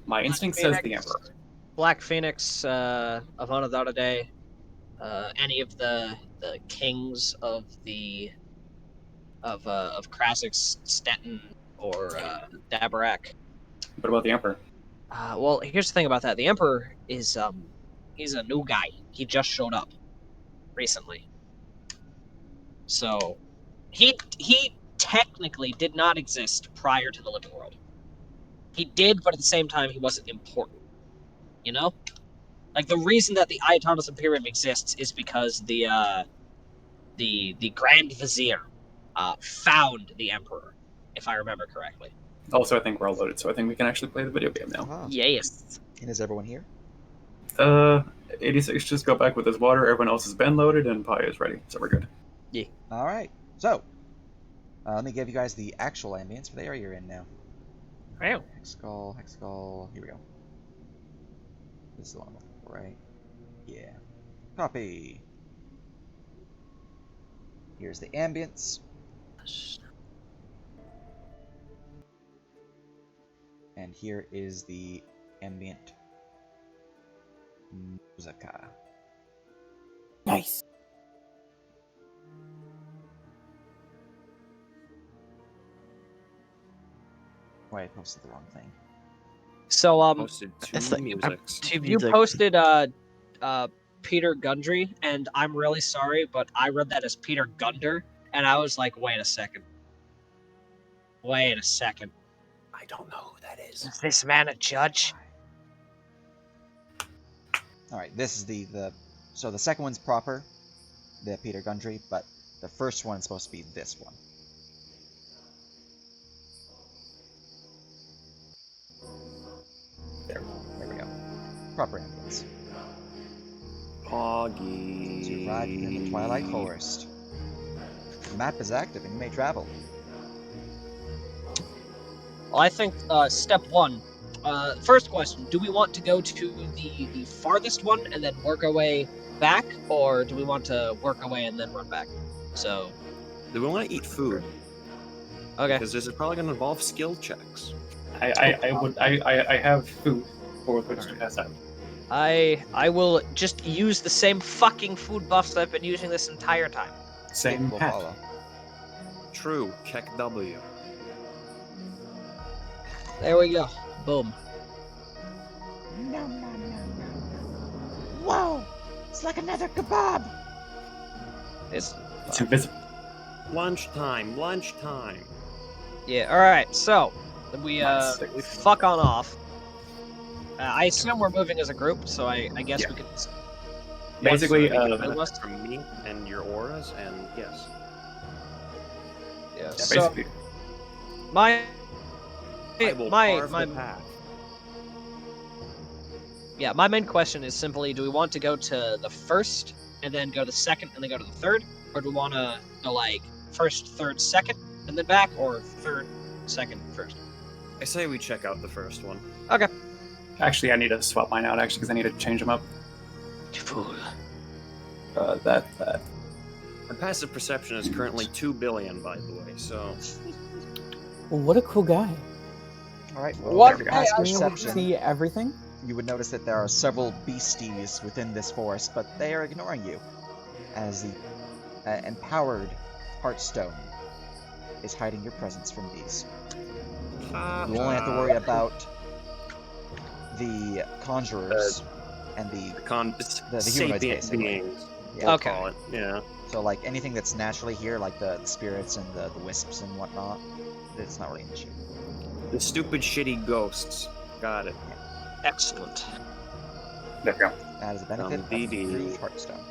My instinct says the Emperor. Black Phoenix, Avana Day, any of the kings of Krasix, Stettin, or Dabarak. What about the Emperor? Well, here's the thing about that. The Emperor is he's a new guy. He just showed up recently. So he technically did not exist prior to the Living World. He did, but at the same time he wasn't important. You know? Like the reason that the Ayatonis Imperium exists is because the Grand Vizier found the Emperor, if I remember correctly. Also, I think we're all loaded, so I think we can actually play the video game now. Ah, Yes. and is everyone here? 86 just go back with his water, everyone else has been loaded, and Pi is ready, so we're good. All right. So, let me give you guys the actual ambience for the area you're in now. Wow. Hexcall. Here we go. This is the one, right? Yeah. Copy. Here's the ambience. And here is the ambient musica. Nice. Wait, I posted the wrong thing. So Posted It's two like- musics. you posted Peter Gundry, and I'm really sorry, but I read that as Peter Gunder, and I was like, wait a second. I don't know who that is. Is this man a judge? All right, this is the so the second one's proper, the Peter Gundry, but the first one is supposed to be this one. There we go. Proper ambience. Poggy. So you've arrived in the Twilight Forest. The map is active and you may travel. Well, I think step one. First question: do we want to go to the farthest one and then work our way back, or do we want to work our way and then run back? So, Do we want to eat food? okay. Because this is probably going to involve skill checks. I have food for which to pass out. I will just use the same fucking food buffs that I've been using this entire time. Same will hat. follow. True. Check W. There we go. Boom. No. Whoa! It's like another kebab! It's invisible. Lunchtime. yeah. All right. So we Minus 6. we fuck on off. I assume we're moving as a group, so I guess Yeah. we could. basically, benefit from me and your auras, and yes. Yeah. yeah, So basically, my I will my carve my the path. yeah, my main question is simply: do we want to go to the first and then go to the second and then go to the third, or do we want to go like first, third, second, and then back, or third, second, first? I say we check out the first one. Okay. actually, I need to swap mine out actually because I need to change them up. Fool. That. My passive perception is currently 2 billion, by the way, so... Well, what a cool guy. All right. Well, What? with past Being able to perception, see everything? you would notice that there are several beasties within this forest, but they are ignoring you, as the empowered Heartstone is hiding your presence from these. You only have to worry about the conjurers and the humanoids, sapient basically. beings. Yeah. We'll Okay. call it. Yeah. So, like, anything that's naturally here, like the spirits and the wisps and whatnot, it's not really an issue. The stupid, shitty ghosts. Got it. Excellent. There we go. That is a benefit of DD. Rouge Heartstone.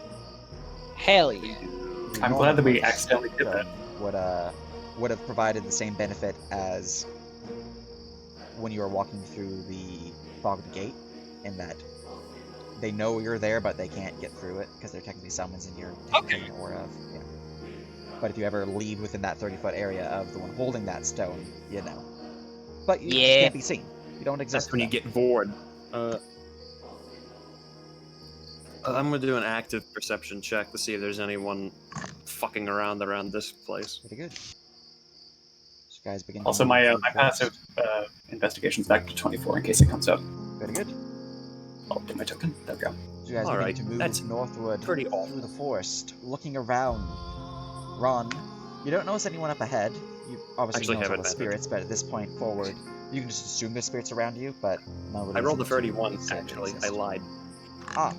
Hell yeah. I'm Normal glad that we Heartstone accidentally did that. would have provided the same benefit as when you are walking through the fogged gate, in that they know you're there, but they can't get through it because they're technically summons and you're technically an aura of. Yeah. But if you ever leave within that 30-foot area of the one holding that stone, you know. But you Yeah. can't be seen. You don't exist. That's when you for them. get bored. I'm gonna do an active perception check to see if there's anyone fucking around this place. Pretty good. So guys begin. to Also, move my through my the forest. passive investigation's back to 24 in case it comes up. Very good. I'll get my token. There we go. So you guys All begin right, to move that's northward pretty through awful. the forest, looking around. Ron, you don't notice anyone up ahead. You obviously Actually know have all the advantage. spirits, but at this point forward, you can just assume there's spirits around you, but no. I rolled a 31, You'd say they actually. I exist. lied. Ah.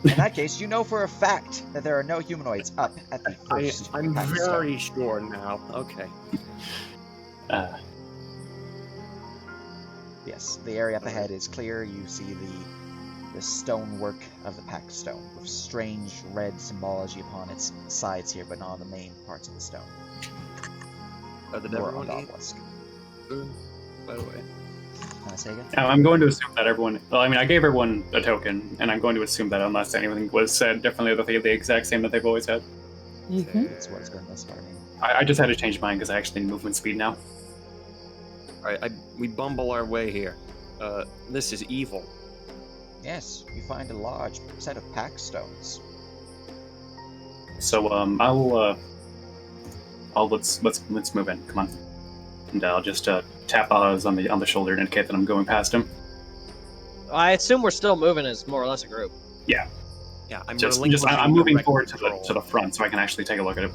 In that case, you know for a fact that there are no humanoids up at the first. I'm pack stone. very sure now. Okay. Yes, the area up ahead is clear. You see the stonework of the pack stone with strange red symbology upon its sides here, but not on the main parts of the stone. Did Or everyone on the eat obelisk. food, by the way? Can I say again? I'm going to assume that everyone. Well, I mean, I gave everyone a token, and I'm going to assume that unless anything was said differently, that they have the exact same that they've always had. Mm-hmm. That's what it's been thus far. I mean. I just had to change mine because I actually need movement speed now. Alright, we bumble our way here. This is evil. Yes, you find a large set of pack stones. So let's move in. Come on, and I'll just tap Oz on the shoulder to indicate that I'm going past him. I assume we're still moving as more or less a group. Yeah, I'm I'm moving direct forward control. to the front so I can actually take a look at it.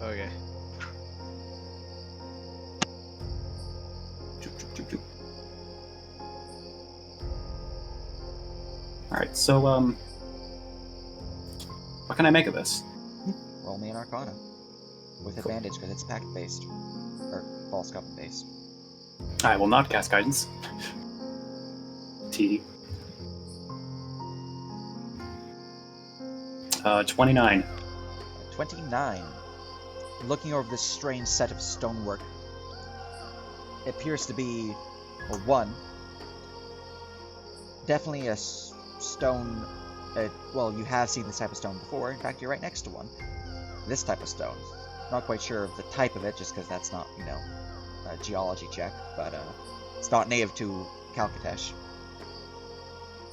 Okay. All right, so what can I make of this? Roll me an Arcana. With advantage because it's pact based. Or false covenant based. I will not cast guidance. T. 29. 29. Looking over this strange set of stonework, it appears to be, well, one, definitely a stone. Well, you have seen this type of stone before. In fact, you're right next to one. This type of stone. Not quite sure of the type of it, just because that's not, a geology check, but it's not native to Calcatesh.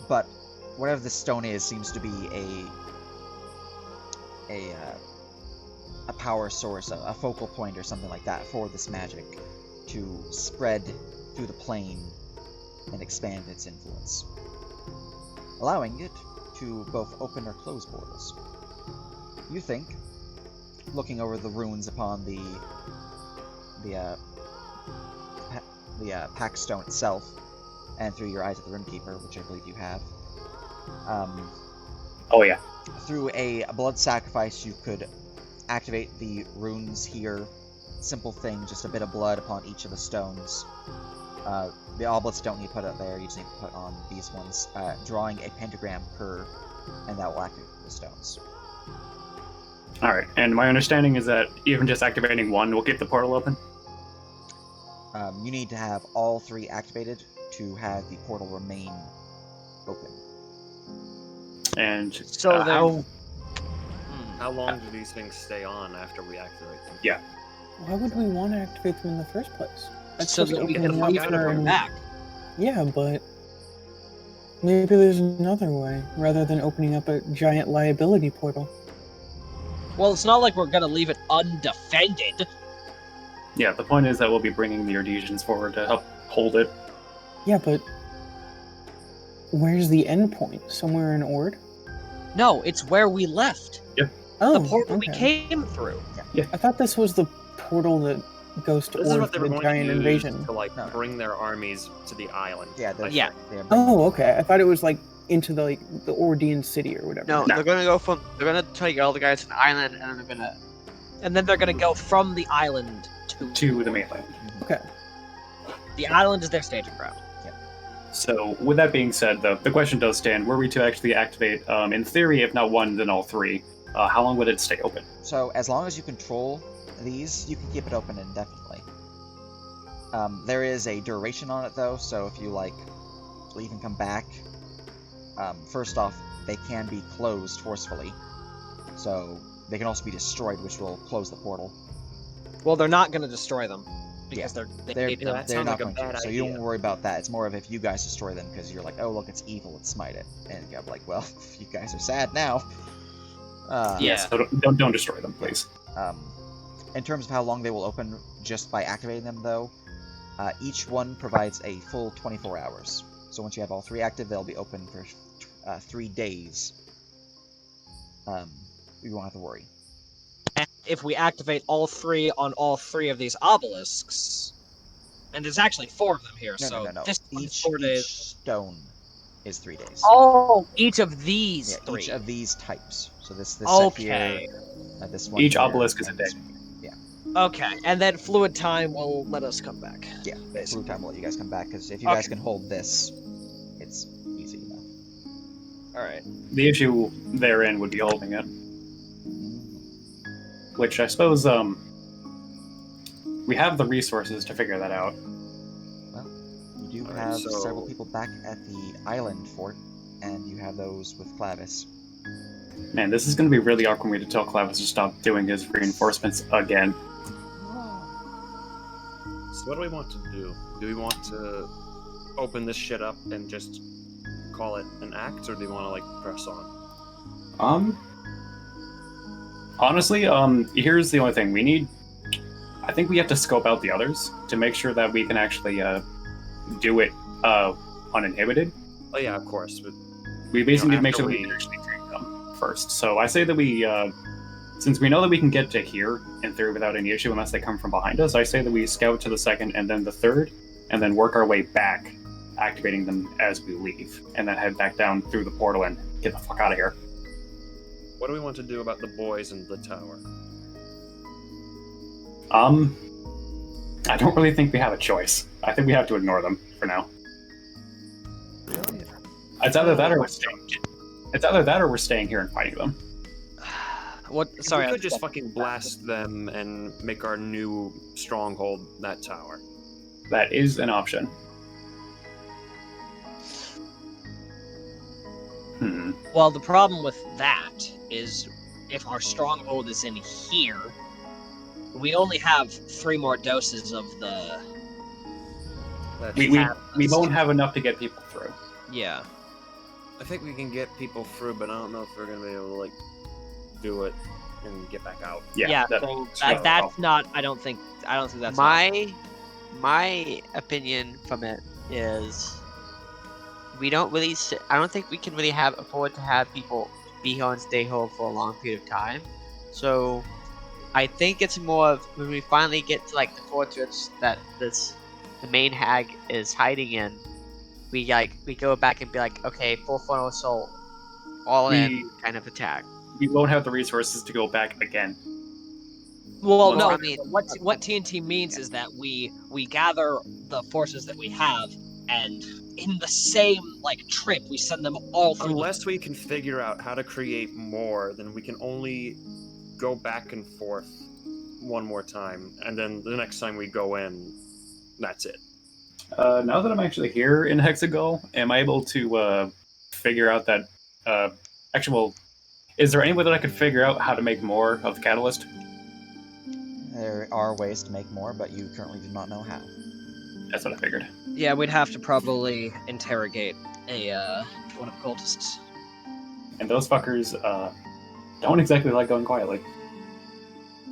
But whatever this stone is, seems to be a power source, a focal point or something like that for this magic to spread through the plane and expand its influence, allowing it to both open or close portals. You think, looking over the runes upon the pack stone itself, and through your eyes of the Runekeeper, which I believe you have, Oh yeah. through a blood sacrifice, you could activate the runes here. Simple thing, just a bit of blood upon each of the stones. The obelisks don't need to put up there, you just need to put on these ones, drawing a pentagram per and that will activate the stones. Alright, and my understanding is that even just activating one will get the portal open? You need to have all 3 activated to have the portal remain open. And So How long do these things stay on after we activate them? Yeah. Why would we want to activate them in the first place? That's so supposed that to we open can them leave up and for- come back. Yeah, but maybe there's another way, rather than opening up a giant liability portal. Well, it's not like we're gonna leave it undefended. yeah, the point is that we'll be bringing the Ardesians forward to help hold it. Yeah, but where's the end point? Somewhere in Ord? No, it's where we left. Oh, The portal we okay. came through. I thought this was the portal that goes to This is Ord what they for were the going giant to use invasion. to like No. bring their armies to the island. Yeah, they're, Yeah. they're Oh, okay. I thought it was like into the Ordean city or whatever. No, No. they're gonna take all the guys to the island, and then they're gonna go from the island To the mainland. Okay. The island is their staging ground. So, with that being said, though, the question does stand: were we to actually activate, in theory, if not one, then all 3, how long would it stay open? So as long as you control these, you can keep it open indefinitely. There is a duration on it though, so if you like leave and come back, first off, they can be closed forcefully. So they can also be destroyed, which will close the portal. Well, they're not gonna destroy them because They're they hate them. that they're sounds not like a going to. bad So you idea. don't worry about that. It's more of if you guys destroy them because you're like, oh look, it's evil, let's smite it, and you're like, well, you guys are sad now. Yeah. So don't destroy them, please. In terms of how long they will open just by activating them, though, each one provides a full 24 hours. So once you have all 3 active, they'll be open for 3 days. You won't have to worry. And if we activate all 3 on all 3 of these obelisks, and there's actually 4 of them here, No, so no. this one's Each 4 days. stone is 3 days. Oh, each of these Yeah, 3. each of these types. So this set here, Okay. this one. Each here, obelisk is a and this day. one here. Yeah. Okay, and then fluid time will let us come back. Yeah, Basically. Blue Time will let you guys come back, because if you Okay. guys can hold this, it's easy enough. Alright. The issue therein would be holding it, which I suppose we have the resources to figure that out. Well, you do Alright, have so- several people back at the island fort, and you have those with Clavis. Man, this is going to be really awkward for me to tell Clavis to stop doing his reinforcements again. So what do we want to do? Do we want to open this shit up and just call it an act, or do we want to like press on? Honestly, here's the only thing we need. I think we have to scope out the others to make sure that we can actually do it uninhibited. Oh yeah, of course. But, We basically need to make after sure we we- can actually treat them first. So I say that we, since we know that we can get to here in theory without any issue unless they come from behind us, I say that we scout to the second and then the third, and then work our way back, activating them as we leave, and then head back down through the portal and get the fuck out of here. what do we want to do about the boys in the tower? I don't really think we have a choice. I think we have to ignore them for now. It's either that or we're staying. It's either that or we're staying here and fighting them. What? Sorry, we I could just fucking blast them and make our new stronghold that tower. That is an option. Well, the problem with that is if our stronghold is in here, we only have 3 more doses of the. That's We won't have enough to get people through. Yeah. I think we can get people through, but I don't know if we're gonna be able to like do it and get back out. Yeah. So that's that's not. I don't think that's my opinion from it is we don't really. I don't think we can really afford to have people be here and stay here for a long period of time. So I think it's more of when we finally get to like the fortress that the main hag is hiding in. We go back and be like, okay, full frontal assault, all in kind of attack. We won't have the resources to go back again. Well, Well, no. I mean- what TNT means is that we gather the forces that we have and in the same like trip. We send them all through. Unless we can figure out how to create more, then we can only go back and forth one more time, and then the next time we go in, that's it. Now that I'm actually here in Hexagon, am I able to figure out that actual? Is there any way that I could figure out how to make more of the catalyst? There are ways to make more, but you currently do not know how. That's what I figured. Yeah, we'd have to probably interrogate one of the cultists. And those fuckers don't exactly like going quietly.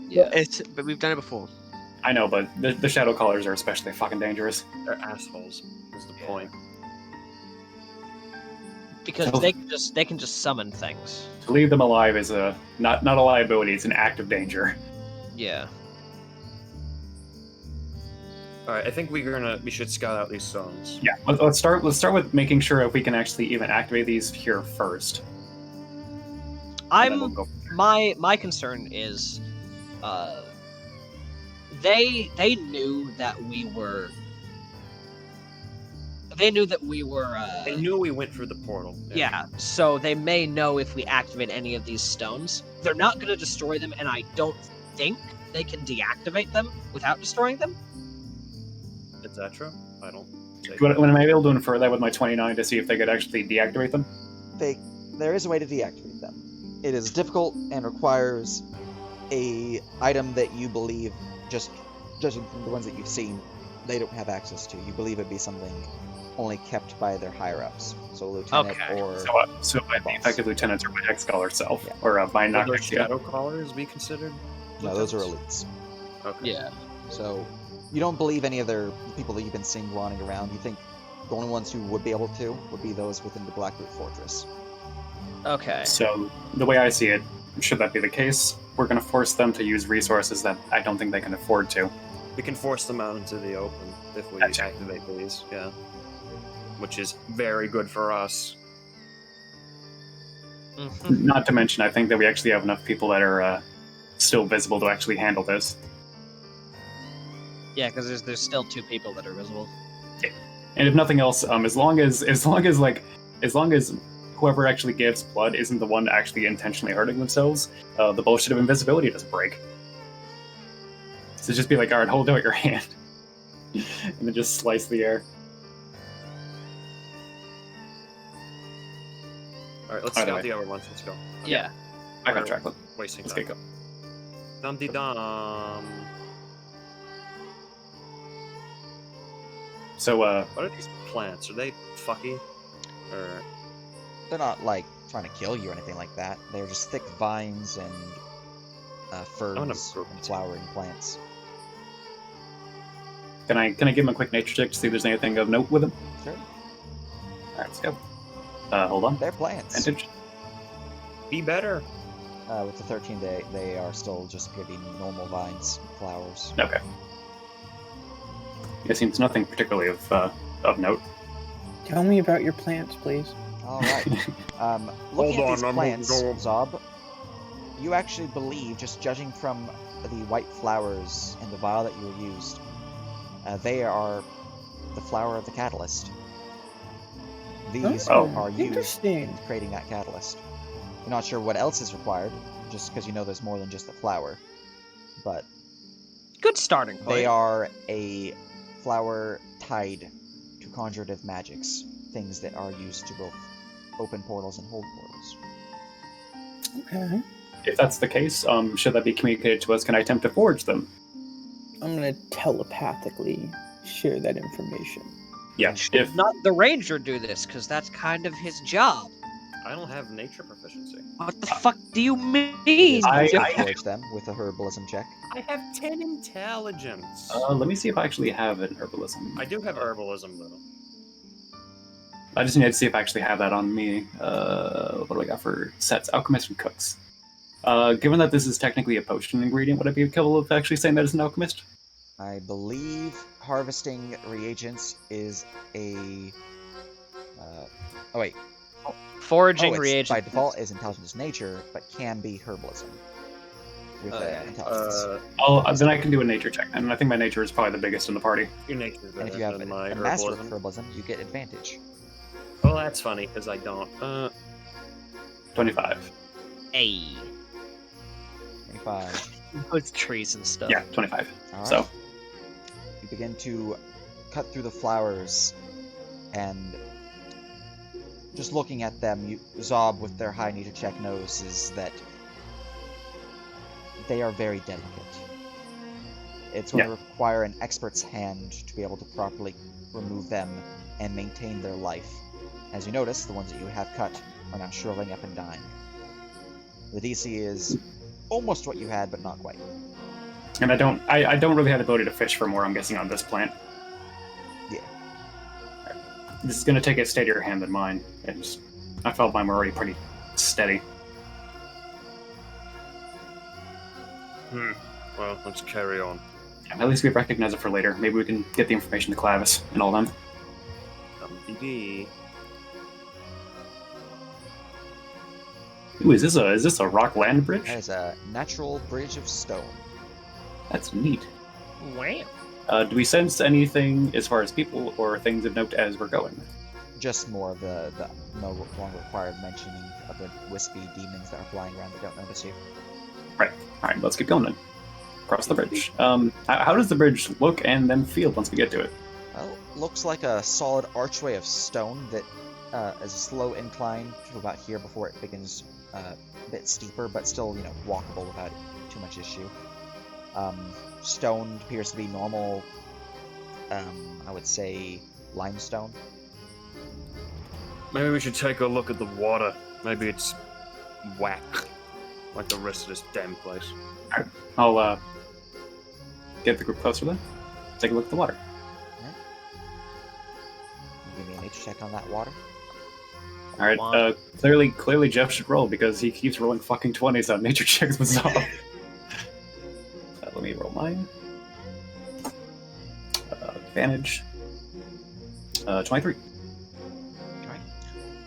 Yeah. But we've done it before. I know, but the Shadow Callers are especially fucking dangerous. They're assholes. Is the point. Because So- they can just summon things. To leave them alive is not a liability; it's an act of danger. Yeah. All right, I think we should scout out these zones. Yeah, let's start with making sure if we can actually even activate these here first. And then we'll go from there. My concern is, they knew that we were. They knew that we were. They knew we went through the portal. Yeah, so they may know if we activate any of these stones. They're not going to destroy them, and I don't think they can deactivate them without destroying them. Is that true? I don't. When am I able to infer that with my 29 to see if they could actually deactivate them? There is a way to deactivate them. It is difficult and requires a item that you believe, just judging from the ones that you've seen, they don't have access to. You believe it'd be something only kept by their higher-ups, so lieutenant Okay. or So by the boss. effective lieutenants or my Hex Caller self, Yeah. or my Would not those Hex Caller. shadow callers be considered? No, those are lieutenants? elites. Okay. Yeah. So you don't believe any other people that you've been seeing wandering around. You think the only ones who would be able to would be those within the Blackroot Fortress. Okay. So the way I see it, should that be the case, we're going to force them to use resources that I don't think they can afford to. We can force them out into the open if we Gotcha. activate these. Yeah. Which is very good for us. Mhm. Not to mention, I think that we actually have enough people that are still visible to actually handle this. Yeah, because there's still 2 people that are visible. And if nothing else, as long as whoever actually gives blood isn't the one actually intentionally hurting themselves, the bullshit of invisibility doesn't break. So just be like, alright, hold out your hand. And then just slice the air. All right, let's Either scout way. the other ones. Let's go. Yeah. Back on We're track. Wasting Let's time. get go. Dum de dum. So, What are these plants? Are they fucky? Or They're not like trying to kill you or anything like that. They're just thick vines and ferns improve and it. flowering plants. can I give him a quick nature check to see if there's anything of note with him? Sure, Alright, let's go. Hold on. they're plants. Advantage. be better. With the 13, they are still just appear to be normal vines, and flowers. Okay. It seems nothing particularly of note. Tell me about your plants, please. All right. Looking Hold at these on, I'm plants, gonna go- Zob, you actually believe, just judging from the white flowers in the vial that you used, they are the flower of the catalyst. These Oh, are used interesting. in creating that catalyst. You're not sure what else is required, just because you know there's more than just the flower. But Good starting point. they are a flower tied to conjurative magics, things that are used to both open portals and hold portals. Okay. If that's the case, should that be communicated to us? Can I attempt to forge them? I'm gonna telepathically share that information. Yeah. If Not the ranger do this, because that's kind of his job. I don't have nature proficiency. What the fuck do you mean? It is I- possible to I- forge them with a herbalism check. I have 10 intelligence. let me see if I actually have an herbalism. I do have herbalism though. I just need to see if I actually have that on me. What do I got for sets? Alchemist and cooks. Given that this is technically a potion ingredient, would I be capable of actually saying that as an alchemist? I believe harvesting reagents is a. Oh wait. Foraging It's reagents. by default is intelligence nature, but can be herbalism. with intelligence. Then I can do a nature check, and I think my nature is probably the biggest in the party. Your nature is And if better you have than a my master herbalism. herbalism, you get advantage. Well, that's funny because I don't. 25. Hey. 25. With trees and stuff. Yeah, 25. Alright. So, You begin to cut through the flowers, and just looking at them, Zob, with their high nature check, knows that they are very delicate. It's going to require an expert's hand to be able to properly remove them and maintain their life. As you notice, the ones that you have cut are now shriveling up and dying. The DC is almost what you had, but not quite. and I don't really have the ability to fish for more, I'm guessing, on this plant. Yeah. This is going to take a steadier hand than mine. I felt mine were already pretty steady. Well, let's carry on. At least we recognize it for later. Maybe we can get the information to Clavis and all them. DD. Ooh, is this a rock land bridge? That is a natural bridge of stone. That's neat. Wow. Do we sense anything as far as people or things of note as we're going? Just more of the no longer required mentioning of the wispy demons that are flying around that don't notice you. Alright, let's keep going then. Across the bridge. How does the bridge look and then feel once we get to it? Well, looks like a solid archway of stone that is a slow incline to about here before it begins a bit steeper, but still, walkable without too much issue. Stone appears to be normal, I would say, limestone. Maybe we should take a look at the water. Maybe it's whack, like the rest of this damn place. I'll get the group closer then. Take a look at the water. Give me a nature check on that water. Alright, clearly Jeff should roll because he keeps rolling fucking 20s on nature checks with Zob. Let me roll mine. Advantage. 23. Alright.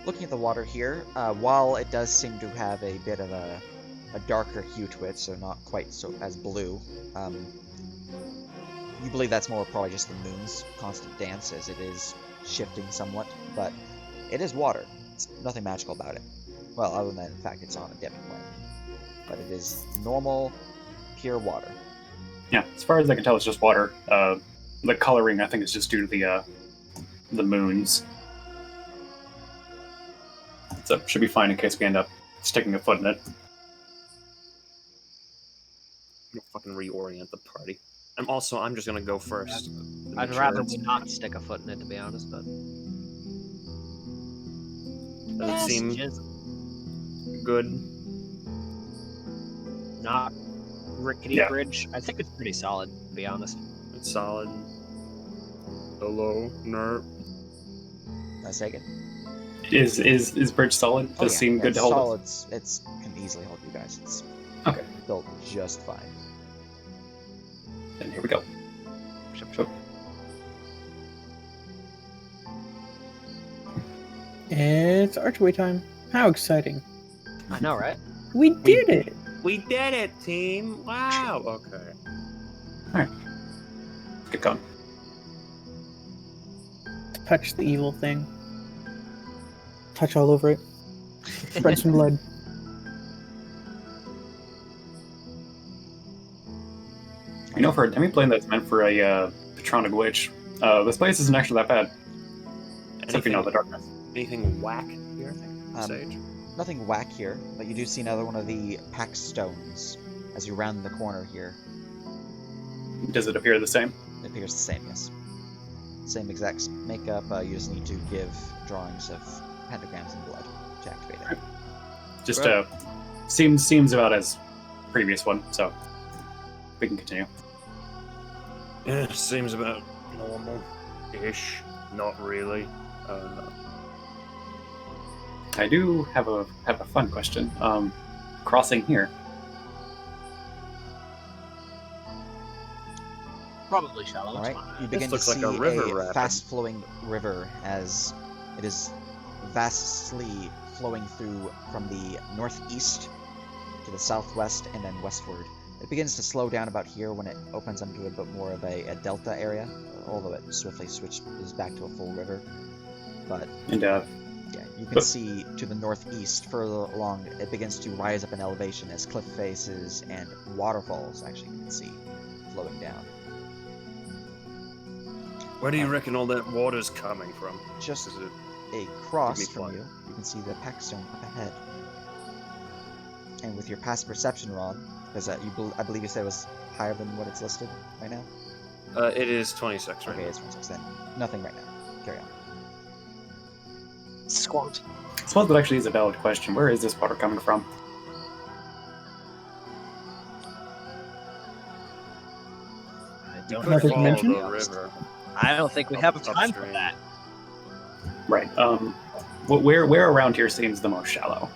Looking at the water here, while it does seem to have a bit of a darker hue to it, so not quite so as blue, you believe that's more probably just the moon's constant dance as it is shifting somewhat, but it is water. It's nothing magical about it. Well, other than the fact it's on a dipping plane. But it is normal, pure water. Yeah, as far as I can tell, it's just water. The coloring, I think, is just due to the moons. So should be fine in case we end up sticking a foot in it. I'm gonna fucking reorient the party. I'm just gonna go first. I'd rather we not stick a foot in it, to be honest, but... Does it seem good? Not rickety Yeah. bridge. I think it's pretty solid, to be honest. It's solid. Hello, nerp. Let's take it. Is bridge solid? Does seem good to hold solid. us? It's can easily hold you guys. It's Okay. built just fine. Then here we go. Sure. It's archway time. How exciting. I know, right? We did it! We did it, team! Wow! Okay. Let's get going. Touch the evil thing. Touch all over it. Spread some blood. You know, for a demi-plane that's meant for a Patronic Witch, this place isn't actually that bad. Except for, the darkness. Anything whack here? Sage? Nothing whack here, but you do see another one of the packed stones as you round the corner here. Does it appear the same? It appears the same, yes. Same exact makeup, you just need to give drawings of pentagrams and blood to activate it. Just seems about as previous one, so we can continue. Yeah, seems about normal-ish. Not really. I do have a fun question. Crossing here. Probably shallow. Alright, you begin to looks like see a river rapid. fast-flowing river as it is vastly flowing through from the northeast to the southwest and then westward It begins to slow down about here when it opens into a bit more of a delta area, although it swiftly switches back to a full river. But And yeah, you can see to the northeast, further along, it begins to rise up in elevation as cliff faces and waterfalls, actually, you can see flowing down. Where do you reckon all that water's coming from? Just Is it... across Give me from flight. you can see the Packstone up ahead. And with your passive perception, Ron, because I believe you said it was higher than what it's listed right now? It is 26 right Okay, now. it's 26 then. Nothing right now. Carry on. Squat. I suppose that actually is a valid question. Where is this water coming from? You don't could have follow dimension? the river. I don't think we have time for Upstream. that. Right. Where around here seems the most shallow?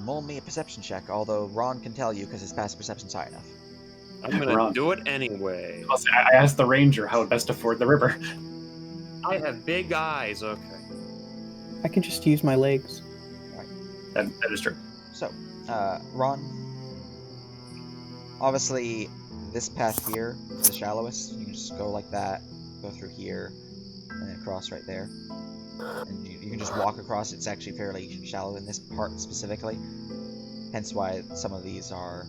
Mull me a perception check, although Ron can tell you because his passive perception's high enough. I'm gonna Wrong. do it anyway. I asked the ranger how best to ford the river. I have big eyes, okay. I can just use my legs. That is true. So, Ron, obviously, this path here is the shallowest. You can just go like that, go through here, and then cross right there. And you can just walk across. It's actually fairly shallow in this part specifically. Hence why some of these are,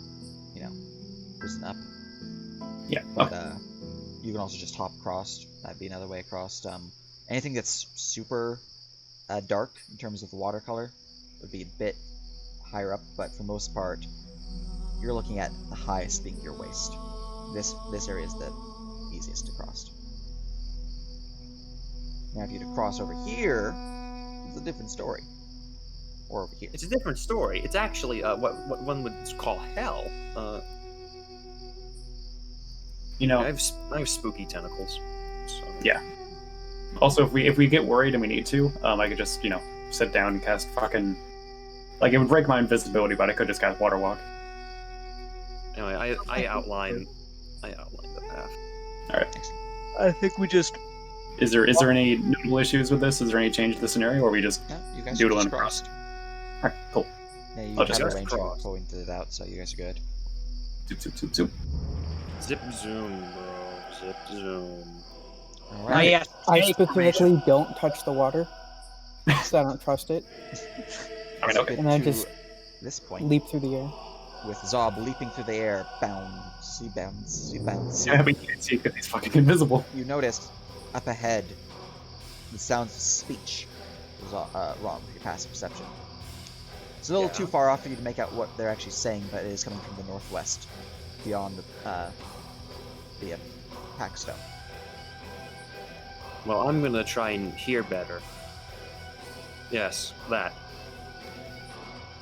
risen up. Yeah. But you can also just hop across. That'd be another way across. Anything that's super dark in terms of the watercolor would be a bit higher up, but for most part, you're looking at the highest being your waist. This area is the easiest to cross. Now, if you to cross over here, it's a different story. Or over here. It's a different story. It's actually what one would call hell. I have spooky tentacles. So. Yeah. Also, if we get worried and we need to, I could just sit down and cast fucking. Like, it would break my invisibility, but I could just cast Water Walk. Anyway, I outline the path. All right. I think we just. Is there any notable issues with this? Is there any change to the scenario, or we just No, you guys doodle just and crossed. cross? All right, cool. Yeah, you I'll have just a cross. ranger pointed it out, so you guys are good. Zoop, zoop, zoop, zoop. Zip zoom, bro. Zip zoom. Alright. yes. I specifically don't touch the water, because I don't trust it. I mean, So okay. get And I to just this point leap through the air. with Zob leaping through the air, bounce. Yeah, we can't see because he's fucking invisible. You noticed up ahead the sounds of speech was wrong with your passive perception. It's a little Yeah. too far off for you to make out what they're actually saying, but it is coming from the northwest, beyond the Packstone. Well, I'm gonna try and hear better. Yes, that.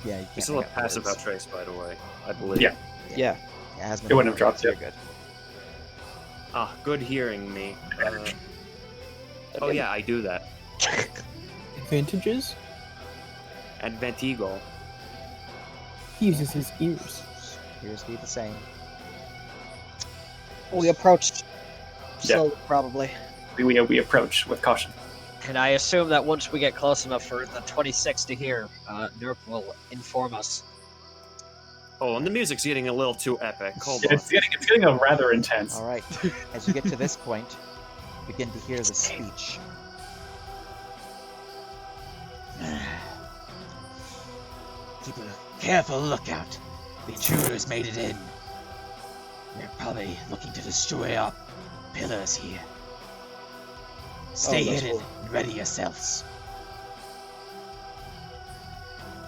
Yeah, you can't It's still a make out the passive words. outrace, by the way. I believe. Yeah. Yeah. It has been It wouldn't have dropped very yet. good. Ah, good hearing me. Oh yeah, I do that. Advantages? Advantigo. He uses his ears. Appears to be the same. We approached Yeah. slowly, probably. We approach with caution. And I assume that once we get close enough for the 26 to hear, Nerp will inform us. Oh, and the music's getting a little too epic. Hold on. It's getting a rather intense. All right. As you get to this point, you begin to hear the speech. Keep a careful lookout. The intruders made it in. They're probably looking to destroy our pillars here. Stay that's hidden cool. and ready yourselves.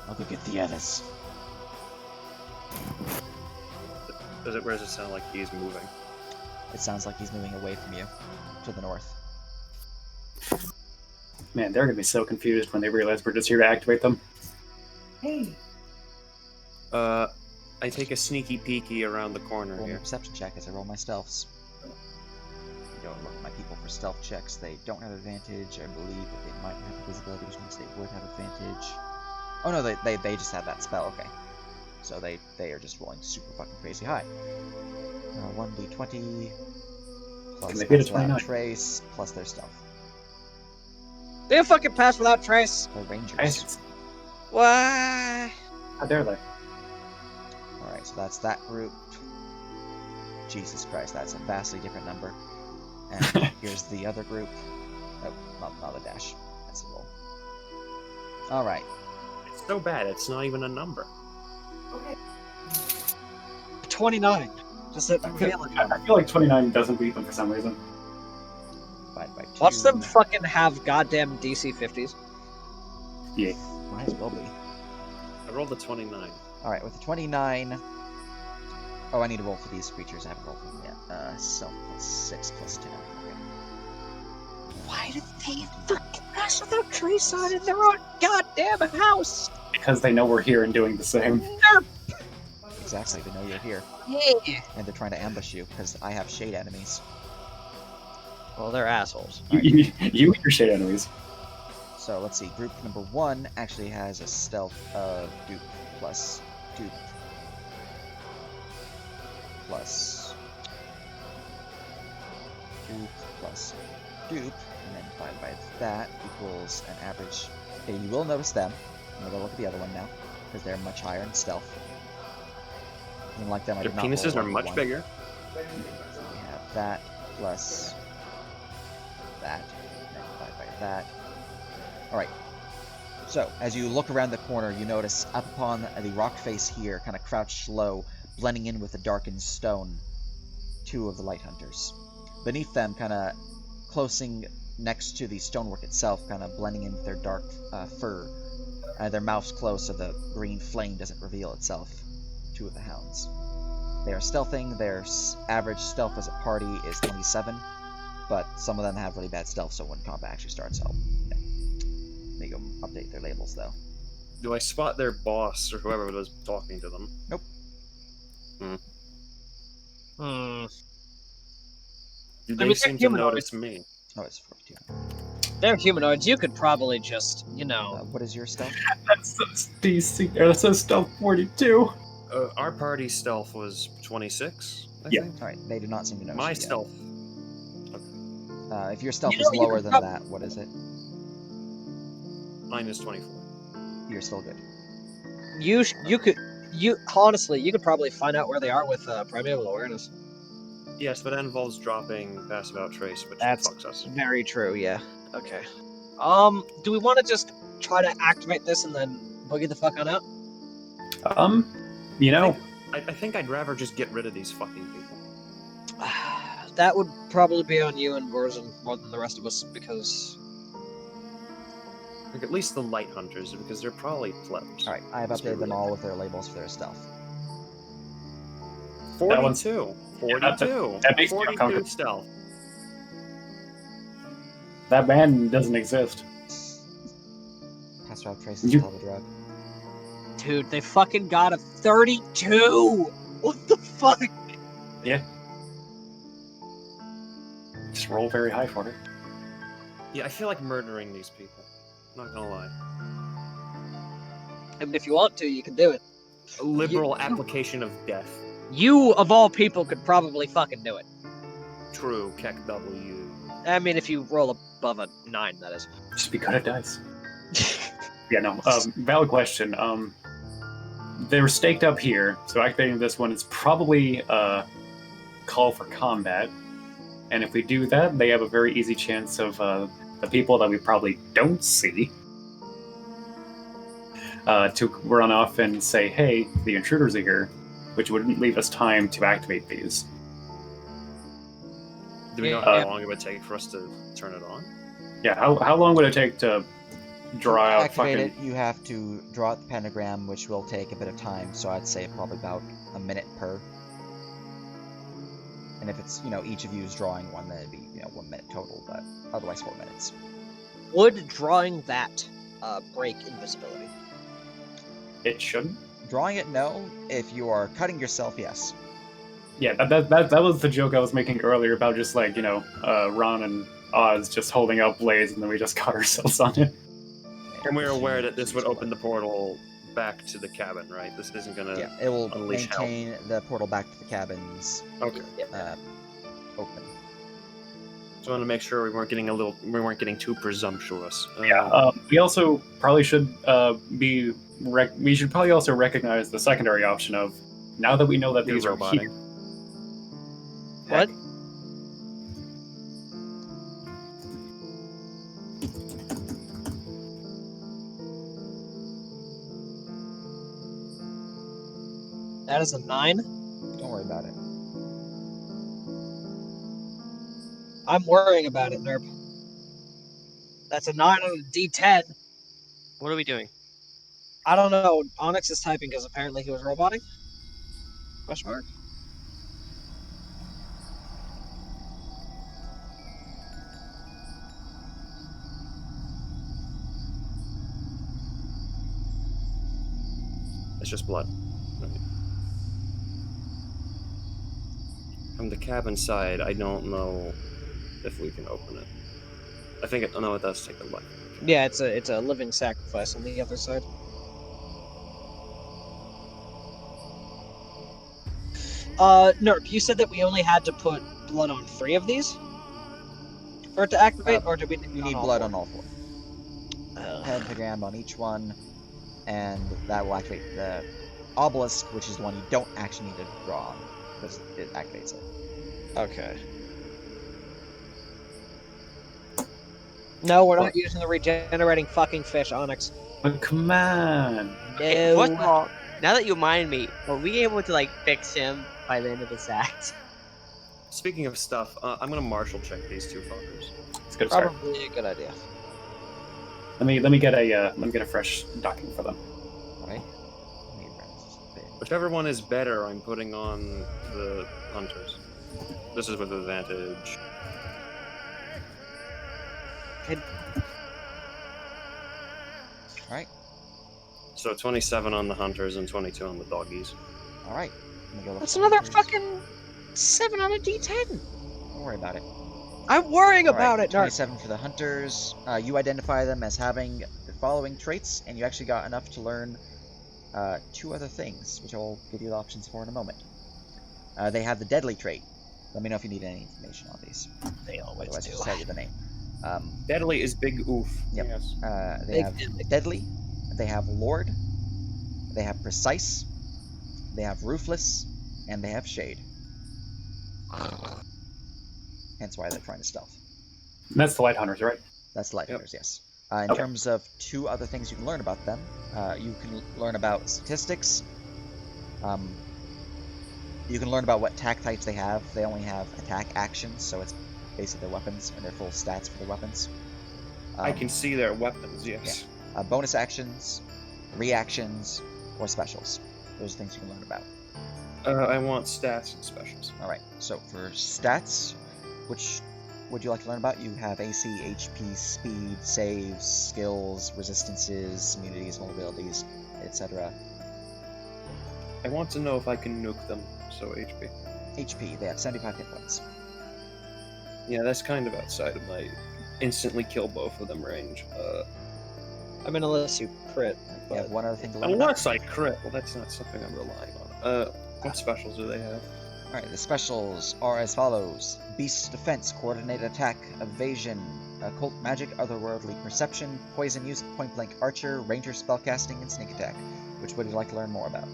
I'll go get the others. Where does it sound like he's moving? It sounds like he's moving away from you, to the north. Man, they're gonna be so confused when they realize we're just here to activate them. Hey, I take a sneaky peeky around the corner Roll my here. perception check as I roll my stealths. You don't look at my people for stealth checks. They don't have advantage. I believe that they might have visibility, which means they would have advantage. Oh no, they just have that spell. Okay, so they are just rolling super fucking crazy high. 1d20 plus Can they beat a pass without 29? trace plus their stealth. They have fucking pass without trace. The rangers. Nice. Why? How dare they? All right. Alright, so that's that group. Jesus Christ, that's a vastly different number. And here's the other group. Oh, not a dash. That's a roll. Alright. It's so bad, it's not even a number. 29. Just it. I feel like 29 doesn't beat them for some reason. Divided by 2. Watch them fucking have goddamn DC 50s. Yeah. Might as well be. I rolled a 29. Alright, with the 29... Oh, I need to roll for these creatures. I haven't rolled for them yet. Self plus 6 plus 10. Okay. Why did they fucking mess with their tree sign in their own goddamn house? Because they know we're here and doing the same. Exactly, they know you're here. Yeah. And they're trying to ambush you, because I have shade enemies. Well, they're assholes. You and your shade enemies. So, let's see. Group number 1 actually has a stealth of dupe plus dupe plus dupe plus dupe, and then divided by that equals an average. Okay, you will notice them. I'm gonna go look at the other one now, because they're much higher in stealth. Unlike them, I Their did not roll penises are over much 1. bigger. So we have that plus that, and then divided by that. Alright. So, as you look around the corner, you notice up upon the rock face here, kind of crouched low, blending in with the darkened stone, 2 of the light hunters. Beneath them, kind of closing next to the stonework itself, kind of blending in with their dark fur. Their mouths closed so the green flame doesn't reveal itself. 2 of the hounds. They are stealthing. Their average stealth as a party is 27, but some of them have really bad stealth, so when combat actually starts, I'll make them update their labels, though. Do I spot their boss or whoever was talking to them? Nope. Do I they mean, seem to humanoids. notice me? Oh, it's 42. They're humanoids. You could probably just, you know. What is your stealth? That's DC, or that says stealth 42. Our party stealth was 26, I Yeah. think. Alright, they do not seem to notice My you yet. stealth. If your stealth You is know, you lower could than that, what is it? Mine is 24. You're still good. You honestly, you could probably find out where they are with primeval awareness. Yes, but that involves dropping passive out trace, which That's fucks us. very true. Yeah. Okay. Do we want to just try to activate this and then boogie the fuck on out? You know, I think I'd rather just get rid of these fucking people. That would probably be on you and Warzone more than the rest of us, because Like, at least the light hunters, because they're probably plebs. Alright, I have Let's be updated them real. all with their labels for their stealth. 42. Yeah, that 42. makes me 42 uncomfortable. stealth. that man doesn't exist. Pass out traces You- tell the drug. dude, they fucking got a 32. What the fuck? Just roll very high for it. Yeah, I feel like murdering these people. Not gonna lie. I mean, if you want to, you can do it. A liberal application of death. You, of all people, could probably fucking do it. True, Keck W. I mean, if you roll above a 9, that is. Just be good at dice. Yeah, no. Valid question. They were staked up here, so activating this one is probably call for combat. And if we do that, they have a very easy chance of the people that we probably don't see to run off and say, "Hey, the intruders are here," which wouldn't leave us time to activate these. Do we know Yeah. how long it would take for us to turn it on? Yeah, how long would it take to draw To out activate fucking? it, you have to draw out the pentagram, which will take a bit of time, so I'd say probably about a minute per. And if it's, each of you is drawing one, then it'd be, 1 minute total, but otherwise 4 minutes. Would drawing that break invisibility? It shouldn't. Drawing it, no. If you are cutting yourself, yes. Yeah, that was the joke I was making earlier about just like, Ron and Oz just holding out blades and then we just cut ourselves on it. And we're aware that this would open the portal back to the cabin, right? This isn't gonna... Yeah, it will unleash hell. maintain the portal back to the cabins Okay. open. Just want to make sure we weren't getting too presumptuous. Yeah. We also probably should we should probably also recognize the secondary option of Now that we know that You're these are roboting. here, What? That is a 9. Don't worry about it. I'm worrying about it, Nerp. That's a 9 on a D10. What are we doing? I don't know. Onyx is typing because apparently he was roboting. Question mark? It's just blood. Right. From the cabin side, I don't know if we can open it. I think it. Oh, no, it does take a life. Yeah, it's a living sacrifice on the other side. Nerp, you said that we only had to put blood on 3 of these for it to activate, or did we? You need blood on all 4. Pentagram on each one, and that will activate the obelisk, which is the one you don't actually need to draw on, because it activates it. Okay. No, we're not using the regenerating fucking fish, Onyx. but come on. Okay, first of all, now that you remind me, were we able to like fix him by the end of this act? Speaking of stuff, I'm gonna marshal check these 2 fuckers. It's a good start. Probably a good idea. Let me get a fresh docking for them. Alright. Whichever one is better, I'm putting on the hunters. This is with advantage. Alright. So 27 on the hunters and 22 on the doggies. Alright. That's another fucking 7 on a D10. Don't worry about it. I'm worrying Alright, about it, Nerp. 27 for the hunters. You identify them as having the following traits, and you actually got enough to learn 2 other things, which I'll give you the options for in a moment. They have the deadly trait. Let me know if you need any information on these. They always Otherwise, do. I'll just tell you the name. Deadly is big oof. Yep. Yes. They Big have deadly. deadly. They have lord. They have precise. They have ruthless, and they have shade. Hence why they're trying to stealth. And that's the light hunters, right? That's light Yep. hunters, yes. In Okay. terms of 2 other things you can learn about them, you can learn about statistics. You can learn about what attack types they have. They only have attack actions, so it's basically their weapons and their full stats for their weapons. I can see their weapons, yes. Bonus actions, reactions, or specials. Those are things you can learn about. I want stats and specials. Alright, so for stats, which would you like to learn about? You have AC, HP, speed, saves, skills, resistances, immunities, vulnerabilities, etc. I want to know if I can nuke them, so HP. HP, they have 75 hit points. Yeah, that's kind of outside of my instantly kill both of them range. I mean, unless you crit. You have But one other thing to learn about. Unless I crit, well, that's not something I'm relying on. What specials do they have? Alright, the specials are as follows. Beast Defense, Coordinated Attack, Evasion, Occult Magic, Otherworldly Perception, Poison Use, Point Blank Archer, Ranger Spellcasting, and Sneak Attack. Which would you like to learn more about?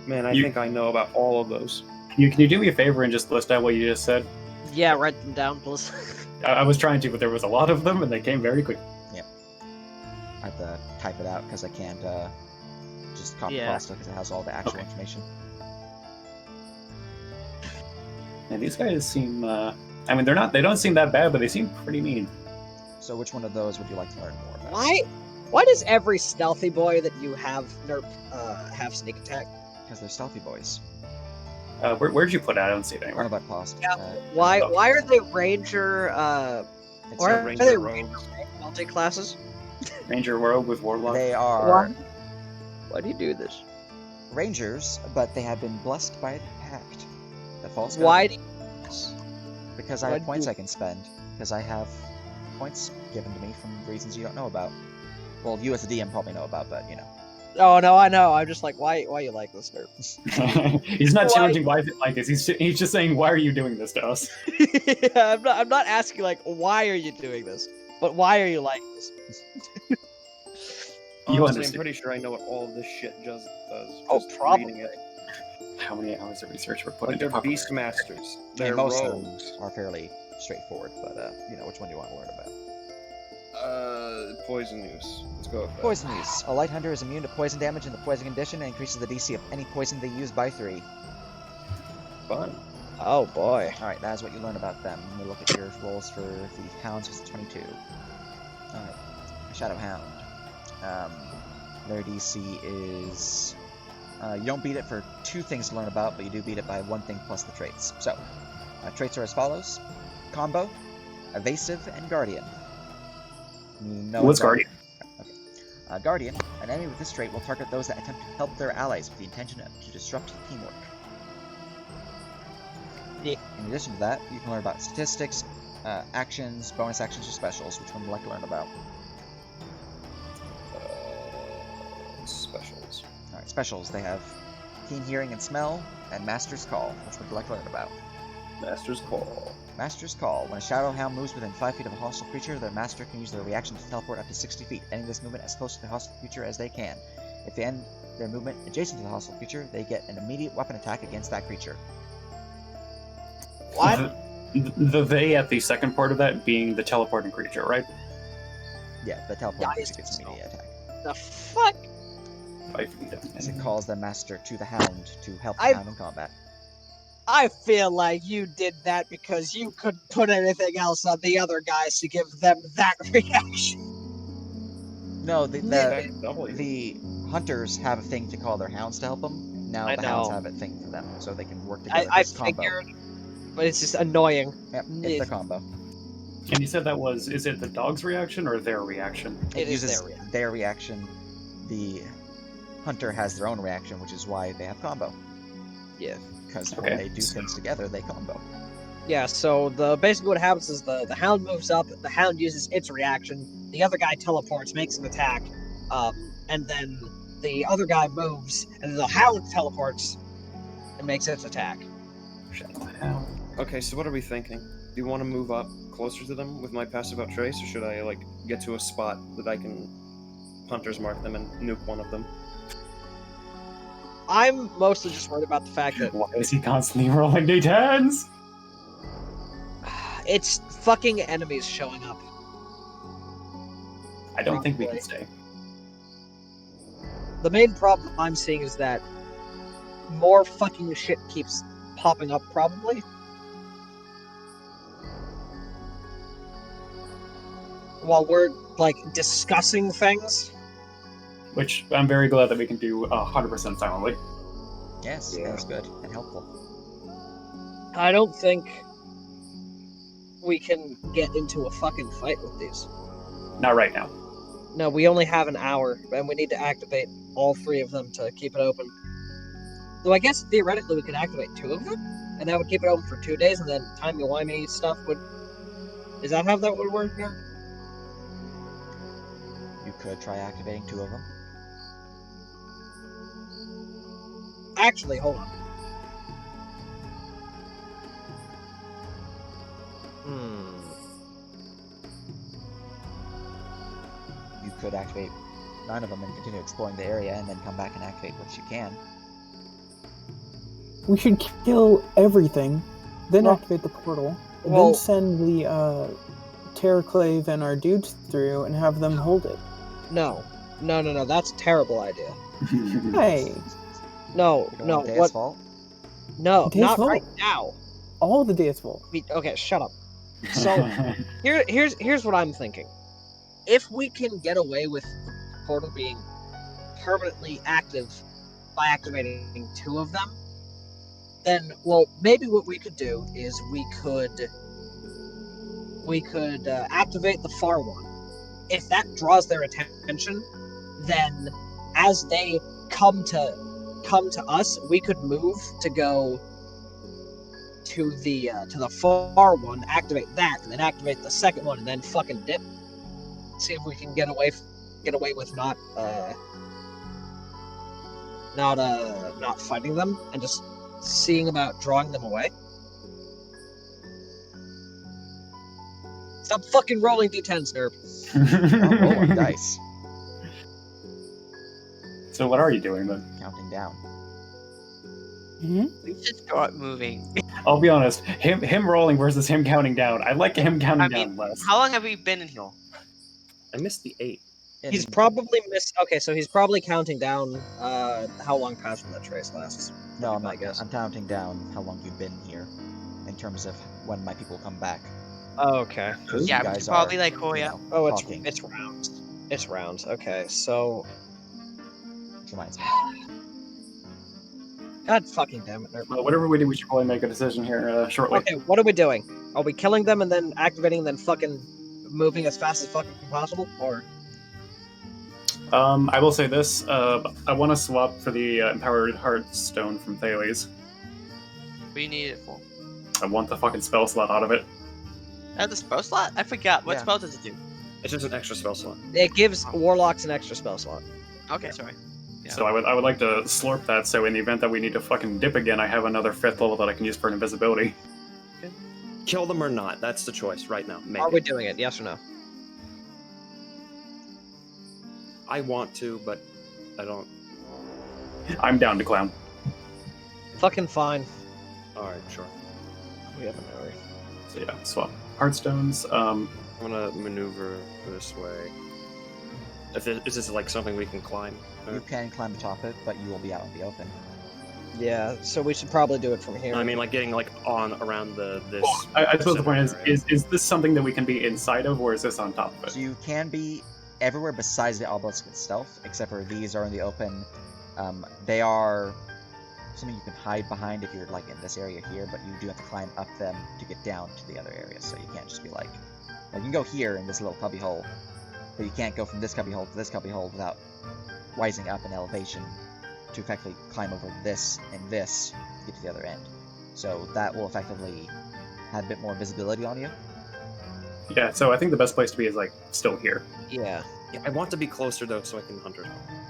Man, I You- think I know about all of those. Can you do me a favor and just list out what you just said? yeah, write them down, please. I was trying to, but there was a lot of them, and they came very quick. I have to type it out because I can't just copy Yeah. pasta because it has all the actual Okay. information. And these guys seem. I mean, they don't seem that bad, but they seem pretty mean. So which one of those would you like to learn more about? Why does every stealthy boy that you have, Nerp, have sneak attack? Because they're stealthy boys. Where'd you put it? I don't see it Run anywhere. about past. Yeah. Why are they ranger, It's why a are ranger they rogue. ranger multi-classes? Ranger Rogue with Warlock. They are Why do you do this? rangers, but they have been blessed by the pact. The false Why guardian. do you do this? Because I why have do points you- I can spend. Because I have points given to me from reasons you don't know about. Well, you as a DM probably know about, but you know. Oh no, I know. I'm just like, why you like this, Nerp? He's not Why- challenging why is it like this. He's just saying, why are you doing this to us? yeah, I'm not asking like, why are you doing this? But why are you like this? You Honestly, I'm understand. pretty sure I know what all of this shit does. Oh, just probably. reading it. how many hours of research were put Like into they're Puppet. beast masters. I They're mean, most of them rogues. are fairly straightforward, but which one do you want to learn about? Poison use. Let's go with that. Poison use. A light hunter is immune to poison damage in the poison condition and increases the DC of any poison they use by 3. Fun. Oh boy. Alright, that is what you learn about them. Let me look at your rolls for the hounds, which is 22. Alright, Shadow Hound. Their DC is... you don't beat it for 2 things to learn about, but you do beat it by 1 thing plus the traits. So, traits are as follows. Combo, Evasive, and Guardian. You know What's what Guardian? Okay. Guardian, an enemy with this trait will target those that attempt to help their allies with the intention to disrupt teamwork. Yeah. In addition to that, you can learn about statistics, actions, bonus actions, or specials. Which one would you like to learn about? Specials. Alright, specials. They have Keen Hearing and Smell, and Master's Call. Which would you like to learn about? Master's Call. Master's Call. When a Shadow Hound moves within 5 feet of a hostile creature, their master can use their reaction to teleport up to 60 feet, ending this movement as close to the hostile creature as they can. If they end their movement adjacent to the hostile creature, they get an immediate weapon attack against that creature. What? The they at the second part of that being the teleporting creature, right? Yeah, the teleport Yeah, I creature gets assume an immediate attack. The fuck? 5 feet up. As it calls their master to the Hound to help the I- Hound in combat. I feel like you did that because you couldn't put anything else on the other guys to give them that reaction. No, the hunters have a thing to call their hounds to help them. Now I the hounds know. have a thing for them, so they can work together. I It's a combo. figured, but it's just annoying. Yep, it's a combo. And you said that was, is it the dog's reaction or their reaction? It is uses their reaction. their reaction. The hunter has their own reaction, which is why they have combo. Yeah. Because Okay, when they do so- things together, they combo. Yeah, so basically what happens is the hound moves up, the hound uses its reaction, the other guy teleports, makes an attack, and then the other guy moves, and the hound teleports and makes its attack. Shadow Hound. Okay, so what are we thinking? Do you want to move up closer to them with my passive out trace, or should I get to a spot that I can hunters mark them and nuke one of them? I'm mostly just worried about the fact that Why is he constantly rolling d10s? it's fucking enemies showing up. I don't think we Probably. can stay. The main problem I'm seeing is that more fucking shit keeps popping up, probably. While we're, discussing things. Which I'm very glad that we can do 100% silently. Yes, Yeah. that's good and helpful. I don't think we can get into a fucking fight with these. Not right now. No, we only have an hour, and we need to activate all 3 of them to keep it open. Though I guess theoretically we could activate 2 of them, and that would keep it open for 2 days, and then timey-wimey stuff would... Is that how that would work now? You could try activating 2 of them. Actually, hold on. You could activate 9 of them and continue exploring the area, and then come back and activate what you can. We should kill everything, then Well- activate the portal, well- then send the Terraclave and our dudes through and have them hold it. No. No, that's a terrible idea. Hey, No, You don't no, want Death's what? fault? No, Death's not fault. right now. all the Death's Fault. Okay, shut up. So, here's what I'm thinking. If we can get away with the portal being permanently active by activating 2 of them, then, well, maybe what we could do is we could activate the far one. If that draws their attention, then as they come to us, we could move to go to the far one, activate that, and then activate the second one, and then fucking dip. See if we can get away with not fighting them and just seeing about drawing them away. Stop fucking rolling d10s, Nerp. Oh, roll on dice. So what are you doing then? Counting down. Hmm? We should start moving. I'll be honest. Him rolling versus him counting down. I like him counting I down mean, less. how long have we been in here? I missed the 8. He's And- probably Okay, so he's probably counting down how long past when that trace lasts. No, I'm I not. guess. I'm counting down how long you've been here, in terms of when my people come back. Oh, okay. You Yeah, we guys should probably are, like you yeah. know, Oh, talking. it's rounds. It's rounds. Okay, so Which reminds me. God fucking damn it. Well, whatever we do, we should probably make a decision here shortly. Okay, what are we doing? Are we killing them and then activating and then fucking moving as fast as fucking possible? Or I will say this. I want to swap for the Empowered Heartstone from Thales. What do you need it for? I want the fucking spell slot out of it. The spell slot? I forgot. What Yeah. spell does it do? It's just an extra spell slot. it gives warlocks an extra spell slot. Okay, sorry. Yeah. So I would like to slurp that, so in the event that we need to fucking dip again, I have another 5th level that I can use for invisibility. Kill them or not, that's the choice right now. Make Are we it. doing it? Yes or no? I want to, but I don't. I'm down to clown. Fucking fine. Alright, sure. We have an hour. So yeah, swap Heartstones. I'm gonna maneuver this way. Is this like something we can climb? You can climb atop it, but you will be out in the open. Yeah, so we should probably do it from here. I mean, like getting like on around this. Well, I suppose the point is, center area. is this something that we can be inside of, or is this on top of So it? you can be everywhere besides the obelisk itself, except for these are in the open. They are something you can hide behind if you're like in this area here, but you do have to climb up them to get down to the other area. So you can't just be like you can go here in this little cubby hole, but you can't go from this cubby hole to this cubby hole without rising up in elevation to effectively climb over this and this to get to the other end. So that will effectively have a bit more visibility on you. Yeah, so I think the best place to be is like still here. Yeah. Yeah, I want to be closer though, so I can hunt her.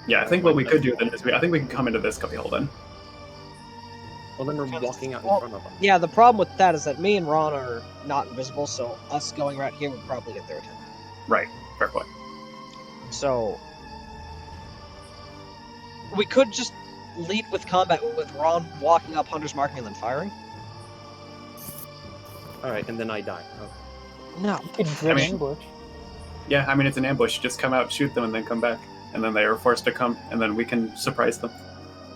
Yeah, I think what we could do then is I think we can come into this cubby hole then. Well, then we're walking out in Well, front of them. Yeah, the problem with that is that me and Ron are not invisible, so us going right here would probably get their attention. Right, fair point. So we could just lead with combat with Ron walking up Hunter's marking and then firing. All right, and then I die. Okay. No. It's I an mean- ambush. Yeah, I mean it's an ambush. Just come out, shoot them, and then come back, and then they are forced to come, and then we can surprise them.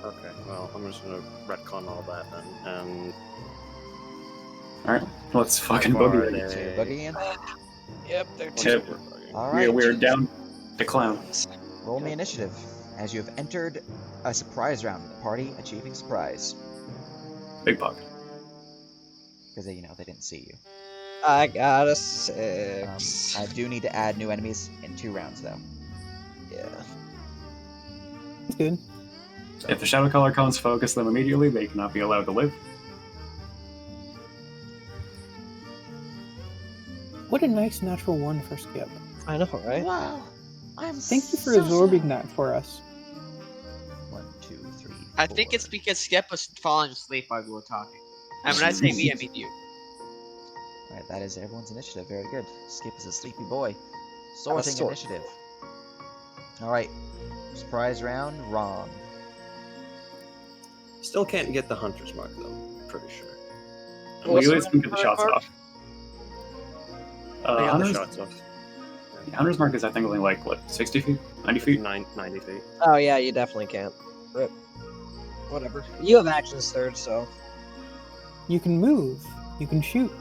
Okay. Well, I'm just gonna retcon all that then, and All right, let's fucking Far boogie. they- So you're boogieing in? Yep, they're What's two. it we're bugging? Alright. We're down to clown. Roll me initiative, as you have entered a surprise round. The party achieving surprise. Big pug. Because they, they didn't see you. I got a 6. I do need to add new enemies in 2 rounds, though. Yeah. It's good. If the shadow color cones focus them immediately, they cannot be allowed to live. What a nice natural 1 for Skip. I know, right? Wow! I'm Thank you for absorbing that for us. 1, 2, 3. I think it's because Skip was falling asleep while we were talking. And when I say me, I mean you. Alright, that is everyone's initiative. Very good. Skip is a sleepy boy. Sorting sort. initiative. Alright. Surprise round, Ron. Still can't get the hunter's mark though. Pretty sure. We What's at least the can get the shots mark? off. I got the Hunter's, shots off. Hunter's mark is I think only like what 60 feet, 90 feet. 90 feet. Oh yeah, you definitely can't. Rip. Whatever. You have actions third, so You can move. You can shoot.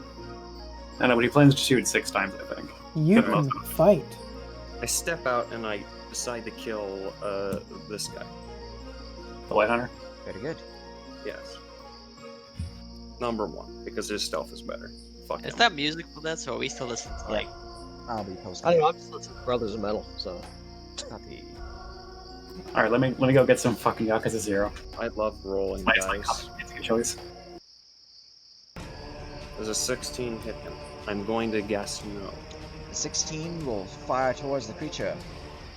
I know, but he plans to shoot 6 times. I think. You Good can enough. fight. I step out and I decide to kill this guy. The light hunter. Very good. Yes. Number 1, because his stealth is better. Fuck Is him. that music for this, or are we still listening to like? I'll be posting. I don't know. I'm just listening to Brothers of Metal, so Copy. All right, let me go get some fucking Yakuza 0. I love rolling It's my dice. complicated choice. Does a 16 hit him? I'm going to guess no. The 16 will fire towards the creature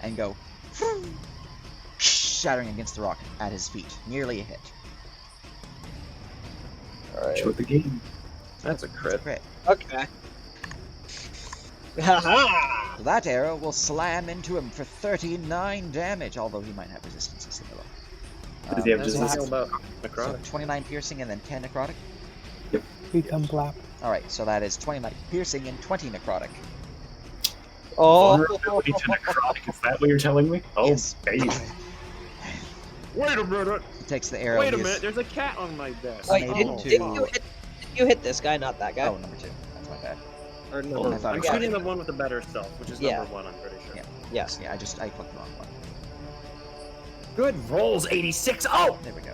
and go shattering against the rock at his feet. Nearly a hit. alright. Shoot the game. That's a crit. Crit. Okay. Haha! So that arrow will slam into him for 39 damage, although he might have resistance to similar. Does he have so just half- this? about so necrotic? 29 piercing and then 10 necrotic. Become blap. Alright, so that is 29 piercing and 20 necrotic. Oh, Vulnerability to necrotic. Is that what you're telling me? Oh, Yes. baby. Wait a minute! He takes the arrow. Wait a he is- minute, there's a cat on my desk. wait, Unable didn't, to- didn't you hit this guy, not that guy? Oh, number 2. That's my bad. Or I number thought I'm it was- shooting the one with the better stealth, which is Yeah. number 1, I'm pretty sure. Yeah. Yes. Yeah, I clicked the wrong one. Good rolls, 86! Oh! There we go.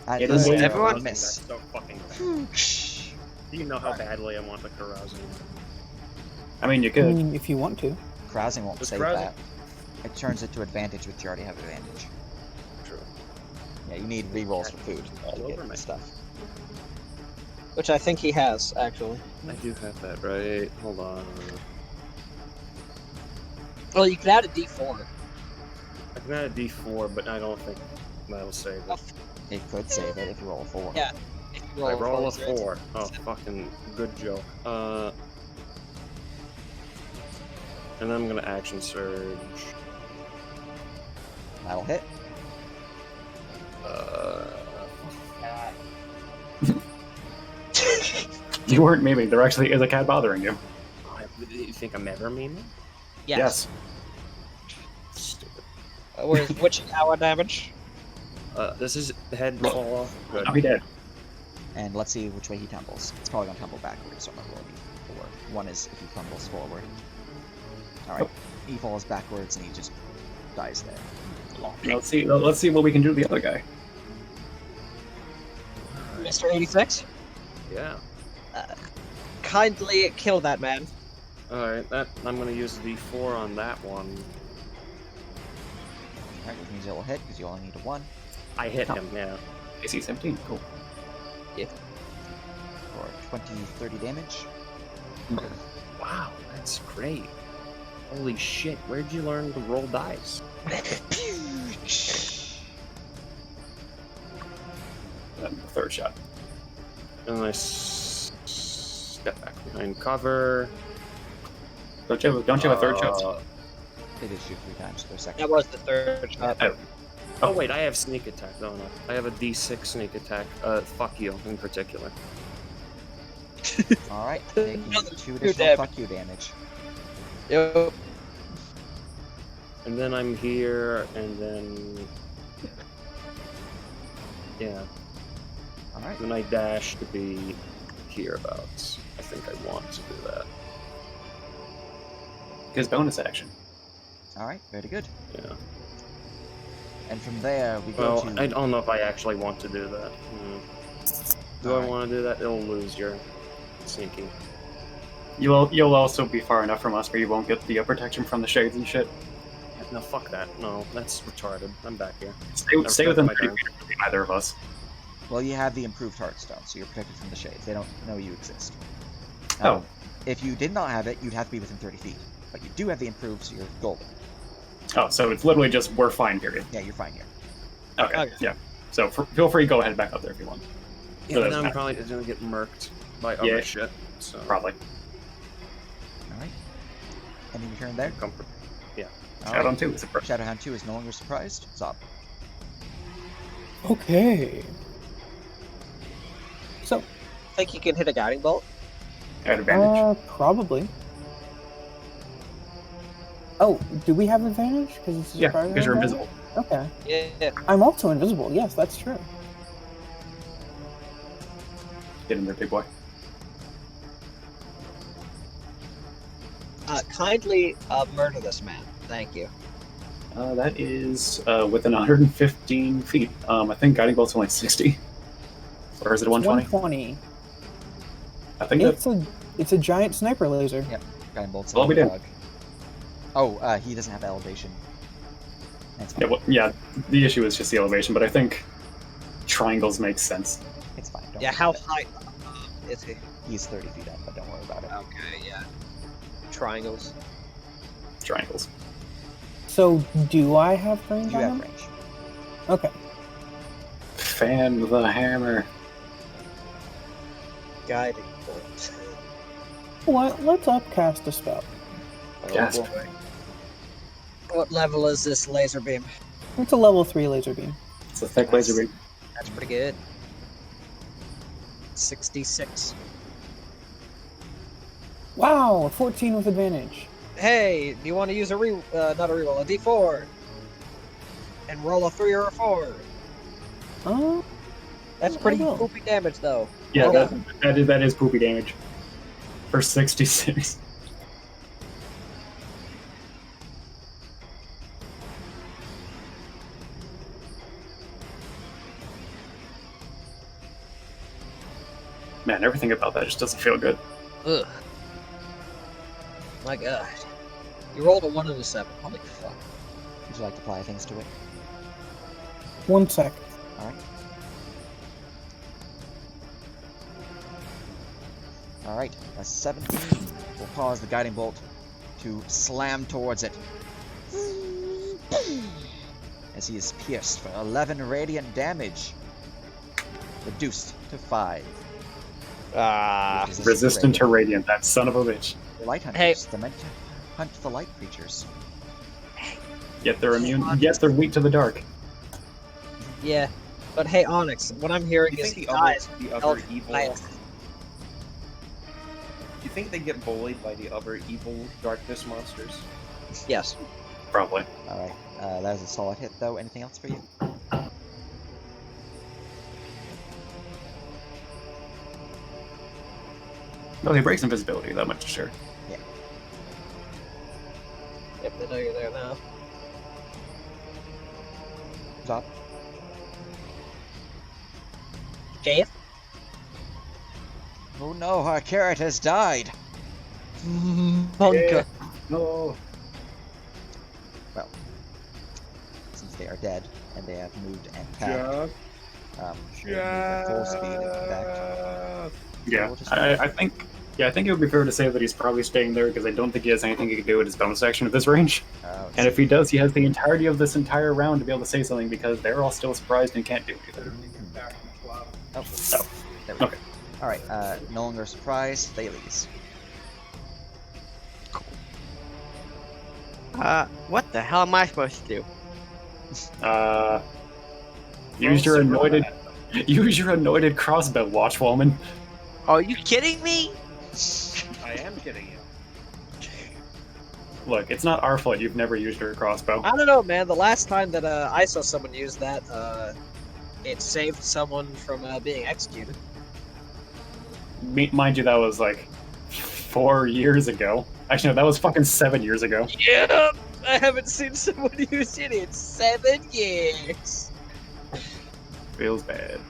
It This is is everyone- a miss. That's so fucking bad. Do you know how badly I want the carousing? I mean, you I could. mean, if you want to. Crowsing won't Does save Crowsing- that. It turns it to advantage, which you already have advantage. True. Yeah, you need rerolls for food All to over get me. this stuff. Which I think he has, actually. I do have that, right? Hold on. Well, you could add a D4. I can add a D4, but I don't think that'll save it. It could save it if you roll a 4. Yeah. If you I roll a four, 4. Oh, fucking good joke. And then I'm gonna action surge. That'll hit. You weren't memeing. There actually is a cat bothering you. You think I'm ever memeing? Yes. Stupid. Which hour damage? This is head fall off. Good. Oh, he did. And let's see which way he tumbles. It's probably going to tumble backwards, so I'm not rolling forward. One is if he tumbles forward. Alright, he falls backwards and he just dies there. Let's see what we can do to the other guy. Mr. 86? Yeah. Kindly kill that man. Alright, that I'm gonna use D4 on that one. Alright, which means it will hit because you only need a 1 I hit him, yeah. AC 17. Cool. for 20, 30 damage. Wow, that's great. Holy shit, where'd you learn to roll dice? Then the third shot. And I step back behind cover. Don't you have a third shot? It is shoot 3 times per second. That was the third shot. Oh wait, I have sneak attack, don't I? I have a D6 sneak attack. Fuck you in particular. Alright, taking 2 additional damage. fuck you damage. Yep. And then I'm here, and then... Yeah, Alright, then I dash to be hereabouts. I think I want to do that. His bonus action. alright, very good. Yeah. And from there, we go Well, to... I don't know if I actually want to do that. Do I Alright. want to do that? It'll lose your sneaking. You'll also be far enough from us where you won't get the protection from the shades and shit. No, fuck that. No, that's retarded. I'm back here. Stay within my 30 turn. feet of either of us. Well, you have the improved Hearthstone, so you're protected from the shades. They don't know you exist. Oh. If you did not have it, you'd have to be within 30 feet. But you do have the improved, so you're golden. Oh, so it's literally just we're fine, period. Yeah, you're fine here. Okay, Okay. yeah. So feel free to go ahead back up there if you want. Yeah, So but that's I'm not- probably just gonna get murked by other Yeah. shit. So Probably. Alright. Any return there? comfort. Shout on 2 is a first. Shadowhound 2 is no longer surprised. Zob. Okay. So, Think you can hit a guiding bolt? At advantage. probably. Oh, do we have advantage? Because it's a Yeah, surprise because you're round? invisible. Okay. Yeah. I'm also invisible. Yes, that's true. Get in there, big boy. Kindly murder this man. Thank you. That is within 115 feet. I think guiding bolt's only 60. Or is it 120? 120. I think that's... It's a giant sniper laser. Guiding bolts. Well, we did. Oh, he doesn't have elevation. That's fine. Yeah, well, yeah, the issue is just the elevation, but I think triangles make sense. It's fine. Don't Yeah, worry how about high is he? it. He's 30 feet up, but don't worry about it. Okay, yeah. Triangles. Triangles. So, do I have range You on have him? range. Okay. Fan the hammer. Guiding bolt. Let's upcast a spell. Gasp. What level is this laser beam? It's a level 3 laser beam. It's a thick laser beam. That's pretty good. 66. Wow, 14 with advantage. Hey, do you want to use not a reroll, a D4? And roll a 3 or a 4. Oh, That's I pretty will. poopy damage, though. Yeah, Oh. that is poopy damage. For 66. Man, everything about that just doesn't feel good. Ugh. My god. You rolled a 1 and a 7. Holy fuck. Would you like to apply things to it? 1 sec. Alright. Alright, a 17 will cause the guiding bolt to slam towards it. As he is pierced for 11 radiant damage. Reduced to 5. Ah. Resistant to radiant, that son of a bitch. Light hunters, they're meant to hunt the light creatures. Yet they're immune. Yet they're weak to the dark. Yeah. But hey, Onyx, what I'm hearing Do you is think he dies. the other Elf evil? bias. Do you think they get bullied by the other evil darkness monsters? Yes. Probably. Alright, that is a solid hit though. Anything else for you? No, he breaks invisibility, that much sure. Yep, they know you're there now. Stop. Jayeth? Oh no, our carrot has died! Bunker. No. Well, since they are dead, and they have moved and attacked, they move at full speed, in fact. Yeah, We'll just- I think. Yeah, I think it would be fair to say that he's probably staying there because I don't think he has anything he can do with his bonus action at this range. And if he does, he has the entirety of this entire round to be able to say something because they're all still surprised and can't do anything. Oh, Oh, there we go. okay. Alright, no longer surprised, Thales. What the hell am I supposed to do? Use your anointed crossbow, Watchwoman. Are you kidding me? I am kidding you. Look, it's not our fault you've never used your crossbow. I don't know, man. The last time that I saw someone use that, it saved someone from being executed. Mind you, that was like 4 years ago. Actually, no, that was fucking 7 years ago. Yep! I haven't seen someone use it in 7 years. Feels bad.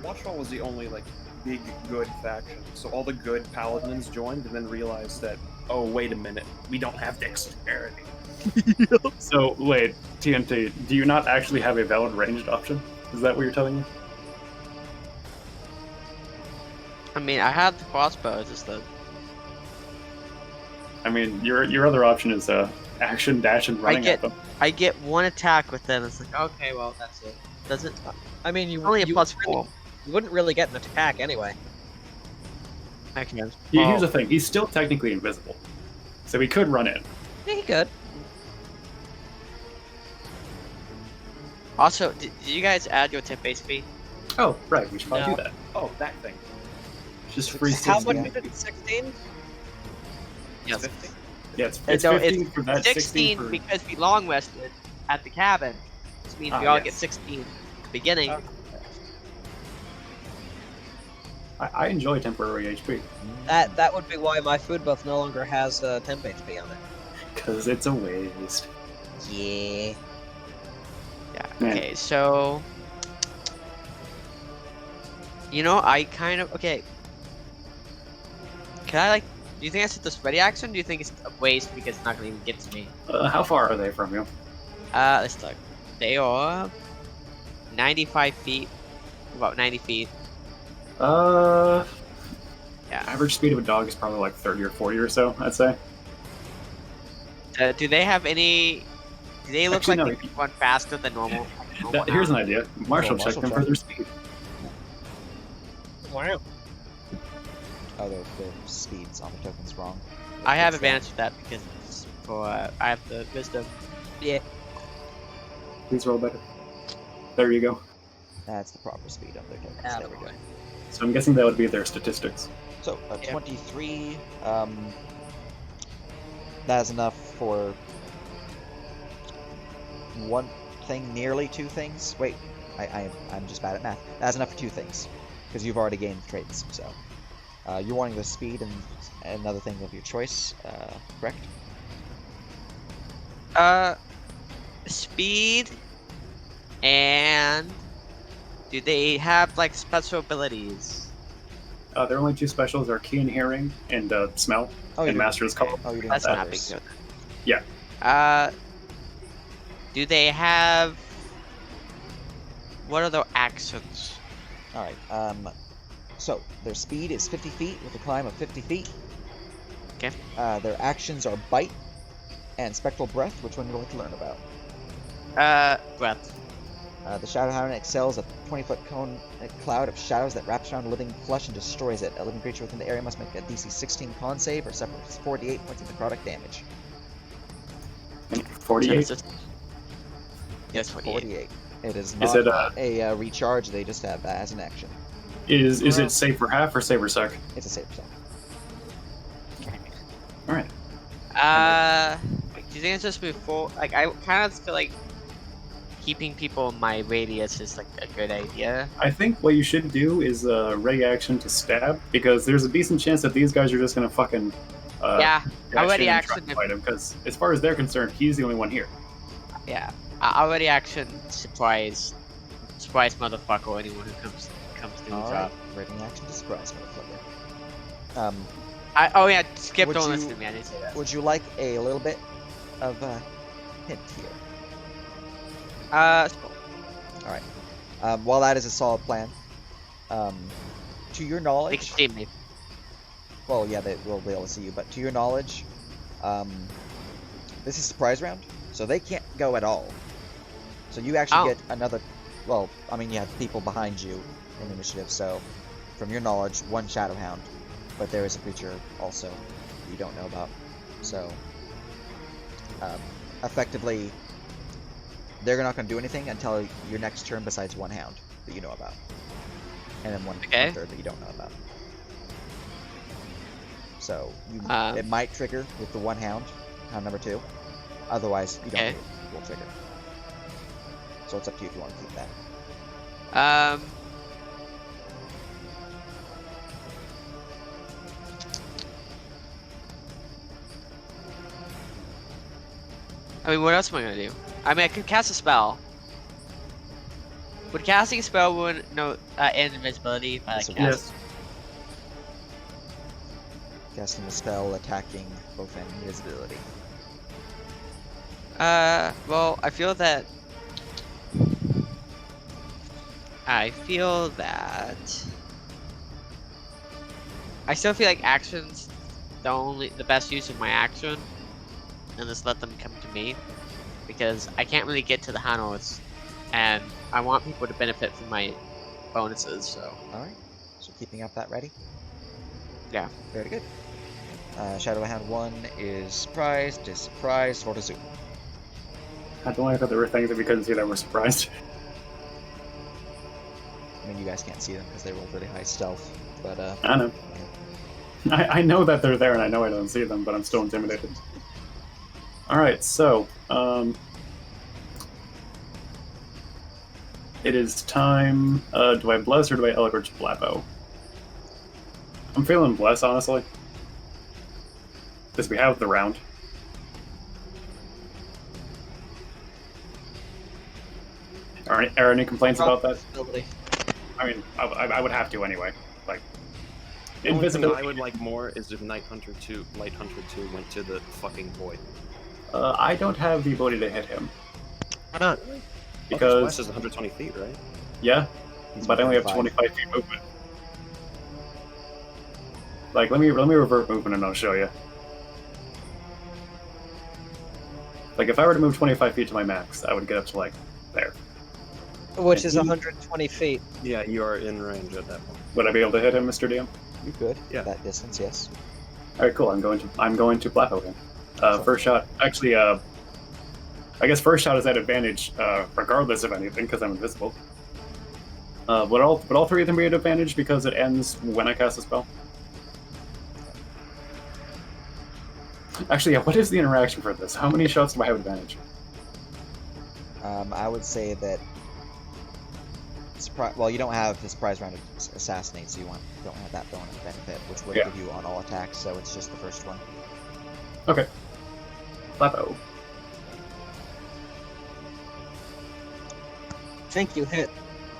Watchfall was the only like big good faction, so all the good paladins joined and then realized that, oh wait a minute, we don't have dexterity. So, wait, TNT, do you not actually have a valid ranged option? Is that what you're telling me? I mean, I have the crossbow. It's just the I mean, your other option is action, dash, and running at them. I get one attack with them. It's like, okay, well, that's it. Doesn't I mean, you only a you plus really- 4. You wouldn't really get an attack anyway. Okay. Here's the thing, he's still technically invisible. So he could run in. Yeah, he could. Also, did you guys add your temp HP? Oh, right, we should probably No. do that. Oh, that thing. Just free How 16. much is it? 16? Yes. 50? Yeah, it's No, 15 for that, 16 for... because we long rested at the cabin. Which means we Ah, all yes. get 16 at the beginning. I enjoy temporary HP. That would be why my food buff no longer has temp HP on it. Because it's a waste. Yeah. Yeah. Man. Okay, so you know, I kind of okay. Can I do you think I set this ready action? Or do you think it's a waste because it's not gonna even get to me? How far are they from you? Let's look. They are 95 feet, about 90 feet. Yeah. Yeah. Average speed of a dog is probably like 30 or 40 or so, I'd say. Do they have any? Do they look Actually, like no, they can run faster than normal? Here's an idea. Marshall, Roll check Marshall them check. for their speed. Wow. Oh, their speeds on the token's wrong. I have Fix that. advantage with that because I have the wisdom. Yeah. Please roll better. There you go. That's the proper speed of their tokens. There we go. Attaboy. So I'm guessing that would be their statistics. So, a Yeah. 23, that's enough for one thing, nearly two things. Wait, I'm just bad at math. That's enough for two things, because you've already gained traits, so. You're wanting the speed and another thing of your choice, correct? Speed, and do they have like special abilities? Their only two specials are Keen Hearing and Smell, Oh, and you Master's Call. Oh, you're doing That's not big others. deal. Yeah. Do they have what are their actions? Alright, so, their speed is 50 feet with a climb of 50 feet. Okay. Their actions are Bite and Spectral Breath. Which one would you like to learn about? Breath. The Shadowhound excels a 20-foot cloud of shadows that wraps around a living flesh and destroys it. A living creature within the area must make a DC 16 con save or suffer 48 points of necrotic damage. And 48. Yes, 48. It is Is not it, a recharge, they just have that as an action. Is it save for half or save for sec? It's a save percent. Alright. Do you think it's just move forward? Like, I kind of feel like keeping people in my radius is like a good idea. I think what you should do is ready action to stab, because there's a decent chance that these guys are just gonna fucking Yeah, already action. fight him, because as far as they're concerned, he's the only one here. Yeah, already action surprise motherfucker or anyone who comes to the Alright, job. ready action to surprise motherfucker. Oh yeah, skip. Would Don't you- listen to me. I didn't say that. Would you like a little bit of a hint here? While that is a solid plan, to your They knowledge, can see me. well, yeah, they will be able to see you, but to your knowledge, this is surprise round, so they can't go at all. So you actually get another, well, I mean, you have people behind you in initiative, so from your knowledge, one Shadowhound, but there is a creature also you don't know about. So, effectively, they're not going to do anything until your next turn besides one Hound that you know about. And then one third that you don't know about. So, it might trigger with the one Hound number 2. Otherwise, you don't Okay. know it will trigger. So it's up to you if you want to keep that. I mean, what else am I gonna do? I mean, I could cast a spell. Would casting a spell ruin end invisibility if I Yes, like it would. cast? Casting a spell, attacking, both end invisibility. Well, I feel that. I still feel like actions the best use of my action, and just let them come to me, because I can't really get to the Hanos, and I want people to benefit from my bonuses. So. Alright, so keeping up that ready? Yeah. Very good. Shadowhound 1 is surprised, sort of zoom. I don't like that there were things that we couldn't see that were surprised. I mean, you guys can't see them because they rolled really high stealth, but I know. I know that they're there, and I know I don't see them, but I'm still intimidated. Alright, so, it is time, do I Bless or do I Eldritch Blappo? I'm feeling Bless, honestly. Because we have the round. Are there any complaints about that? Nobody. I mean, I would have to anyway. Like, The only thing invisibility. I would like more is if Light Hunter 2 went to the fucking void. I don't have the ability to hit him. Why not? Because, West is 120 feet, right? yeah, he's but I only have 25. 25 feet movement. Like, let me revert movement and I'll show you. Like, if I were to move 25 feet to my max, I would get up to, like, there. Which is 120 feet. Yeah, you are in range at that point. Would I be able to hit him, Mr. DM? You could. Yeah. That distance, yes. Alright, cool. I'm going to Blappo him. First shot. Actually, I guess first shot is at advantage, regardless of anything, because I'm invisible. Would all three of them be at advantage because it ends when I cast a spell? Actually, yeah, what is the interaction for this? How many shots do I have advantage? I would say that. Well, you don't have the surprise round of assassinate, so don't have that bonus benefit, which would give you on all attacks. So it's just the first one. Okay. Lapo. I think you hit.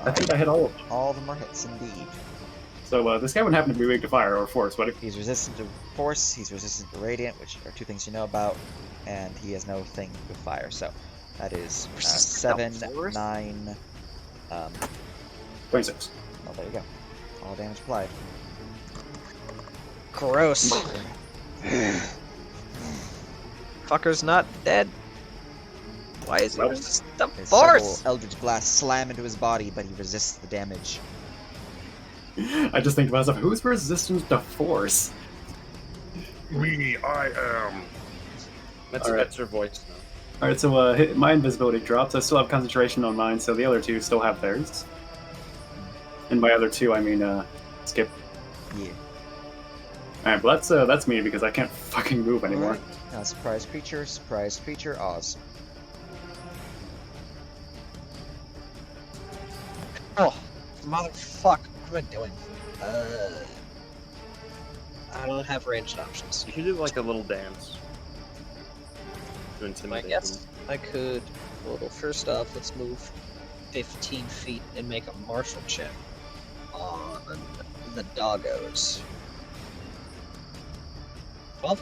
I think I hit all of them. All of them are hits, indeed. So this guy would happen to be weak to fire or force. What? He's resistant to force. He's resistant to radiant, which are two things you know about, and he has no thing with fire. So that is 7, 9. 26. Oh, there you go. All damage applied. Gross. Fucker's not dead. Why is he resistant to His force? several Eldritch Blast slam into his body, but he resists the damage. I just think to myself, who's resistant to force? Me, I am. That's her voice now. Alright, so my invisibility drops. I still have concentration on mine, so the other two still have theirs. And by other two, I mean, Skip. Yeah. Alright, well that's me because I can't fucking move anymore. Alright. Now, surprise creature, Oz. Oh, motherfuck. What am I doing? I don't have ranged options. You should do like a little dance. To I intimidate guess them. I could. Well, first off, let's move 15 feet and make a martial check on the doggos. 12?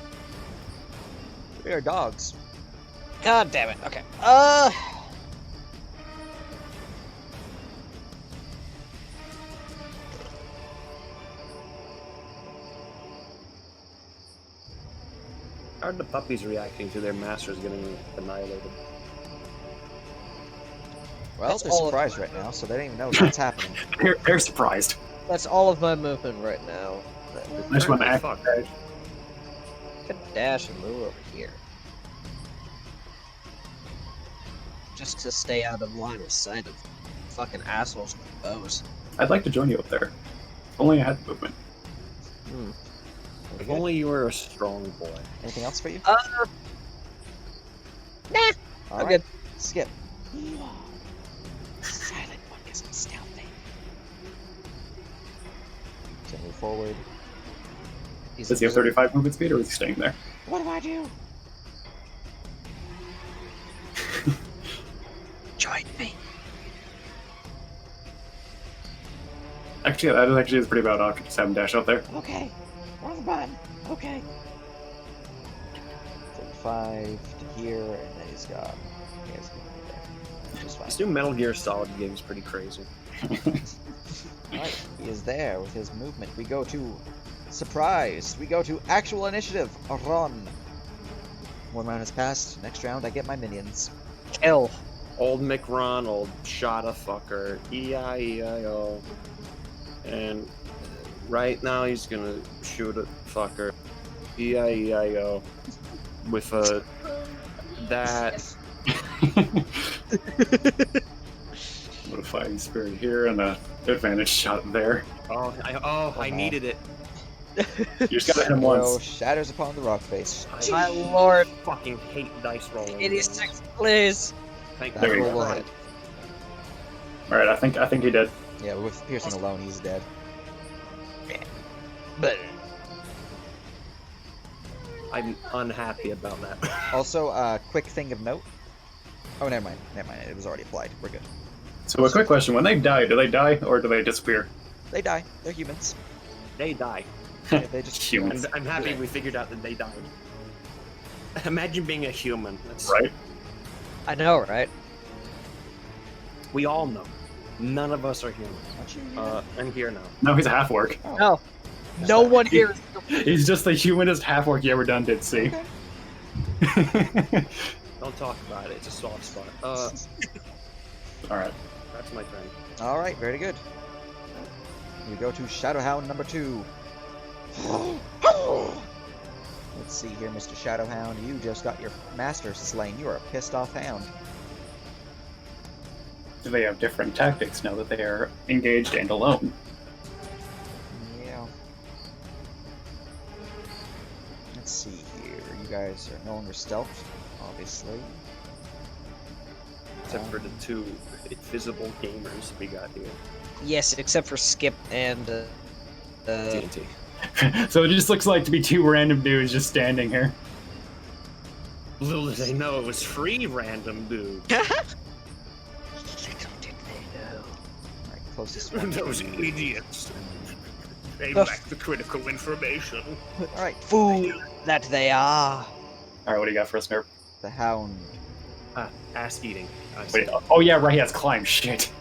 We are dogs. God damn it. Okay. How are the puppies reacting to their masters getting annihilated? Well, That's they're all of surprised right now, so they don't even know what's happening. They're surprised. That's all of my movement right now. I just want to act. Fuck. Could dash and move over here. Just to stay out of line of sight of fucking assholes with bows. I'd like to join you up there. If only I had movement. If only you were a strong boy. Anything else for you? Nah. All I'm right. good. Skip. Silent one because I'm stealthy. So move forward. Does he have 35 movement speed or is he staying there? What do I do? Join me. Actually, that actually is a pretty bad option. Just have him dash out there. Okay. Where's the button? Okay. 35 to here, and then he's got. He has there. Just fine. This new Metal Gear Solid game is pretty crazy. Alright, he is there with his movement. We go to surprise. We go to actual initiative. A run. One round has passed. Next round, I get my minions. Kill. Old McRun, old shot a fucker, E-I-E-I-O. And right now he's gonna shoot a fucker, E-I-E-I-O. With that. What a fighting spirit here and a advantage shot there. I needed it. You just gotta hit him Arrow once. shatters upon the rock face. My lord. Fucking hate dice rolling. 86, please. Thank That There you roll go. will hit. Alright, I think he did. Yeah, with piercing alone, he's dead. But I'm unhappy about that. Also, quick thing of note. Oh, never mind. It was already applied. We're good. So a quick question: when they die, do they die or do they disappear? They die. They're humans. They die. Yeah, they just Humans. I'm happy we figured out that they died. Imagine being a human. That's, Right? I know, right? We all know. None of us are human. Aren't you? I'm here now. No, he's a half-orc. Oh. No. No one here is. He's just the humanest half-orc you ever done did, see? Okay. Don't talk about it. It's a soft spot. Alright. That's my turn. All right, very good. We go to Shadowhound number 2. Let's see here, Mr. Shadowhound. You just got your master slain. You are a pissed off hound. Do they have different tactics now that they are engaged and alone? Yeah. Let's see here. You guys are no longer stealthed, obviously. Except for the two invisible gamers we got here. Yes, except for Skip and TNT. So it just looks like to be two random dudes just standing here. Little did they know it was free random dude. Alright, closest one. Those idiots. They lack the critical information. Alright, fool that they are. Alright, what do you got for us, Nerp? the hound. Ass eating. Wait, oh yeah, right, he has climb. Shit.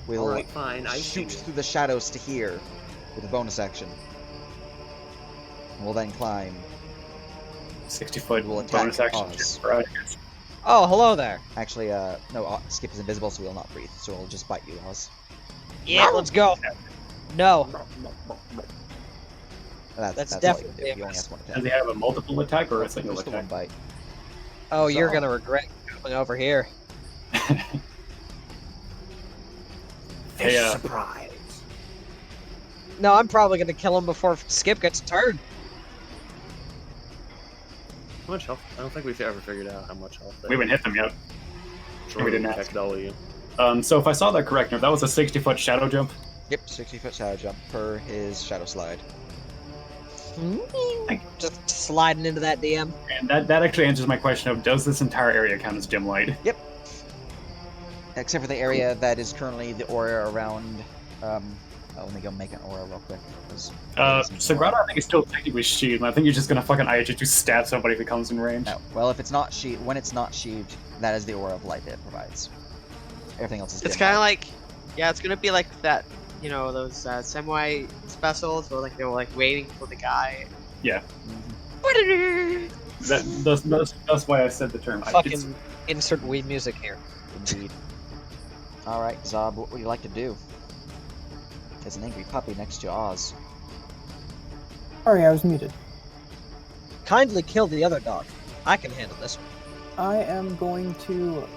Will Alright, fine. I shoot see. through the shadows to here with a bonus action. We'll then climb. 60-foot We'll attack bonus action. us. Right. Oh, hello there. Actually, no, Skip is invisible, so we'll not breathe. So we'll just bite you, Oz. Yeah, let's go. No. That's all definitely you a do. You only miss. have one Does attack. he have a multiple attack or a single Just the one attack? bite. Oh, you're So- gonna regret coming over here. Hey, Surprise. No, I'm probably gonna kill him before Skip gets a turn. How much health? I don't think we've ever figured out how much health. we haven't hit them yet. Sure, we didn't check ask. W. So if I saw that correct, that was a 60-foot shadow jump. Yep, 60-foot shadow jump per his shadow slide. Just sliding into that DM. And that actually answers my question of, does this entire area count as dim light? Yep. Except for the area that is currently the aura around. Let me go make an aura real quick. Sagrada, I think, is still technically sheathed, and I think you're just gonna fucking IHH stab somebody if it comes in range. No. Well, if it's not sheathed, when it's not sheathed, that is the aura of light that it provides. Everything else is. It's dim kind of light. like, yeah, it's gonna be like that, you know, those samurai specials where like they're like waiting for the guy. Yeah. Mhm. That's why I said the term. Fucking insert weed music here. Indeed. All right, Zob, what would you like to do? There's an angry puppy next to Oz. Sorry, I was muted. Kindly kill the other dog. I can handle this one. I am going to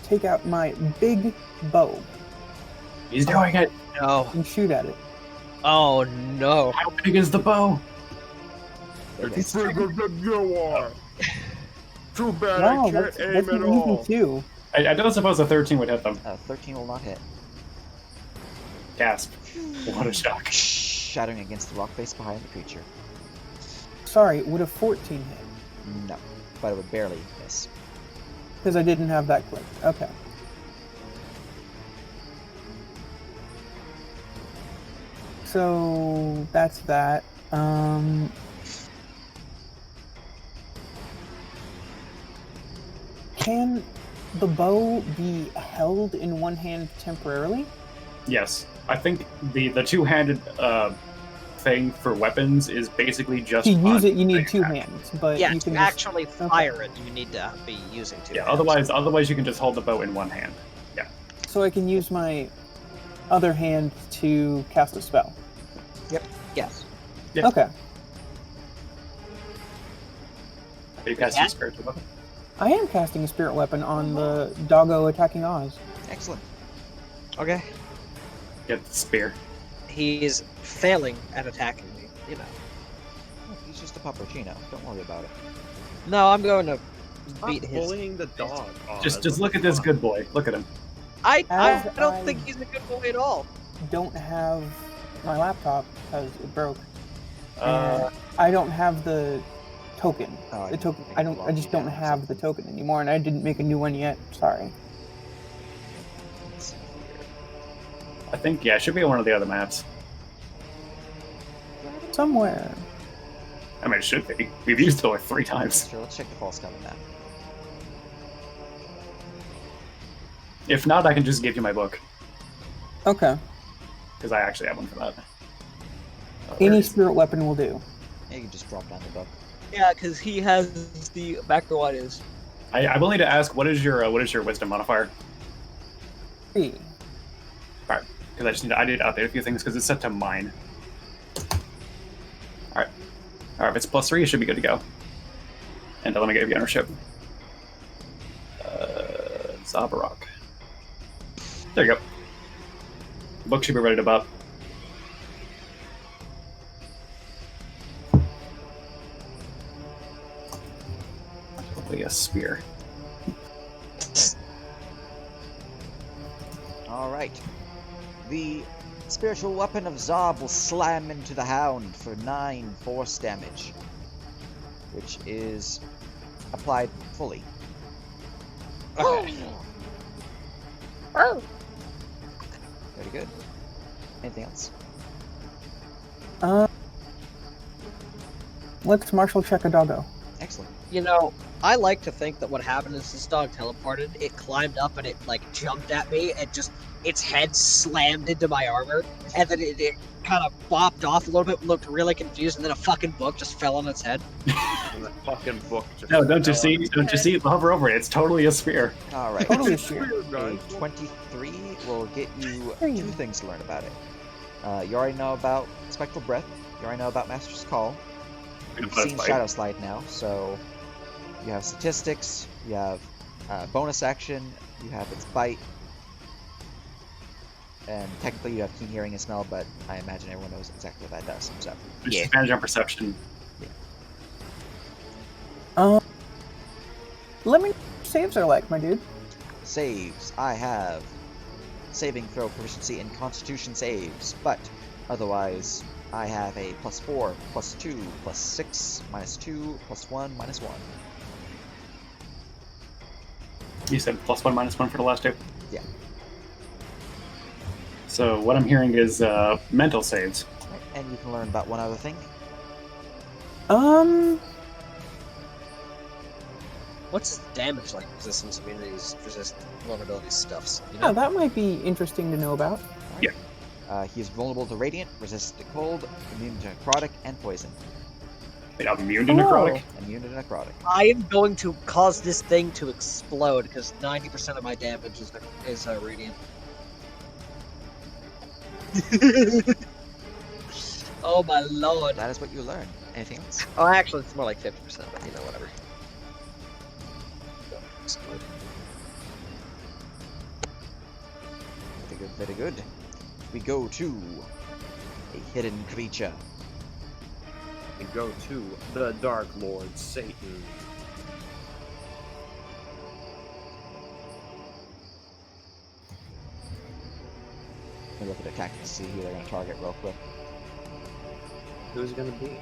take out my big bow He's doing it. No. and shoot at it. Oh no. How big is the bow? It's Bigger than you are. Too bad Wow, I that's can't aim an at all. easy too. I don't suppose a 13 would hit them. 13 will not hit. Gasp. What a shock. Shattering against the rock face behind the creature. Sorry, would a 14 hit? No, but it would barely miss. Because I didn't have that clicked. Okay. So that's that. Can the bow be held in one hand temporarily? Yes. I think the two-handed thing for weapons is basically just To use on it, you need the two attack. hands, but Yeah, you to can just... actually fire it, you need to be using two Yeah, hands. otherwise you can just hold the bow in one hand. Yeah. So I can use my other hand to cast a spell. Yes. Yeah. Okay. Are you casting spiritual weapon? I am casting a spirit weapon on the doggo attacking Oz. Excellent. Okay. Get the spear. He's failing at attacking me, you know. Oh, he's just a puppuccino. Don't worry about it. No, I'm going to Stop beat his. bullying the dog. Oz. Just look at this good boy. Look at him. I As don't I- think he's a good boy at all. Don't have my laptop because it broke. Uh, And I don't have the token. Oh, The token. think I don't. I locked just you don't down or have the something. token anymore, and I didn't make a new one yet. Sorry. Let's see here. I think, yeah, it should be on one of the other maps. Somewhere. I mean, it should be. We've used it like 3 times. Sure, let's check the false cover map. If not, I can just give you my book, Okay. because I actually have one for that. Oh, there Any it is. spirit weapon will do. Yeah, you can just drop down the book. Yeah, because he has the macro one is. I will need to ask, what is your wisdom modifier? 3. Alright, because I need to update a few things because it's set to mine. Alright, Alright, if it's +3, it should be good to go. And let me get you ownership. Zabarok. There you go. Book should be ready to pop. Hopefully a spear. Alright. The spiritual weapon of Zob will slam into the hound for 9 force damage, which is applied fully. Okay. Very good. Anything else? Let's martial check a doggo. Excellent. You know, I like to think that what happened is this dog teleported, it climbed up and it, like, jumped at me, and just, its head slammed into my armor, and then it kind of bopped off a little bit, looked really confused, and then a fucking book just fell on its head. And the fucking book just No, don't you fell on see? its Don't you see? Hover over it. It's totally a spear. Alright. Totally A sure. 23 will get you 2 things to learn about it. You already know about Spectral Breath. You already know about Master's Call. You've seen Shadow Slide now, so you have statistics, you have bonus action, you have its bite, and technically you have keen hearing and smell, but I imagine everyone knows exactly what that does. So Just advantage on perception. Let me know what saves are like, my dude. saves, I have saving throw proficiency in Constitution saves, but otherwise I have a +4, +2, +6, -2, +1, -1. You said +1, -1 for the last 2? Yeah. So what I'm hearing is mental saves. Right, and you can learn about one other thing. What's his damage like? Resistance, immunities, resist, vulnerabilities, stuffs. You Yeah, know? that might be interesting to know about. Yeah. He is vulnerable to radiant, resistant to cold, immune to necrotic, and poison. Wait, I'm immune to necrotic? Immune to necrotic. I am going to cause this thing to explode because 90% of my damage is radiant. Oh my lord. That is what you learn. Anything else? Oh, actually, it's more like 50%, but you know, whatever. Explode. Very good, very good. We go to a hidden creature. And go to the Dark Lord Satan. Let me look at the tactics to see who they're going to target real quick. Who's it gonna be?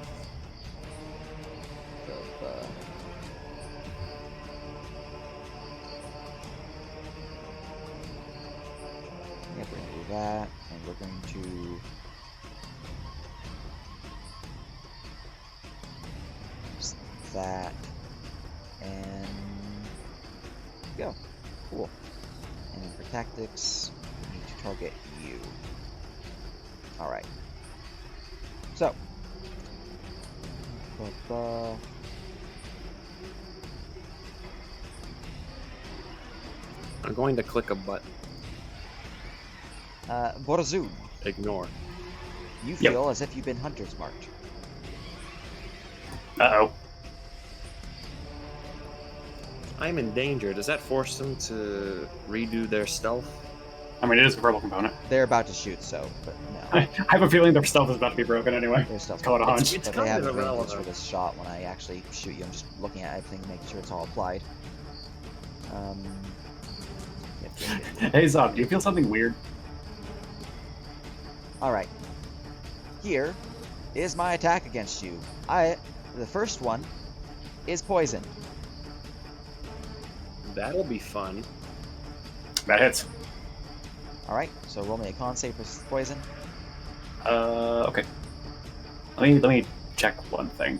Yeah, we're going to do that, and we're going to just that, and go. Cool. And then for tactics, we need to target you. Alright. So. I'm going to click a button. Borzoom, Ignore. you feel as if you've been hunter's marked. Uh-oh. I'm in danger. Does that force them to redo their stealth? I mean, it is a verbal component. They're about to shoot, so, but no. I have a feeling their stealth is about to be broken anyway. Their stuff's Call it a hunch. It's but kind they have of advantage irrelevant. for this shot when I actually shoot you. I'm just looking at everything, making sure it's all applied. Hey, Zob, do you feel something weird? Alright. Here is my attack against you. The first one is poison. That'll be fun. That hits. Alright, so roll me a con save for poison. Okay. Let me check one thing.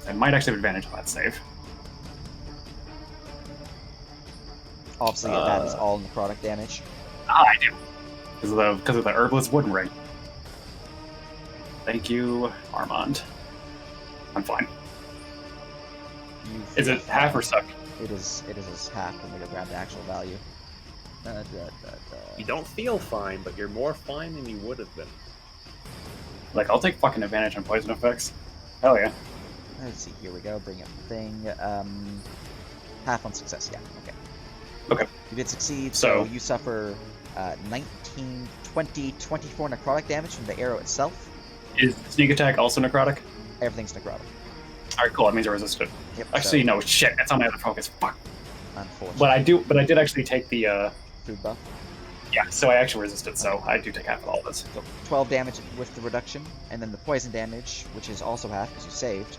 I might actually have advantage on that save. Obviously, that is all necrotic damage. I do. Because of the herbalist wooden ring. Thank you, Armand. I'm fine. Is it half or suck? It is half. Let me go grab the actual value. You don't feel fine, but you're more fine than you would have been. Like, I'll take fucking advantage on poison effects. Hell yeah. Let's see, here we go, bring up the thing. Half on success, yeah, okay. Okay. You did succeed, so So- you suffer 19, 20, 24 necrotic damage from the arrow itself. Is sneak attack also necrotic? Everything's necrotic. Alright, cool. That means I resisted. Yep, Actually, so, no, shit. It's on my other focus. Fuck. unfortunately. But I did actually take the, Food buff. yeah, so I actually resisted, so I do take half of all this. So 12 damage with the reduction, and then the poison damage, which is also half because you saved,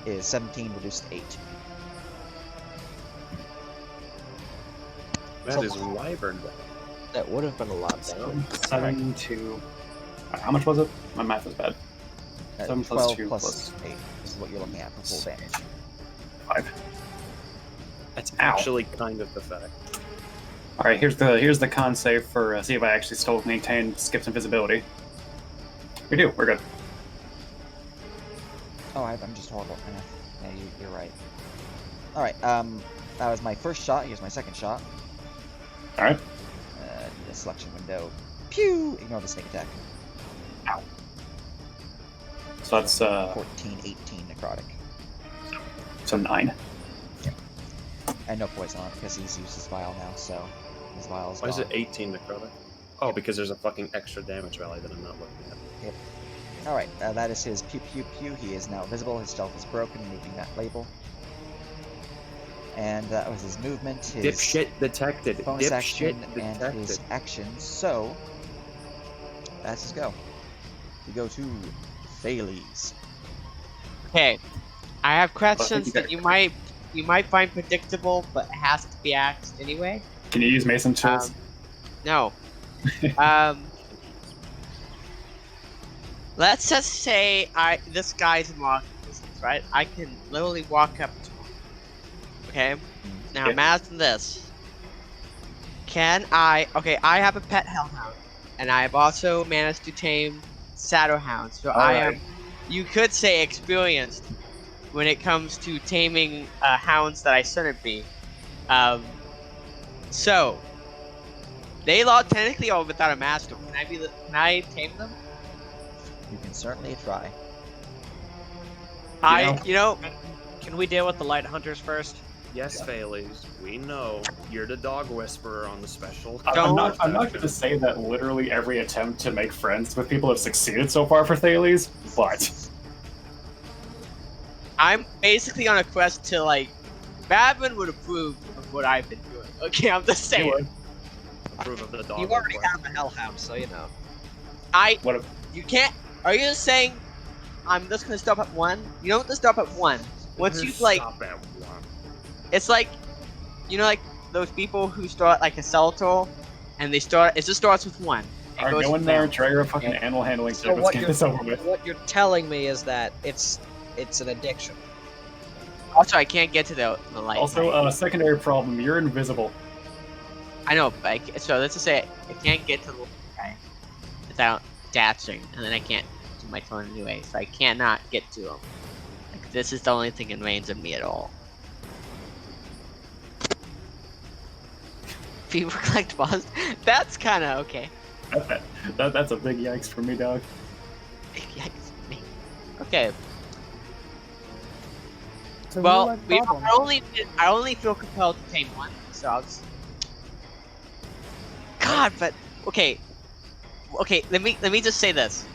is 17 reduced to 8. That is wyvern. That would have been a lot better. 7 to... How much was it? My math is bad. 7 plus 12 2 plus plus 8 is what you're looking at for full damage. 5. That's Ow. actually kind of pathetic. Alright, here's the con save for see if I actually still maintain skips invisibility. We do, we're good. Oh, I'm just horrible. Yeah, you're right. Alright, that was my first shot. Here's my second shot. Alright. The selection window. Pew! Ignore the sneak attack. Ow. So that's 14, 18 necrotic. so 9. And no poison on it because he's used his vial now, so his vial's Why is it gone. 18 necrotic? Oh, because there's a fucking extra damage value that I'm not looking at. Alright, that is his pew pew pew. He is now visible. His stealth is broken, moving that label. And that was his movement, his Dipshit detected. bonus Dipshit action, detected. and his action. So, that's his go. We go to Thales. Okay, I have questions you that you might find predictable, but it has to be asked anyway. Can you use Mason tools? No. Let's just say this guy's in walking distance, right? I can literally walk up to him. Okay? Now Yeah. imagine this. Okay, I have a pet hellhound, and I have also managed to tame Shadowhound, so I am, you could say, experienced when it comes to taming hounds that I shouldn't be. So they technically are without a master. Can I tame them? You can certainly try. Can we deal with the light hunters first? Yes, Thales, we know you're the dog whisperer on the special. I'm not going to say that literally every attempt to make friends with people have succeeded so far for Thales, but I'm basically on a quest to Babin would approve of what I've been doing. Okay, I'm just saying. Approve of the dog. You already whisperer. have a hellhound, so you know. what? You can't. Are you just saying I'm just gonna stop at 1? You don't just stop at 1. Once you Stop at 1. it's like, those people who start like a Celator, and it just starts with 1. Alright, go in there, trigger a fucking animal handling So service, what get this over with. What you're telling me is that it's an addiction. Also, I can't get to the light. Also, a secondary problem, you're invisible. I know, but so let's just say I can't get to the guy without dashing, and then I can't do my turn anyway, so I cannot get to him. This is the only thing in range of me at all. People collect balls. That's kind of okay. That's a big yikes for me, dog. Yikes, me. Okay. It's a Well, real-life problem. I only feel compelled to tame 1, so I'll just. God, but okay. Let me just say this.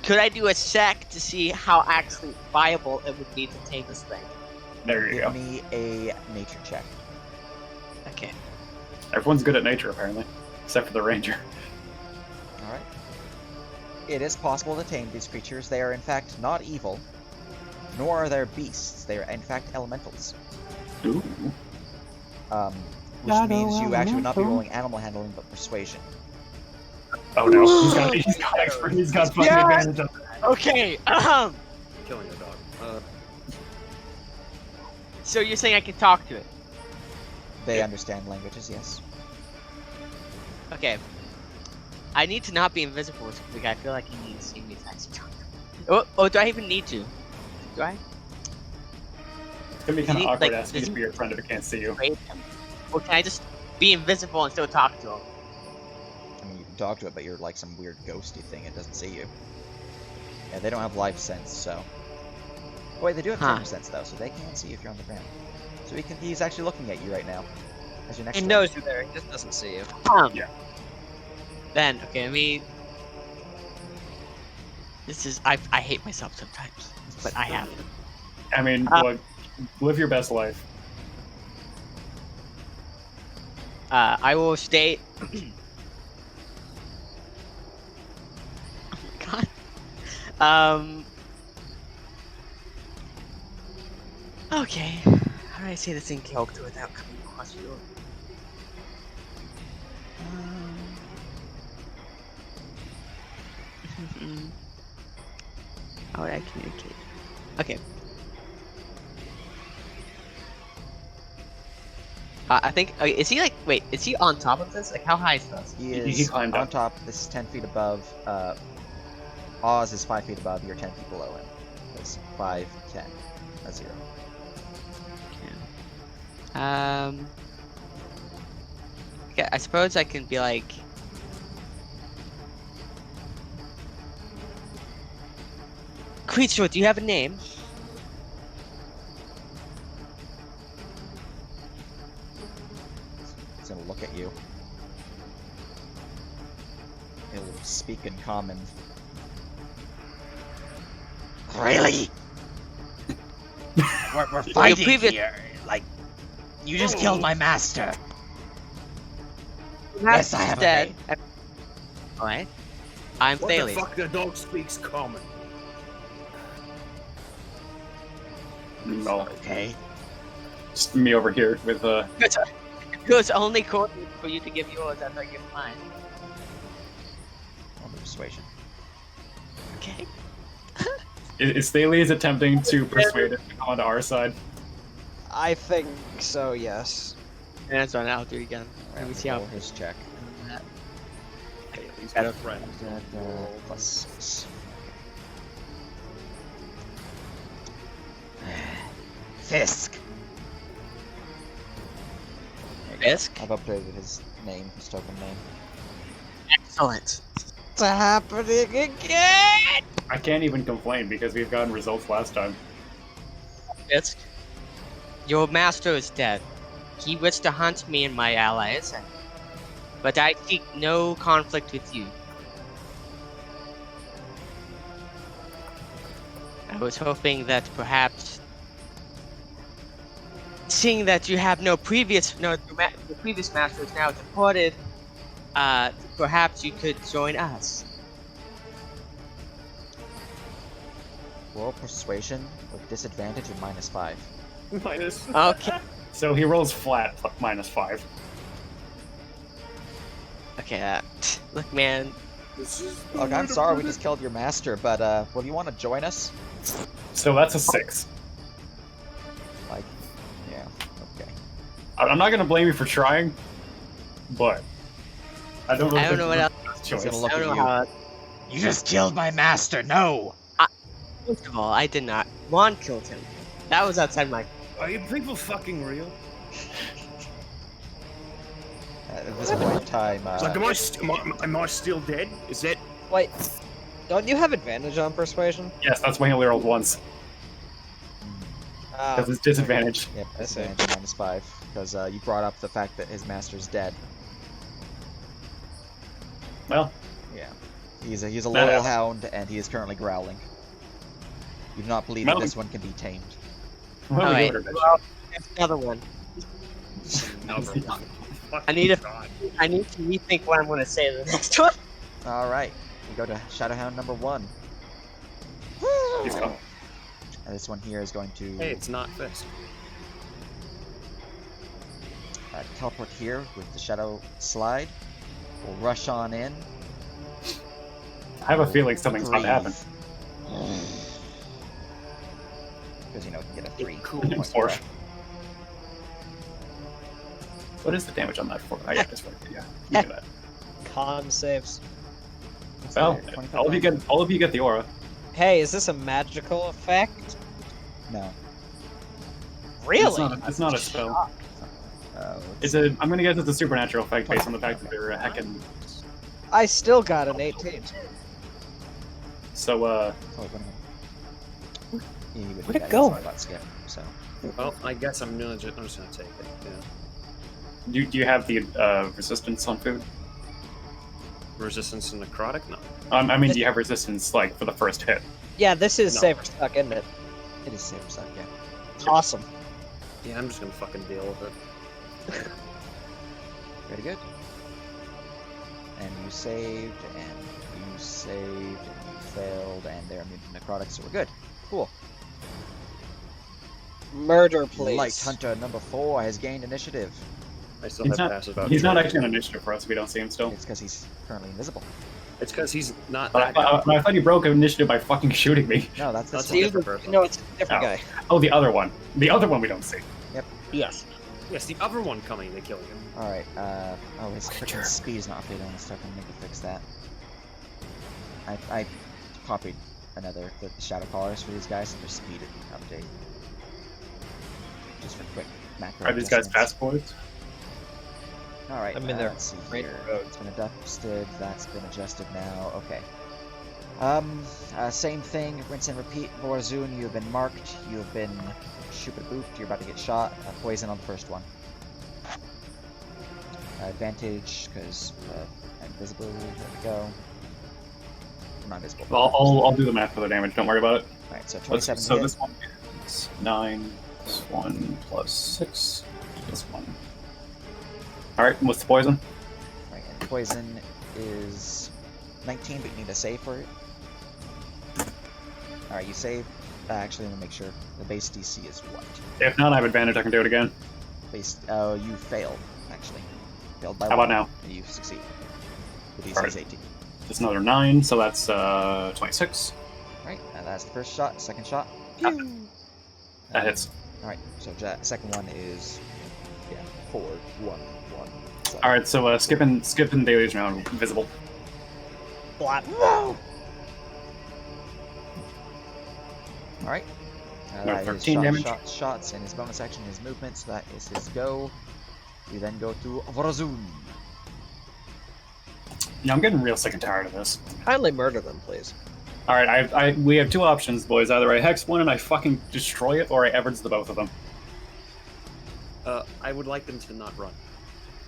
Could I do a check to see how actually viable it would be to tame this thing? There you go. Give me a nature check. Okay. Everyone's good at nature, apparently. Except for the ranger. Alright. It is possible to tame these creatures. They are in fact not evil, nor are they beasts. They are in fact elementals. Ooh. Which Shadow means you actually would not be elemental. rolling animal handling, but persuasion. Oh no, he's got fucking Yes! advantage of that. Okay. Killing the dog. So you're saying I can talk to it? They understand languages, yes. Okay. I need to not be invisible. Like, I feel like he needs to see me if I talk to him. Oh, do I even need to? Do I? It's gonna be kind of He- awkward like, asking you to be your friend if it can't see you. Raid him? Or can I just be invisible and still talk to him? I mean, you can talk to it, but you're like some weird ghosty thing. It doesn't see you. Yeah, they don't have life sense, so. Oh, wait, they do have Huh. tremor sense though, so they can see if you're on the ground. So he's actually looking at you right now. As your next He turn. knows you're there. He just doesn't see you. Yeah. Then, okay, this is, I hate myself sometimes, but I have to. I mean, look, live your best life. I will state. Oh my god. Okay. How do I say this in character without coming across you? How would I communicate? Okay. I think. Okay, is he like? Wait, is he on top of this? Like, how high is this? He He is climbed on up. top. This is 10 feet above. Oz is 5 feet above. You're 10 feet below him. It's 5, 10. That's 0. Okay, I suppose I can be like. Creature, do you have a name? He's gonna look at you. He'll speak in common. Really? we're fighting here. Like, you just killed my master. Yes, I have a Dead. name. Alright. I'm What the Thales. fuck? The dog speaks common. No, Okay. just me over here with It was only coordinate for you to give yours after I give mine. On the persuasion. Okay. Is Thales attempting to persuade him to come onto our side? I think so. Yes. And that's one. I'll do it again. Let me see how. Roll his check. He's got a friend. Plus 6. Fisk. Fisk? I've updated his name, his token name. Excellent. It's happening again. I can't even complain because we've gotten results last time. Fisk. Your master is dead. He wished to hunt me and my allies, but I seek no conflict with you. I was hoping that perhaps, seeing that you have the previous master is now departed, perhaps you could join us. Roll persuasion with disadvantage of -5. Minus. Okay. So he rolls flat, -5. Okay. Look, man. This is Look, I'm sorry we just killed your master, but will you want to join us? So that's a 6. Like, yeah, okay. I'm not gonna blame you for trying, but I don't really I don't think know what it's else. the best He's choice. gonna look I don't at know you. how. You just killed my master. No. First of all, I did not. Juan killed him. That was outside my. Are you people fucking real? At this point in time, Like, am I still dead? Is that? Wait. Don't you have advantage on persuasion? Yes, that's why he only rolled once Ah, because it's disadvantage. yep, I see. disadvantage -5 because you brought up the fact that his master's dead. Well, Yeah, he's a No, loyal no. hound, and he is currently growling. You do not believe Well, that this one can be tamed. what do we Alright, do with it? well, there's another one. Another one. I need to- God. I need to rethink what I'm going to say to the next one. All right, we go to Shadowhound number 1. He's coming. And this one here is going to Hey, it's not Fisk. teleport here with the shadow slide. We'll rush on in. I have a feeling something's about to happen. Because, you know, you can get a 3. Cool. point Four. spread. What is the damage on that for? I got this right. Yeah, you do that. con saves. Well, 25 all of you get the aura. Hey, is this a magical effect? No. Really? It's not a spell. Let's It's a. I'm gonna guess it's a supernatural effect based on the fact that they're heckin'. I still got an 18. So Oh, wait, what am I? Yeah, you would Where'd it that go? easily about skip, so. Well, I guess I'm just gonna take it. Yeah. do you have the resistance on food? Resistance to necrotic? No. I mean, do you have resistance like for the first hit? Yeah, this is No. safer stuck, isn't it? It is safe suck, yeah. Awesome. Yeah, I'm just gonna fucking deal with it. Very good. And you saved, and you saved, and you failed, and they're immune to necrotic, so we're good. Cool. Murder, please. Light Hunter number 4 has gained initiative. I still He's have not- passive out. He's not actually on initiative for us. We don't see him still. It's because he's currently invisible. It's because he's not But that guy. I thought he broke initiative by fucking shooting me. No, that's That's this a one. different person. No, it's a different Oh. guy. Oh, the other one. The other one we don't see. Yes. Yes, the other one coming, they kill you. Alright, oh, his freaking Jerk. speed is not updated on this stuff. I'm gonna need to fix that. I copied the shadow collars for these guys, and their speed didn't update. Just for quick macro. Are these guys adjustments. fast boys? Alright, I mean, they're let's see right here. road. It's been adjusted, that's been adjusted now, okay. Same thing, rinse and repeat. Borazun, you have been marked, you have been stupid booped, you're about to get shot. Poison on the first one. Advantage, because invisibility, there we go. I'm not visible. Well, I'll do the math for the damage. Don't worry about it. Alright, so Let's, 27 so hit. this one is 9 plus 1 plus 6 plus 1. Alright, what's the poison? Right, and poison is 19, but you need a save for it. Alright, you save. Actually, let me make sure. The base DC is what? If not, I have advantage. I can do it again. Base. Oh, you failed, actually. Failed by How about 1. now? You succeed. The DC is Alright. 18. It's another 9, so that's 26. Right, that's the first shot. Second shot. Yep. Pew! That hits. Alright, so second one is 4, 1, 1. Alright, so skipping dailies now, invisible. Blot. No! Alright. No, That is 13 damage. shots, and his bonus action is movement, so that is his go. We then go to Vorazun. Yeah, I'm getting real sick and tired of this. Kindly murder them, please. Alright, we have two options, boys. Either I hex one and I fucking destroy it, or I Everts the both of them. I would like them to not run.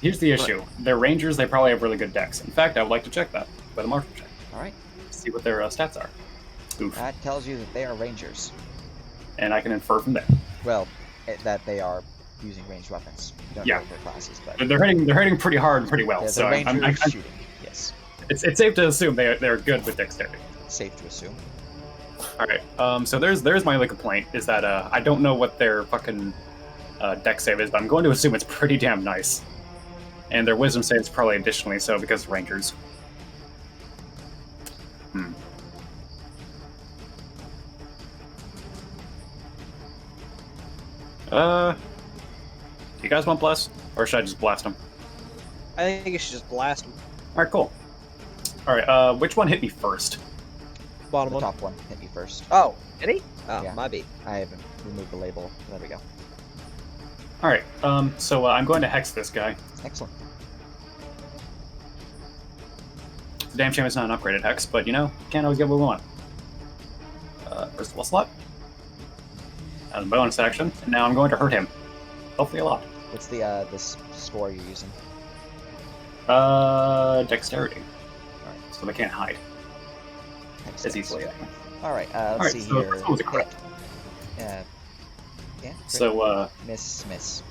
Here's the issue. They're rangers, they probably have really good decks. In fact, I would like to check that with a martial check. Alright, See what their stats are. Oof. that tells you that they are rangers. And I can infer from there. Well, that they are using ranged weapons. You don't Yeah. know their classes, but They're hitting pretty hard and pretty well, yeah, so they're rangers I'm shooting. Yes, it's safe to assume they're good with dexterity. safe to assume. Alright, so there's my only complaint, is that I don't know what their fucking dex save is, but I'm going to assume it's pretty damn nice. And their wisdom save is probably additionally so because rangers. Do you guys want bless? Or should I just blast them? I think you should just blast them. Alright, cool. Alright, which one hit me first? Bottom The one. top one hit me first. Oh, did he? Oh, Yeah. my beat. I haven't removed the label. There we go. Alright, so I'm going to hex this guy. Excellent. It's a damn shame it's not an upgraded hex, but you know, can't always get what we want. First of all, slot. As a bonus action, and now I'm going to hurt him. Hopefully a lot. What's the this score you're using? Dexterity. Alright. So they can't hide as easily. Alright, let's Alright, see so here. this one was a crit. Yeah. Yeah. crit. So, miss.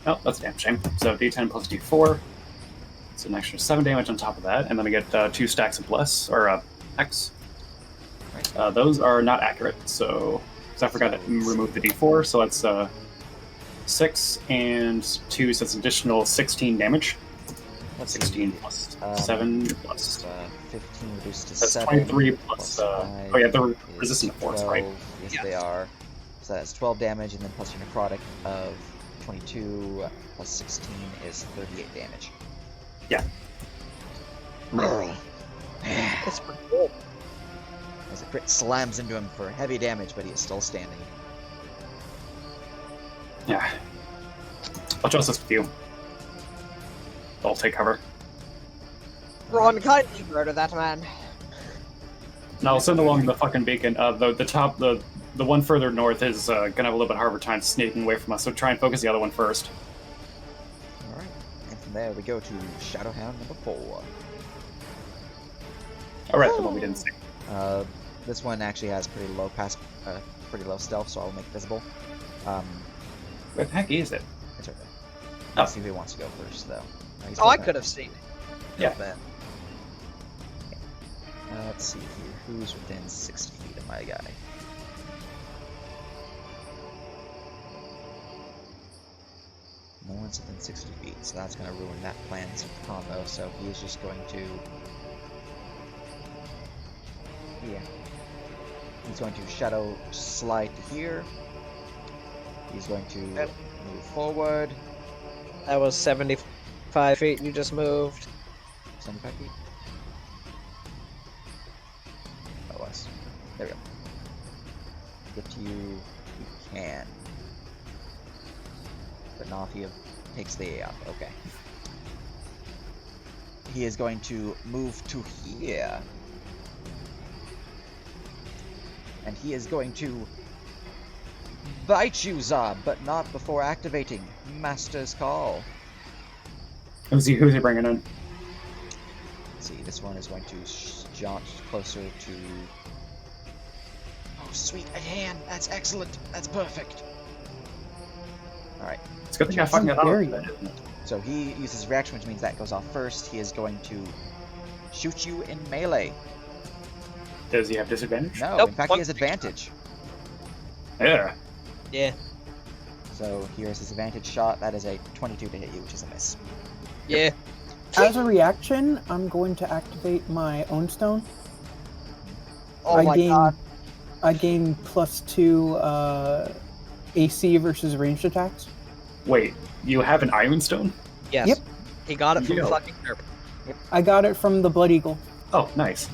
oh, that's a damn shame. So D10 plus D4. It's an extra 7 damage on top of that, and then we get 2 stacks of bless, or hex. Right. Those are not accurate, so I forgot to remove the D4, so that's 6 and 2, so it's an additional 16 damage. Let's see. 16 plus 7 plus. 15 reduced to That's 7. 23 plus. five Oh yeah, they're is resistant to force, 12. right? Yes, Yeah. they are. So that's 12 damage, and then plus your necrotic of 22 plus 16 is 38 damage. Yeah. That's pretty cool. As a crit slams into him for heavy damage, but he is still standing. Yeah. I'll trust this with you. I'll take cover. Ron, kindly murder that man. And I'll send along the fucking beacon. The one further north is gonna have a little bit harder time sneaking away from us, so try and focus the other one first. Alright, and from there we go to Shadowhound number 4. Alright, the one we didn't see. This one actually has pretty low stealth, so I'll make it visible. Where the heck is it? It's okay. Oh. Let's see who wants to go first, though. He's Oh, I looking could at- have seen it. Yeah. Bet. Let's see here. Who's within 60 feet of my guy? No one's within 60 feet, so that's going to ruin that plan's combo. So he is just going to... Yeah. He's going to shadow slide to here. He's going to move forward. That was 75 feet you just moved. 75 feet? Oh, was. There we go. Get to you, he can. But not if he takes the A up. Okay. He is going to move to here. And he is going to bite you, Zob, but not before activating Master's Call. Who's he bringing in? Let's see, this one is going to jaunt closer to... Oh, sweet, a hand! That's excellent! That's perfect! Alright, It's a good thing I fucking got Very out. so he uses reaction, which means that goes off first. He is going to shoot you in melee. Does he have disadvantage? No, Nope, in fact, one- he has advantage. Yeah. Yeah. So here's his advantage shot. That is a 22 to hit you, which is a miss. Yeah. As a reaction, I'm going to activate my own stone. Oh my god. I gain +2 AC versus ranged attacks. Wait, you have an Iron Stone? Yes. Yep. He got it from Yeah. fucking Derp. I got it from the Blood Eagle. Oh, nice.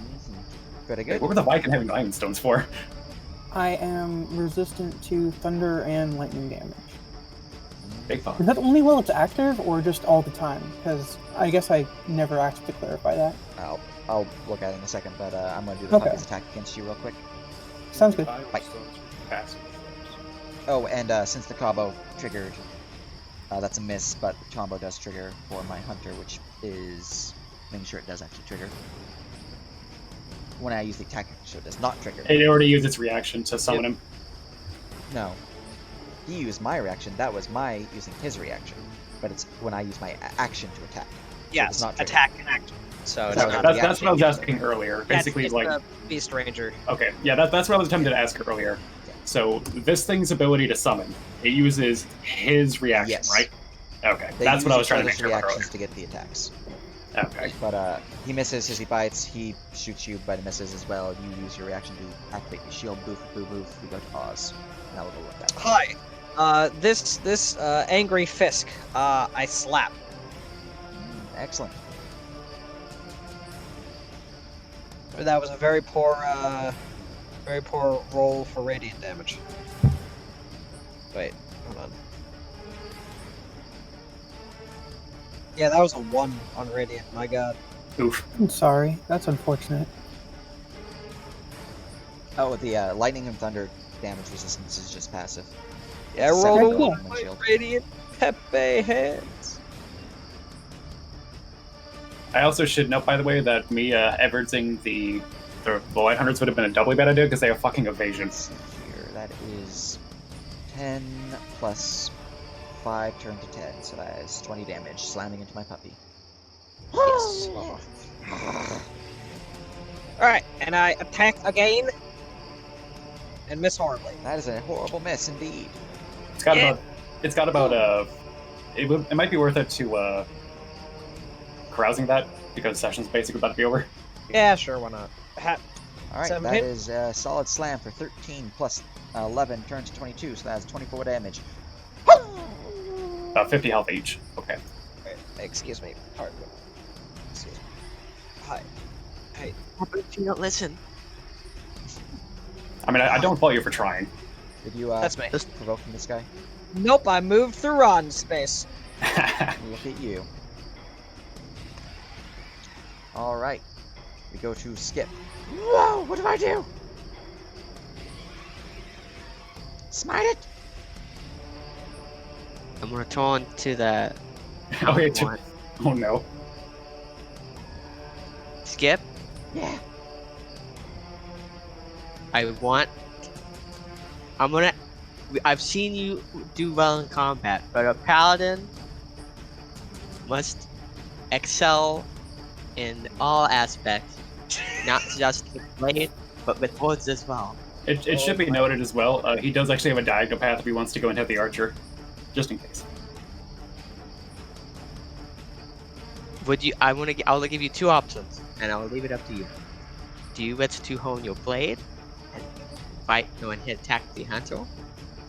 Pretty Wait, good. what were the Viking having Iron Stones for? I am resistant to thunder and lightning damage. Big Is fun. that only while it's active, or just all the time? Because I guess I never asked to clarify that. I'll look at it in a second, but I'm going to do the Okay. puppy's attack against you real quick. Sounds good. Iron Bye. Stones passive. Oh, and since the combo triggered, that's a miss, but the combo does trigger for my hunter, which is making sure it does actually trigger. When I use the attack, so it does not trigger. It already used its reaction to summon him. No. He used my reaction. That was my using his reaction. But it's when I use my action to attack. Yes. not triggered. Attack and act. So it's Okay, not That's what I was asking earlier. Basically, it's like, the Beast Ranger. okay, yeah, that's what I was attempting to ask earlier. Yeah. So this thing's ability to summon, it uses his reaction, Yes. right? Okay, They that's use what I was each trying to make other's sure about reactions to get the attacks. earlier. Okay. But he misses as he bites. He shoots you, but he misses as well. You use your reaction to activate your shield. Boof, boo, boof. We go to Oz. Now we'll go with that. Hi. This angry Fisk. I slap. Excellent. That was a very poor roll for radiant damage. Wait, hold on. Yeah, that was a 1 on radiant. My god. Oof. I'm sorry. That's unfortunate. Oh, the lightning and thunder damage resistance is just passive. Yeah, I It's rolled a second 1 on on the my windshield. radiant Pepe hands. I also should note, by the way, that me everting the Light Hunters would have been a doubly bad idea because they have fucking evasion. Let's see here. That is 10 plus 5 turned to 10, so that is 20 damage slamming into my puppy. Yes. Alright, and I attack again. And miss horribly. That is a horrible miss indeed. It's got Yeah. about. It's got about. It might be worth it to carousing that because session's basically about to be over. Yeah, sure, why not? Alright, 7 that hit. is a solid slam for 13 plus 11 turns to 22, so that is 24 damage. About 50 health each. Okay. Excuse me. Pardon me. Excuse me. Hi. Hey. But if you don't listen, I mean, I don't fault you for trying. Did you That's me. provoke this guy? Nope, I moved through Ron space. Look at you. Alright. We go to Skip. Whoa! What do I do? Smite it? I'm gonna turn to the Oh, yeah, one. oh no. Skip. Yeah. I've seen you do well in combat, but a paladin must excel in all aspects, not just with blade, but with words as well. It should be noted as well, he does actually have a diagonal path if he wants to go and hit the archer. Just in case. I'll give you two options, and I'll leave it up to you. Do you wish to hone your blade and go and attack the hunter?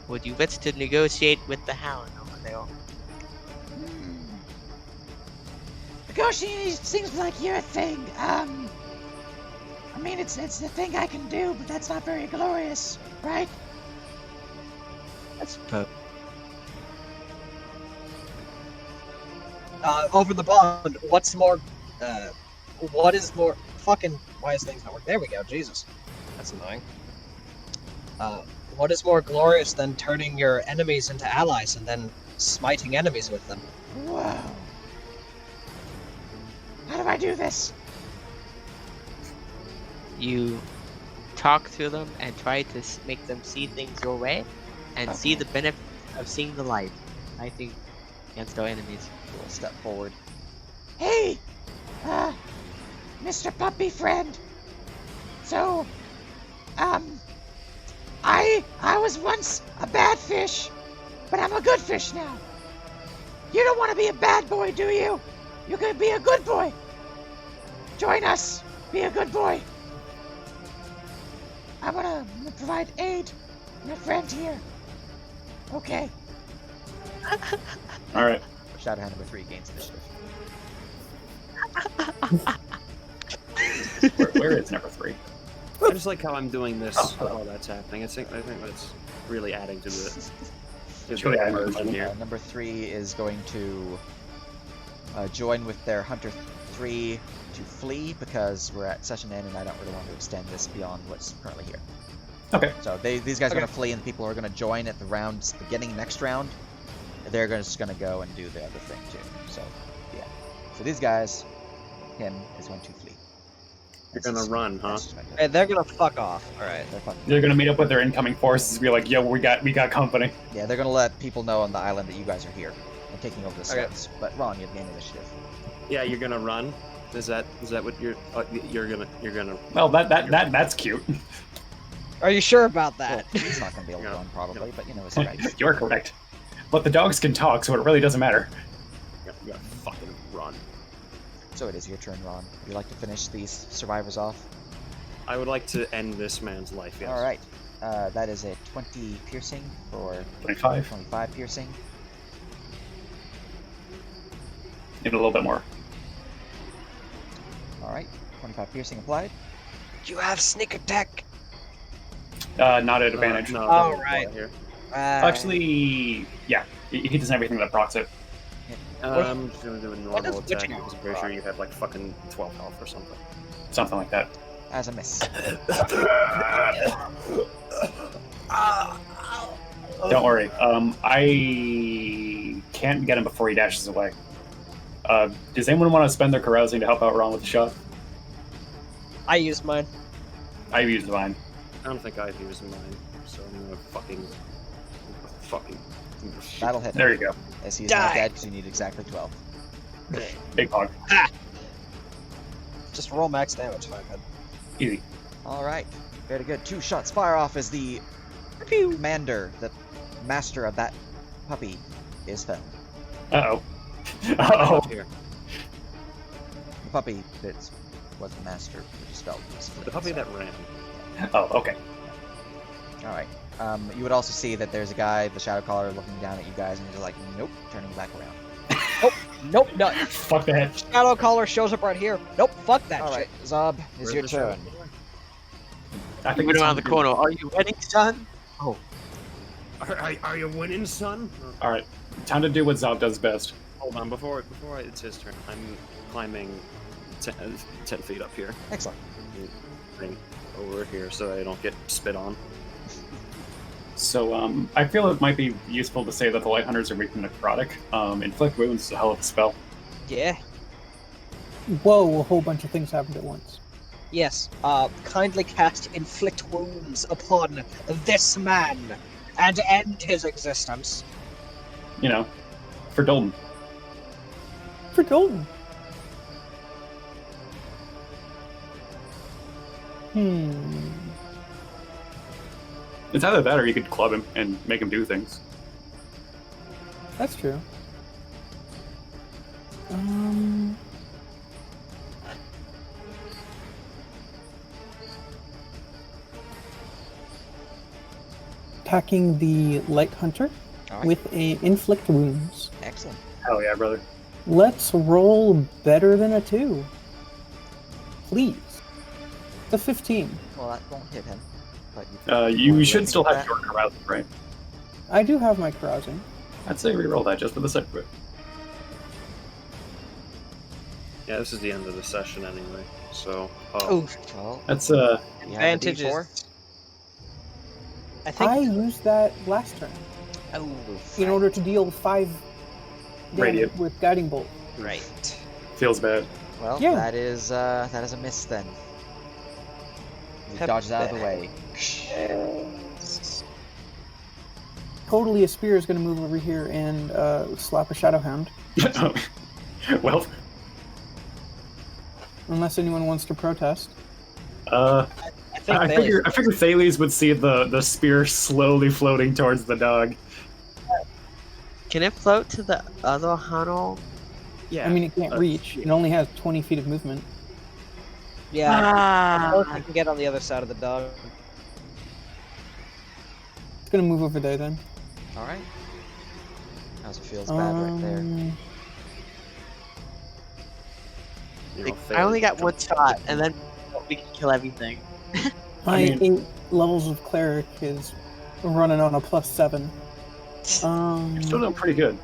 Or do you wish to negotiate with the hound over there? Negotiating seems like your thing. I mean, it's the thing I can do, but that's not very glorious, right? That's perfect. Over the bond, what is more, fucking, why is things not working? There we go, Jesus. That's annoying. What is more glorious than turning your enemies into allies and then smiting enemies with them? Whoa. How do I do this? You talk to them and try to make them see things your way, and see the benefit of seeing the light. I think against our enemies. We'll step forward. Hey, Mr. Puppy Friend. So, I was once a bad fish, but I'm a good fish now. You don't want to be a bad boy, do you? You're gonna be a good boy. Join us. Be a good boy. I'm gonna provide aid. Your friend here. Okay. Alright. Shadowhand number 3 gains initiative. Where is number 3? I just like how I'm doing this while that's happening. I think that's really adding to the really adding to the immersion here. Number 3 is going to join with their Hunter 3 to flee because we're at session end and I don't really want to extend this beyond what's currently here. Okay. So these guys are going to flee and the people who are going to join at the round's beginning next round, they're just going to go and do the other thing too. So, yeah. So these guys, him is going to flee. You're gonna run, huh? Hey, they're gonna fuck off. Alright. They're gonna meet up with their incoming forces and be like, yo, we got company. Yeah, they're going to let people know on the island that you guys are here and taking over the slopes. But Ron, you have gained initiative. Yeah, you're gonna run. Is that what you're gonna? Well, that's cute. Are you sure about Well, that? he's not going to be able to run probably, but you know his right. You're correct. But the dogs can talk, so it really doesn't matter. You gotta fucking run. So it is your turn, Ron. Would you like to finish these survivors off? I would like to end this man's life. Yes. All right. That is a 20 piercing for 25. 25 piercing. Need a little bit more. All right. 25 piercing applied. You have sneak attack. Not at advantage. No, Oh, don't right. Here. Actually, yeah. He does everything that procs it. I'm just gonna do a what normal does attack witching because I'm pretty sure you have like fucking 12 health or something. Something like that. As a miss. Don't worry. I can't get him before he dashes away. Does anyone want to spend their carousing to help out Ron with the shot? I used mine. I used mine. I don't think I've used mine, so I'm gonna fucking. That'll hit him. There you go. As he's not Die. dead because you need exactly 12. Big hog. Just roll max damage, fine. Easy. All right. Very good. 2 shots fire off as the commander, the master of that puppy, is felled. Uh-oh. Uh-oh. Here. The puppy that was the master who just felled. The puppy that ran. Oh, okay. All right. You would also see that there's a guy, the Shadow Caller, looking down at you guys, and he's like, nope, turning back around. Nope, no. Fuck that. Shadow Caller shows up right here. Nope, fuck that All shit. right, Zob, it's Where's your the Shadow turn. Caller? I think Moving it's around the corner. Are you ready, son? Oh, Are you winning, son? Alright. Time to do what Zob does best. Hold on, before it's his turn, I'm climbing 10 feet up here. Excellent. thing over here so I don't get spit on. So, I feel it might be useful to say that the Light Hunters are weak to necrotic. Inflict Wounds is a hell of a spell. Yeah. Whoa, a whole bunch of things happened at once. Yes. Kindly cast Inflict Wounds upon this man and end his existence. You know, for Dolden. For Golden. It's either that or you could club him and make him do things. That's true. Attacking the Light Hunter Alright. with a Inflict Wounds. Excellent. Hell yeah, brother. Let's roll better than a 2. Please. The 15. Well, that won't hit him. But You should still have that. your carousing, right? I do have my carousing. I'd say reroll that just for the sake of it. Yeah, this is the end of the session anyway, so... Ooh, Well, That's, you have a advantage D4? is... I think... I used that last turn Oh, in order to deal 5 damage Radiant. with Guiding Bolt. Right. Feels bad. well, Yeah. that is a miss then. He dodges out of the way. Totally, a spear is going to move over here and slap a Shadowhound. Well, Unless anyone wants to protest. I I figure Thales would see the spear slowly floating towards the dog. Can it float to the other tunnel? Yeah. I mean, it can't reach. It only has 20 feet of movement. Yeah. I don't Ah, think I can get on the other side of the dog. It's going to move over there then. Alright. How's it feels bad right there. You know, I only got fail. one shot, and then we can kill everything. My I mean- 8 levels of Cleric is running on a +7. You're still doing pretty good.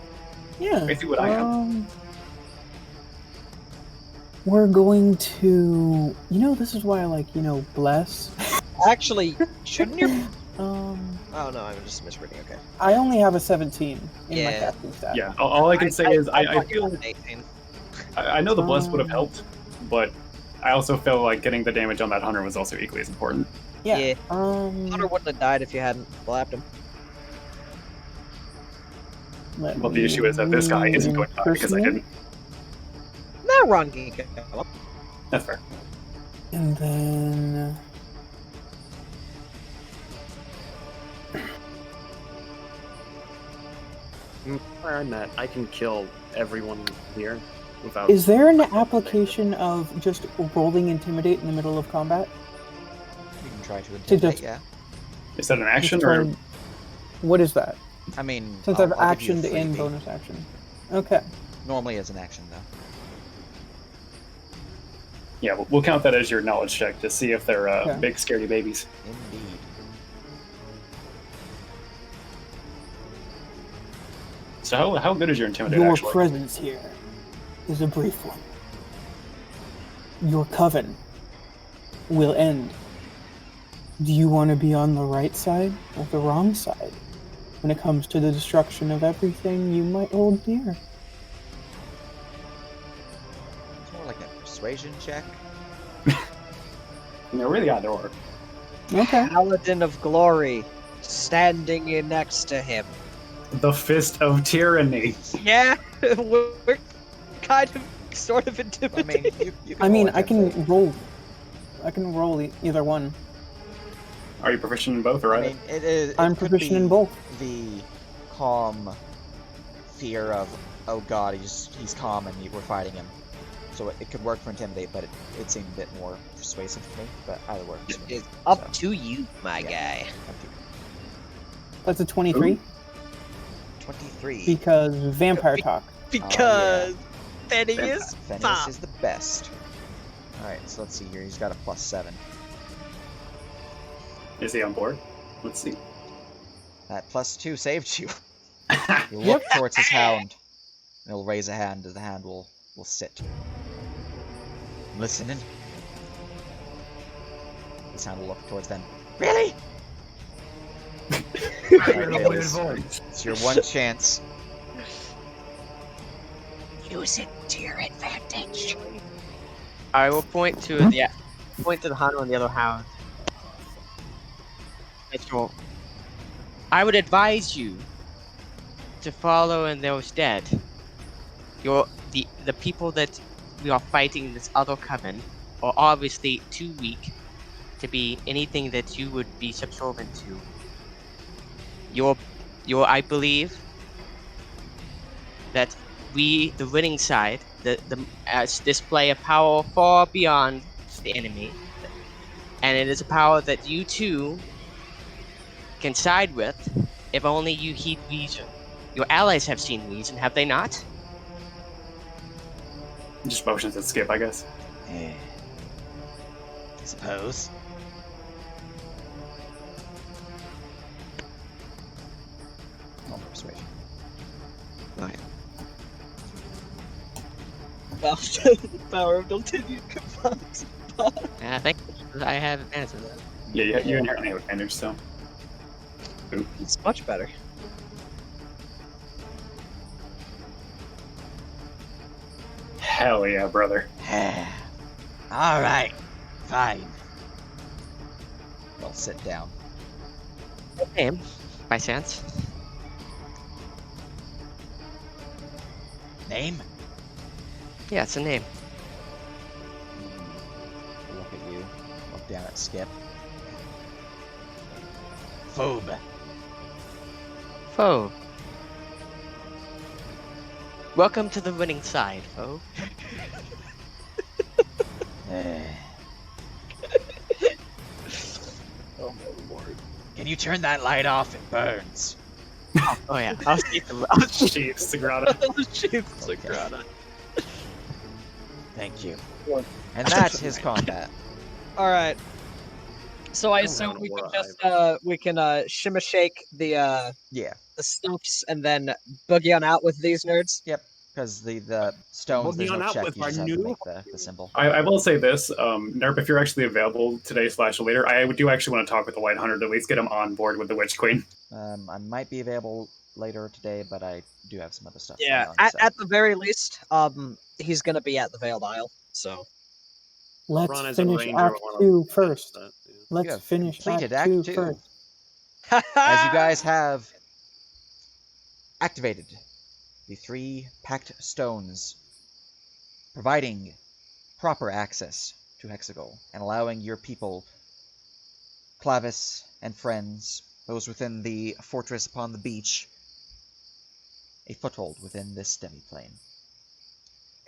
Yeah. Basically what I am. We're going to... this is why I like, bless. Actually, shouldn't your... Um, Oh no, I'm just misreading, okay. I only have a 17 in my Yeah. casting stat. Yeah, all I can say is I thought you feel... had an 18. I know the bless would have helped, but I also feel like getting the damage on that hunter was also equally as important. Yeah. Yeah. Hunter wouldn't have died if you hadn't blapped him. Well, the issue is that this guy isn't going to die because I didn't. No, Ron can kill him. That's fair. And then... Where I'm at, I can kill everyone here without... Is there an application of just rolling Intimidate in the middle of combat? You can try to just- intimidate, yeah. Is that an action Just or... try- What is that? I mean, Since I'll I've give you a actioned and freebie. bonus action. Okay. Normally as an action, though. Yeah, we'll count that as your knowledge check to see if they're Okay. big scaredy babies. Indeed. So how good is your intimidate Your actually? presence here is a brief one. Your coven will end. Do you want to be on the right side or the wrong side when it comes to the destruction of everything you might hold dear? It's more like a persuasion check. They're really either or. Okay. Paladin of Glory, standing in next to him. The Fist of Tyranny. Yeah, we're kind of, sort of I mean, intimidated. you I mean, roll I can intimidate. roll. I can roll either one. Are you proficient in both or I either? mean, it I'm could proficient be in both. The calm fear of, oh god, he's calm and we're fighting him. So it could work for intimidate, but it seemed a bit more persuasive to me. But either works. for me. It's up So, to you, my Yeah. guy. up to you. That's a 23 23. because vampire talk. Because Benny Fantastic. is Fenris pop. is the best. Alright, so let's see here. He's got a +7. Is he on board? Let's see. That +2 saved you. You look towards his hound, and he'll raise a hand, and the hand will sit. Listening. sound a look towards them. Really? It's your one chance. Use it to your advantage. I will point to the Hano and the other hound. Mitchell, I would advise you to follow in their stead. The people that we are fighting in this other coven are obviously too weak to be anything that you would be subservient to. I believe that we, the winning side, display a power far beyond the enemy, and it is a power that you too can side with, if only you heed reason. Your allies have seen reason, have they not? Just motions and skip, I guess. I suppose. Roll for persuasion. Well, the power of continued combat. I think I have advantage of that. Yeah, you inherently have advantage, so. Oop. It's much better. Hell yeah, brother. Alright, fine. Well, sit down. Name, by chance. Name? Yeah, it's a name. Look at you. Look down at Skip. Phobe. Foe. Welcome to the winning side, Foe. Oh my lord. Can you turn that light off? It burns. Oh yeah, I'll keep them. Chief Sagrada. Sagrada. Thank you. And that's his combat. Alright. So I don't assume know we where can shimma shake the Yeah. the stuffs and then boogie on out with these nerds. Yep. Because the stones, there's Boogie on no out check. with You our just have to new- make the symbol. I will say this, Nerp, if you're actually available today / later, I do actually want to talk with the White Hunter to at least get him on board with the Witch Queen. I might be available later today, but I do have some other stuff Yeah, going on. So. at the very least, he's gonna be at the Veiled Isle, so. Let's Ron as a finish ranger Act will wanna 2 fix first. that, yeah. Let's have finish completed Act 2 first. As you guys have activated the 3 packed stones, providing proper access to Hexagol and allowing your people, Clavis and friends, those within the fortress upon the beach, a foothold within this demiplane.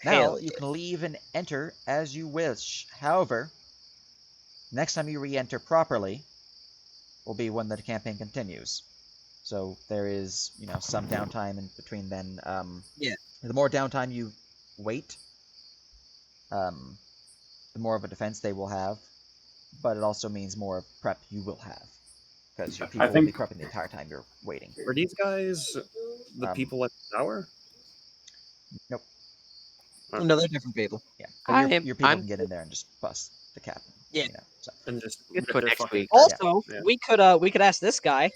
Now, you can leave and enter as you wish. However, next time you re-enter properly will be when the campaign continues. So there is, some downtime in between then. Yeah. The more downtime you wait, the more of a defense they will have, but it also means more prep you will have. Because your people will be prepping the entire time you're waiting. Were these guys the people at the tower? Nope. No, they're different people. Yeah. But your people can get in there and just bust the captain. Yeah. So. And just Good rip for their next fucking- week. Also, Yeah. we could ask this guy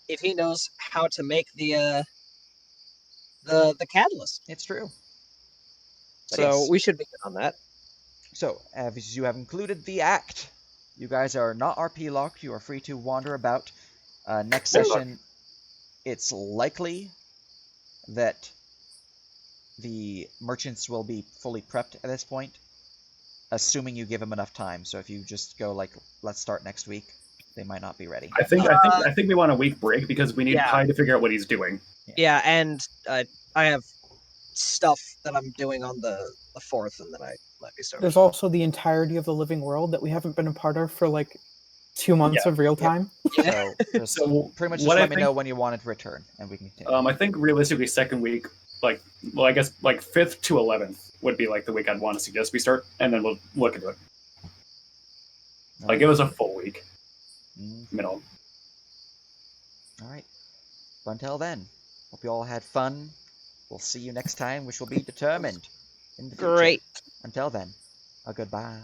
if he knows how to make the catalyst. It's true. But So yes. we should be good on that. So, as you have included the act, you guys are not RP locked. You are free to wander about. Next session, it's likely that the merchants will be fully prepped at this point, assuming you give them enough time. So if you just go let's start next week, they might not be ready. I think we want a week break because we need Pi to figure out what he's doing. Yeah, and I have stuff that I'm doing on the 4th, and then I might be starting. There's also the entirety of the living world that we haven't been a part of for 2 months of real time. So, pretty much just let me know when you want to return, and we can continue. I think realistically, second week, I guess 5th to 11th would be the week I'd want to suggest we start, and then we'll look into it. Give us a full week. Middle. All right. But until then, hope you all had fun. We'll see you next time, which will be determined in the future. Great. Until then, a goodbye.